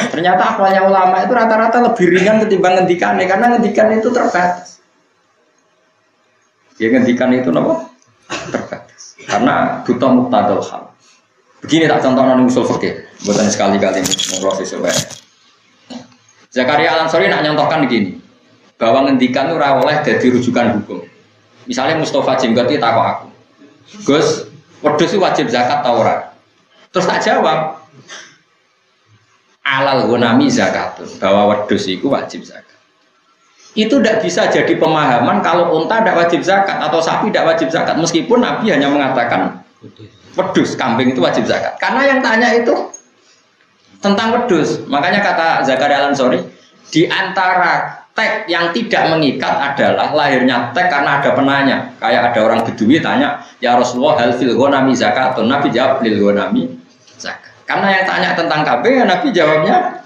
Ternyata ahwalnya ulama itu rata-rata lebih ringan ketimbang ngendikannya karena ngendikan itu terbatas. Ya ngendikan itu nopo? Terbatas. Karena butuh muqtadal hal. Begini tak contoh nang usul fikih, buatan sekali-kali ngobrol sesuai. Zakaria Al-Ansari nak nyontohkan begini, bahwa ngendikan itu ora oleh dadi rujukan hukum. Misalnya Mustafa Jenggot itu takok aku, Gus, wedhus itu wajib zakat ta ora? Terus tak jawab, alal ghanami zakatun, bahwa wedhus itu wajib zakat. Itu tidak bisa jadi pemahaman kalau unta tidak wajib zakat atau sapi tidak wajib zakat, meskipun Nabi hanya mengatakan wedhus, kambing itu wajib zakat. Karena yang tanya itu tentang wedhus. Makanya kata Zakaria Al-Ansari, di antara teks yang tidak mengikat adalah lahirnya teks karena ada penanya. Kayak ada orang Bedui tanya, ya Rasulullah hal fil ghanami zakatun. Nabi jawab lil ghanami zakat. Karena yang tanya tentang kambing, ya Nabi jawabnya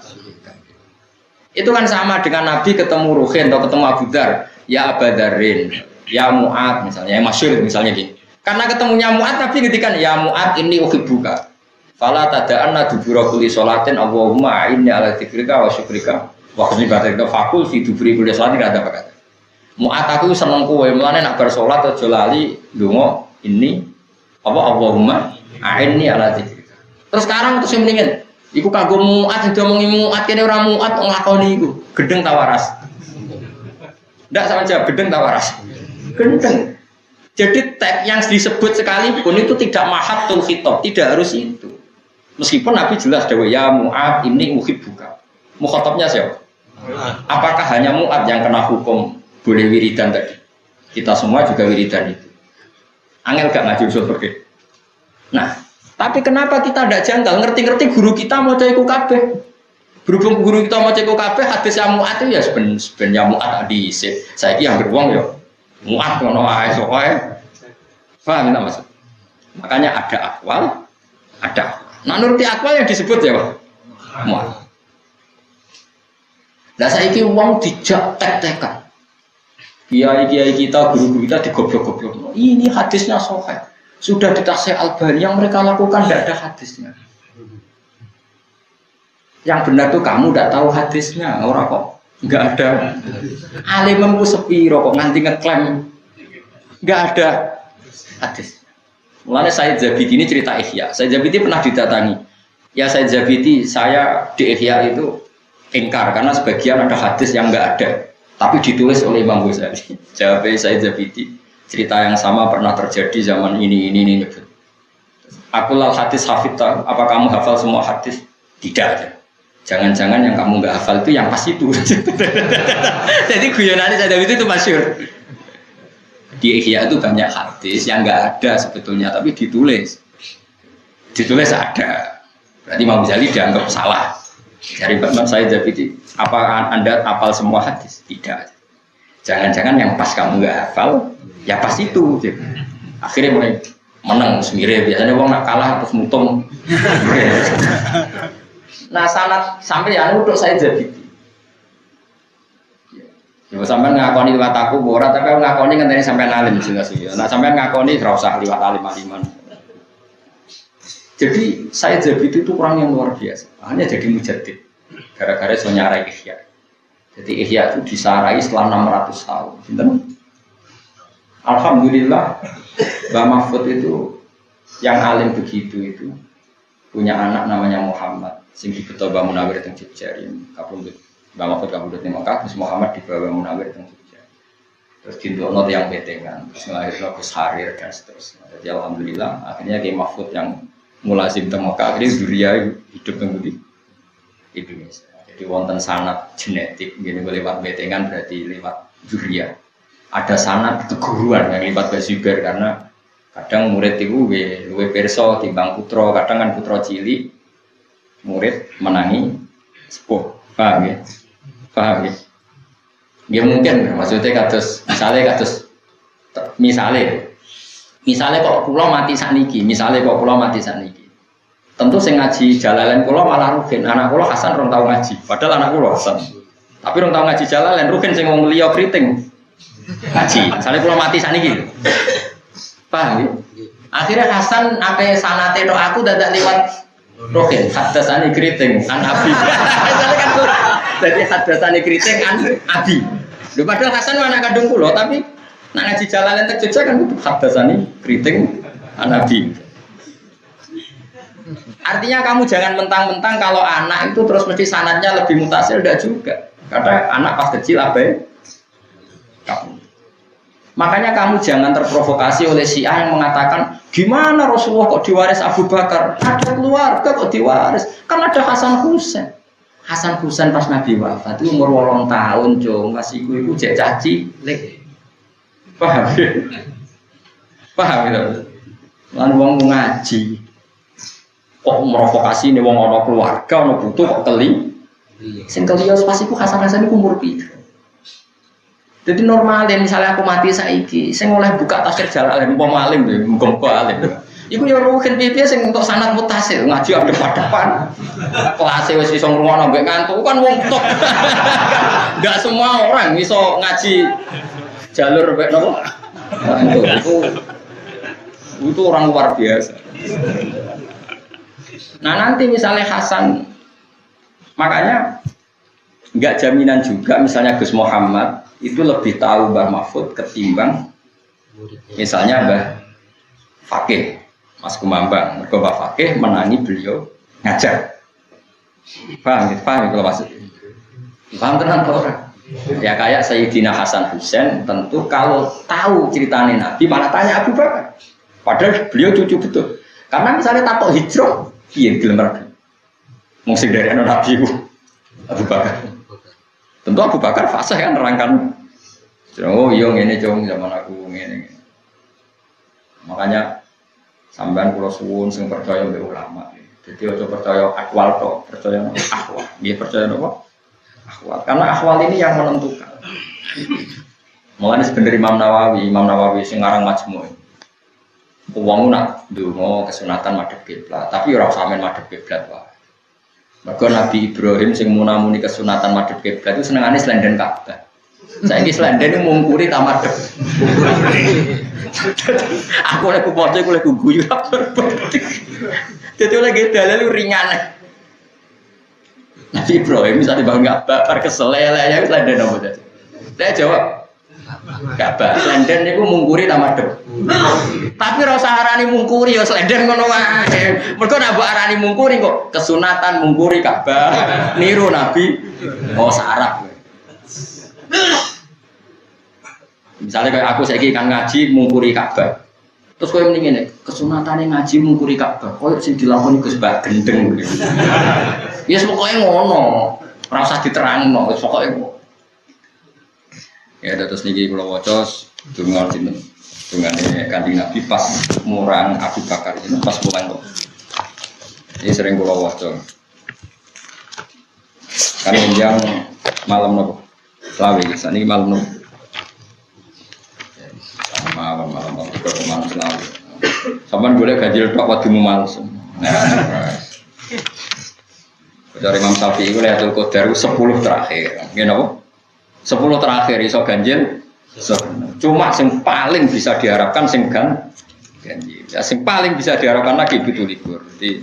itu kan sama dengan Nabi ketemu Ruhin atau ketemu Abu Dar, ya Abu Darin, ya Mu'ad misalnya, yang masyhur misalnya gitu. Karena ketemunya Mu'ad, Nabi ngedikan ya Mu'ad ini uhibbuka. Fala tada'anna dubura kulli sholatin Allahumma inni ala dzikrika wa syukrika Waktu ibadah itu fakul fi dubri kulli salat tidak ada apa kata. Mu'at aku seneng kowe, mulane nak bar salat aja lali ndonga ini apa Allahumma a'inni ala dzikrika. Terus sekarang terus mendingan iku kanggo mu'at diomongi mu'at kene ora mu'at nglakoni iku. Gedeng ta waras? Ndak sama aja gedeng ta waras? Gedeng. Jadi tag yang disebut sekalipun itu tidak mahatul khitab, tidak harus itu. Meskipun Nabi jelas dewe ya mu'at ini uhibbuka. Mukhatabnya siapa? Apakah hanya mu'at yang kena hukum boleh wiridan tadi? Kita semua juga wiridan itu. Angel gak ngaji usul fikih. Nah, tapi kenapa kita tidak janggal? Ngerti-ngerti guru kita mau cek kabeh. Berhubung guru kita mau cek kabeh, hadis yang mu'at itu ya sebenarnya mu'at di saya ini yang beruang ya. Mu'at ngono ae sok ae. Paham tak maksud? Makanya ada akwal, ada. Nah, nuruti akwal yang disebut ya, Pak. Mu'at. Lah saiki wong dijak tek-tekan. Kiai-kiai kita, guru-guru kita digoblok-goblok. Ini hadisnya sahih. Sudah ditafsir Albani yang mereka lakukan tidak ada hadisnya. Yang benar tuh kamu tidak tahu hadisnya, orang kok nggak ada. Alimmu sepiro kok nganti ngeklaim nggak ada hadis. Mulanya Said Zabidi ini cerita Ihya. Said Zabidi pernah didatangi. Ya Said Zabidi, saya di Ihya itu ingkar karena sebagian ada hadis yang nggak ada. Tapi ditulis oleh Imam Ghazali. Jawabnya Said Zabidi, cerita yang sama pernah terjadi zaman ini nyebut. Aku lal hadis hafidh, apa kamu hafal semua hadis? Tidak. Jangan-jangan yang kamu nggak hafal itu yang pas itu. Jadi guyonannya Said Zabidi itu masyhur. Di Ihya itu banyak hadis yang nggak ada sebetulnya, tapi ditulis. Ditulis ada. Berarti Imam Ghazali dianggap salah. Dari Imam Said Zabidi, apa Anda hafal semua hadis? Tidak. Jangan-jangan yang pas kamu nggak hafal, ya pas itu. Akhirnya mulai menang semire. Biasanya wong nak kalah terus mutung. Nah sanad sampai yang untuk Said Zabidi. Ya sampai ngakoni liwat aku ora, tapi ngakoni ngenteni sampai alim jelas ya. Nah sampai ngakoni ora usah liwat alim-aliman. Jadi Said Zabidi itu orang yang luar biasa. Hanya jadi mujaddid. Gara-gara so nyarai Ihya. Jadi Ihya itu disarai setelah 600 tahun. Alhamdulillah Mbah Mahfud itu yang alim begitu itu punya anak namanya Muhammad. Sing dibeto Mbah Munawir teng Jogja. Kapundhut Mbah Mahfud kapundhut ning Mekah, terus Muhammad dibawa Mbah Munawir teng Jogja. Terus dindono yang betengan, terus ngelahirno Gus Harir dan seterusnya. Jadi alhamdulillah akhirnya Kiai Mahfud yang mulazim teng Mekah akhirnya zuriya hidup teng Indonesia. Jadi wonten sanad genetik gini lewat betengan berarti lewat zuriya. Ada sanad keguruan yang lewat Basuber karena kadang murid itu luwe perso timbang putra, kadang kan putra cilik murid menangi sepuh. Paham ya? Paham ya? Ya mungkin maksudnya kados misalnya kok pulau mati sakniki, tentu sing ngaji Jalalain kula malah Ruhin. Anak kula Hasan rong tau ngaji. Padahal anak kula Hasan. Tapi rong tau ngaji Jalalain Ruhin sing wong liya kriting. Ngaji. Misale kula mati sakniki. Paham ya? Akhirnya Hasan ape sanate tok aku dadak liwat Ruhin. Hadasane kriting an Abi. Misale kan dadi hadasane kriting an Abi. Lho padahal Hasan anak kandung kula tapi nak ngaji Jalalain tek Jogja kan hadasane kriting an Abi. Artinya kamu jangan mentang-mentang kalau anak itu terus mesti sanadnya lebih mutasil, tidak juga. Karena anak pas kecil abai kamu. Makanya kamu jangan terprovokasi oleh Syiah yang mengatakan gimana Rasulullah kok diwaris Abu Bakar? Ada keluarga kok diwaris? Kan ada Hasan Husain. Hasan Husain pas Nabi wafat itu umur 8 tahun, cung. Masih iku jek caci lek. Paham? Paham itu? Lan wong ngaji kok merovokasi nih wong ono keluarga ono butuh kok keli sing kelios pas iku Hasan-Hasan iku umur piro. Jadi normal deh misalnya aku mati saiki sing oleh buka tafsir Jalalain umpama alim lho muga-muga alim. Iku ya ruhin piye sing untuk sanad mutasil ngaji depan-depan. Kelas wis iso ngrungokno mbek ngantuk kan wong top. Enggak semua orang iso ngaji jalur mbek napa. Itu orang luar biasa. Nah nanti misalnya Hasan, makanya Enggak jaminan juga misalnya Gus Muhammad itu lebih tahu Mbah Mahfud ketimbang misalnya Mbah Fakih, Mas Kumambang. Mergo Mbah Fakih menangi beliau ngajar. Paham kalau maksud. Paham tenan ora? Ya kayak Sayyidina Hasan Husain tentu kalau tahu ceritanya Nabi malah tanya Abu Bakar. Padahal beliau cucu betul. Karena misalnya takut hijrah, piye gelem ra. Wong sing dari Nabi Abu Bakar. Tentu Abu Bakar fasih kan nerangkan. Oh iya ngene cung zaman aku ngene. Makanya sampean kula suwun sing percaya mbek ulama. Jadi aja percaya akwal tok, percaya ahwal. Nggih percaya napa? Ahwal. Karena ahwal ini yang menentukan. Mulane sebenarnya Imam Nawawi sing ngarang Majmu'. Wong nak ndonga kesunatan madhep kiblat, tapi ora usah men madhep kiblat wae. Mergo Nabi Ibrahim sing munamuni kesunatan madhep kiblat itu senengane slenden Ka'bah. Saiki slenden mungkuri ta madhep. Aku lek kupoce aku lek guyu. Dadi lagi dalil ringan. Nabi Ibrahim misalnya bangun Ka'bah par kesel ya slenden apa tadi. Saya jawab Ka'bah slenden niku mungkuri ta madhep. Tapi ora usah arani mungkuri ya slenden ngono wae. Mergo nek mbok arani mungkuri kok kesunatan mungkuri Ka'bah niru Nabi sarap. Misalnya kayak aku saiki kan ngaji mungkuri Ka'bah. Terus kowe mending ngene, kesunatane ngaji mungkuri Ka'bah. Koyo sing dilakoni Gus Mbak gendeng. Ya pokoke ngono. Ora usah diterangno, wis pokoke ngono. Ya terus niki kula waca donga sinten. Dungane Kanjeng Nabi pas murang Abu Bakar itu pas mulang kok. Ini sering kula waca. Kan yang malam nopo. Lawe sakniki malam nopo. Malam juga malam selalu. Sampeyan boleh ganjil tok wadimu males. Nah. Dari Imam Syafi'i itu Lailatul Qadar 10 terakhir. Nggih napa? 10 terakhir iso ganjil. Cuma yang paling bisa diharapkan sing ganjil. Ya sing paling bisa diharapkan lagi itu libur. Jadi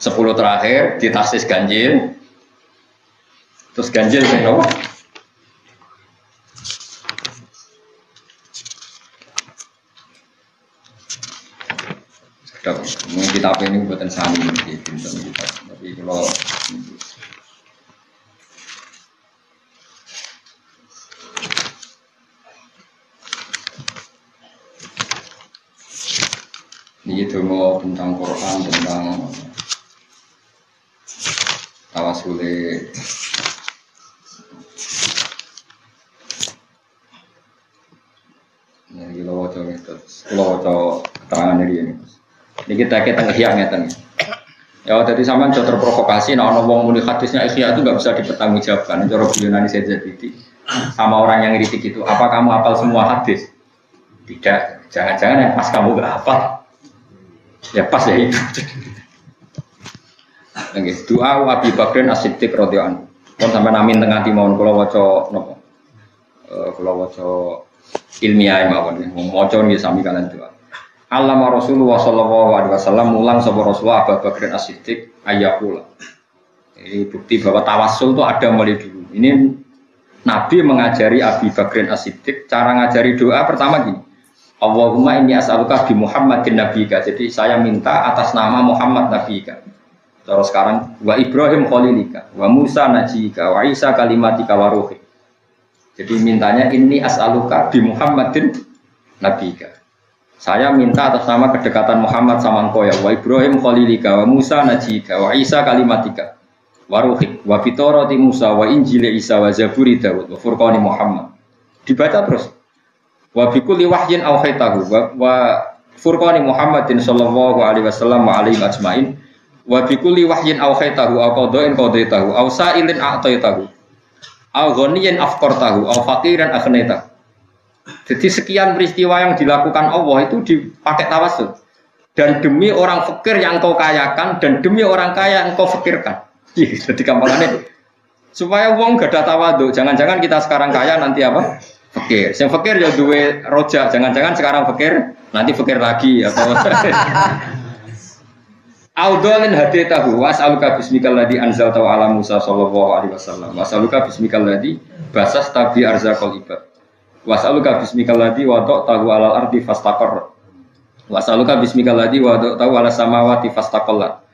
10 terakhir ditasis ganjil. Terus ganjil sing napa? Mungkin kitab ini buatan sami di pinten kita, tapi kalau ini demo tentang Quran, tentang tawassul. Ini kalau wajah keterangan dari ini. Ini kita ngehyak ngeten. Ya jadi sampean sudah terprovokasi nah ono wong muni hadisnya ihya itu enggak bisa dipertanggungjawabkan. Cara Yunani saja jadi sama orang yang ngiritik itu, apa kamu hafal semua hadis? Tidak. Jangan-jangan yang pas kamu enggak hafal. Ya pas ya itu. Nggih, doa Abi Bakrin As-Siddiq radhiyallahu anhu. Pun sampean amin teng ati mawon kula waca napa? Kula waca ilmiah mawon. Maca nggih sami kalian doa. Allama Rasulullah sallallahu alaihi wasallam mulang sapa Rasulullah Abu Bakar As-Siddiq ayyakula. Ini bukti bahwa tawassul itu ada mulai dulu. Ini Nabi mengajari Abu Bakar As-Siddiq cara ngajari doa pertama gini. Allahumma inni as'aluka bi Muhammadin nabiyika. Jadi saya minta atas nama Muhammad nabiyika. Terus sekarang wa Ibrahim khalilika, wa Musa najika, wa Isa kalimatika wa ruhik. Jadi mintanya inni as'aluka bi Muhammadin nabiyika. Saya minta atas nama kedekatan Muhammad sama engkau ya. Wa Ibrahim khalilika wa Musa najika wa Isa kalimatika wa ruhik wa fitorati Musa wa Injili Isa wa Zaburi Dawud wa Furqani Muhammad. Dibaca terus. Wa bikulli wahyin awhaitahu wa Furqani Muhammadin sallallahu alaihi wasallam wa alaihi ajmain wa bikulli wahyin awhaitahu aw qada'in qadaitahu aw sa'ilin a'taitahu aw ghaniyin afqartahu aw faqiran aghnaitahu. Jadi sekian peristiwa yang dilakukan Allah itu dipakai tawassul. Dan demi orang fakir yang engkau kayakan dan demi orang kaya yang engkau fakirkan. Jadi gampangannya supaya wong gak ada tawadhu. Jangan-jangan kita sekarang kaya nanti apa? Fakir. Yang fakir ya duwe roja. Jangan-jangan sekarang fakir nanti fakir lagi atau Audolin haditahu was'aluka bismikal ladzi anzalta ala Musa sallallahu alaihi wasallam was'aluka bismikal ladzi basasta bi arzaqal ibad was'aluka bismikal ladzi wada'tahu alal ardi fastaqarra was'aluka bismikal ladzi wada'tahu ala samawati fastaqallat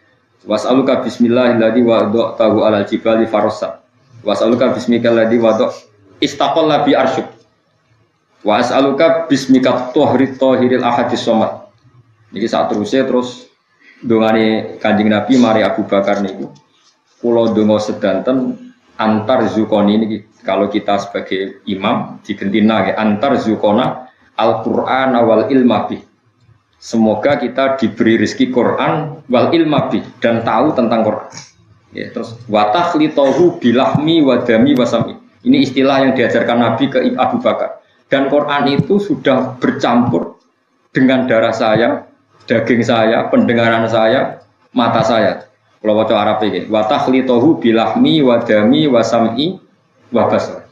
was'aluka bismillahil ladzi wada'tahu alal jibali farossat was'aluka bismikal ladzi istaqalla bi arsyuk was'aluka bismikat tahhiril ahadis somad. Niki saat terus dongane Kanjeng Nabi mari Abu Bakar niku kula donga sedanten antar zukoni niki kalau kita sebagai imam digentina nggih antar zukona Al-Qur'an wal ilma bih. Semoga kita diberi rezeki Quran wal ilma bih dan tahu tentang Quran. Ya, terus wa takhlitahu bilahmi wa dami wa sami. Ini istilah yang diajarkan Nabi ke Abu Bakar. Dan Quran itu sudah bercampur dengan darah saya, daging saya, pendengaran saya, mata saya. Kalau waca Arab iki, wa takhlitahu bilahmi wa dami wa sam'i wa basar.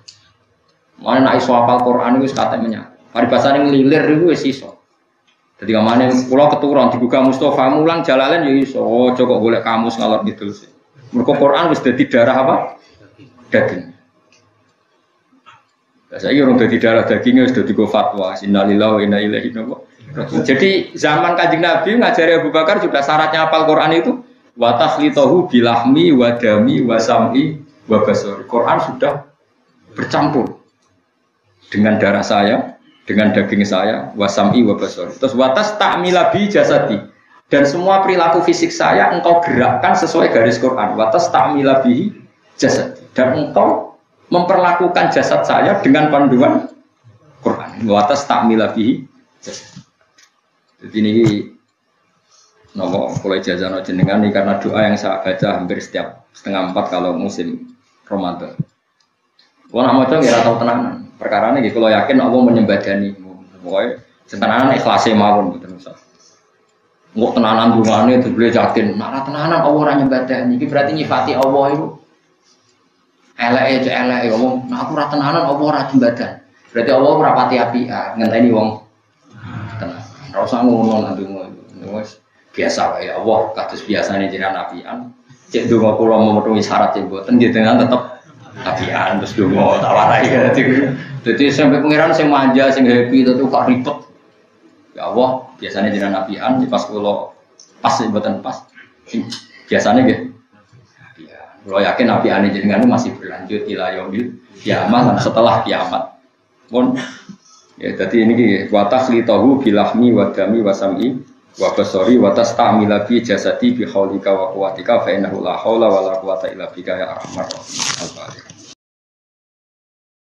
Mana nek iso hafal Quran iku wis katek menyatu. Paribasane nglilir iku wis iso. Dadi kamane kula keturun digugah Mustofa mulang Jalalain ya iso. Aja kok golek kamus ngalor ngidul sih. Mergo Quran wis dadi darah apa? Daging. Saya orang dari darah dagingnya sudah digo fatwa. Innalillahi wa inna ilaihi raji'un. Jadi zaman Kanjeng Nabi ngajari Abu Bakar juga syaratnya hafal Quran itu wa takhlitahu bilahmi wa dami wa sam'i wa basari. Quran sudah bercampur dengan darah saya, dengan daging saya, wa sam'i wa basari. Terus wa tastamila bi jasadi. Dan semua perilaku fisik saya engkau gerakkan sesuai garis Quran. Wa tastamila bi jasadi. Dan engkau memperlakukan jasad saya dengan panduan Quran. Wa tastamila bihi jasad. Jadi ini nopo kula ijazahno jenengan ini karena doa yang saya baca hampir setiap 3:30 kalau musim Ramadan. Kula nak maca nggih ora tau tenanan. Perkarane nggih kula yakin Allah menyembadani. Pokoke tenanan ikhlase mawon mboten usah. Engko tenanan dungane dibeli yakin, nek tenanan Allah ora nyembadani. Iki berarti nyifati Allah itu eleke ngomong, nah aku ora tenanan apa ora jembatan. Berarti Allah ora pati apian, ngenteni wong tenan. Ora usah ngono nang donga. Wis biasa wae Allah kados biasane jenengan apian. Cek donga kula memenuhi syarat cek mboten nggih dengan tetep apian terus donga tak warai dadi. Dadi sampai pangeran sing manja, sing happy itu kok ribet. Ya Allah, biasane jenengan apian pas kula pas mboten pas. Biasane nggih kalau yakin nabi ane jenengan masih berlanjut ila yaumil kiamat setelah kiamat. Pun ya jadi ini wa takhlitahu bilahmi wa dami wa sam'i wa basari wa tastamila bi jasadi bi haulika wa quwwatika fa innahu la haula wa la quwwata illa bika ya arhamar rahimin.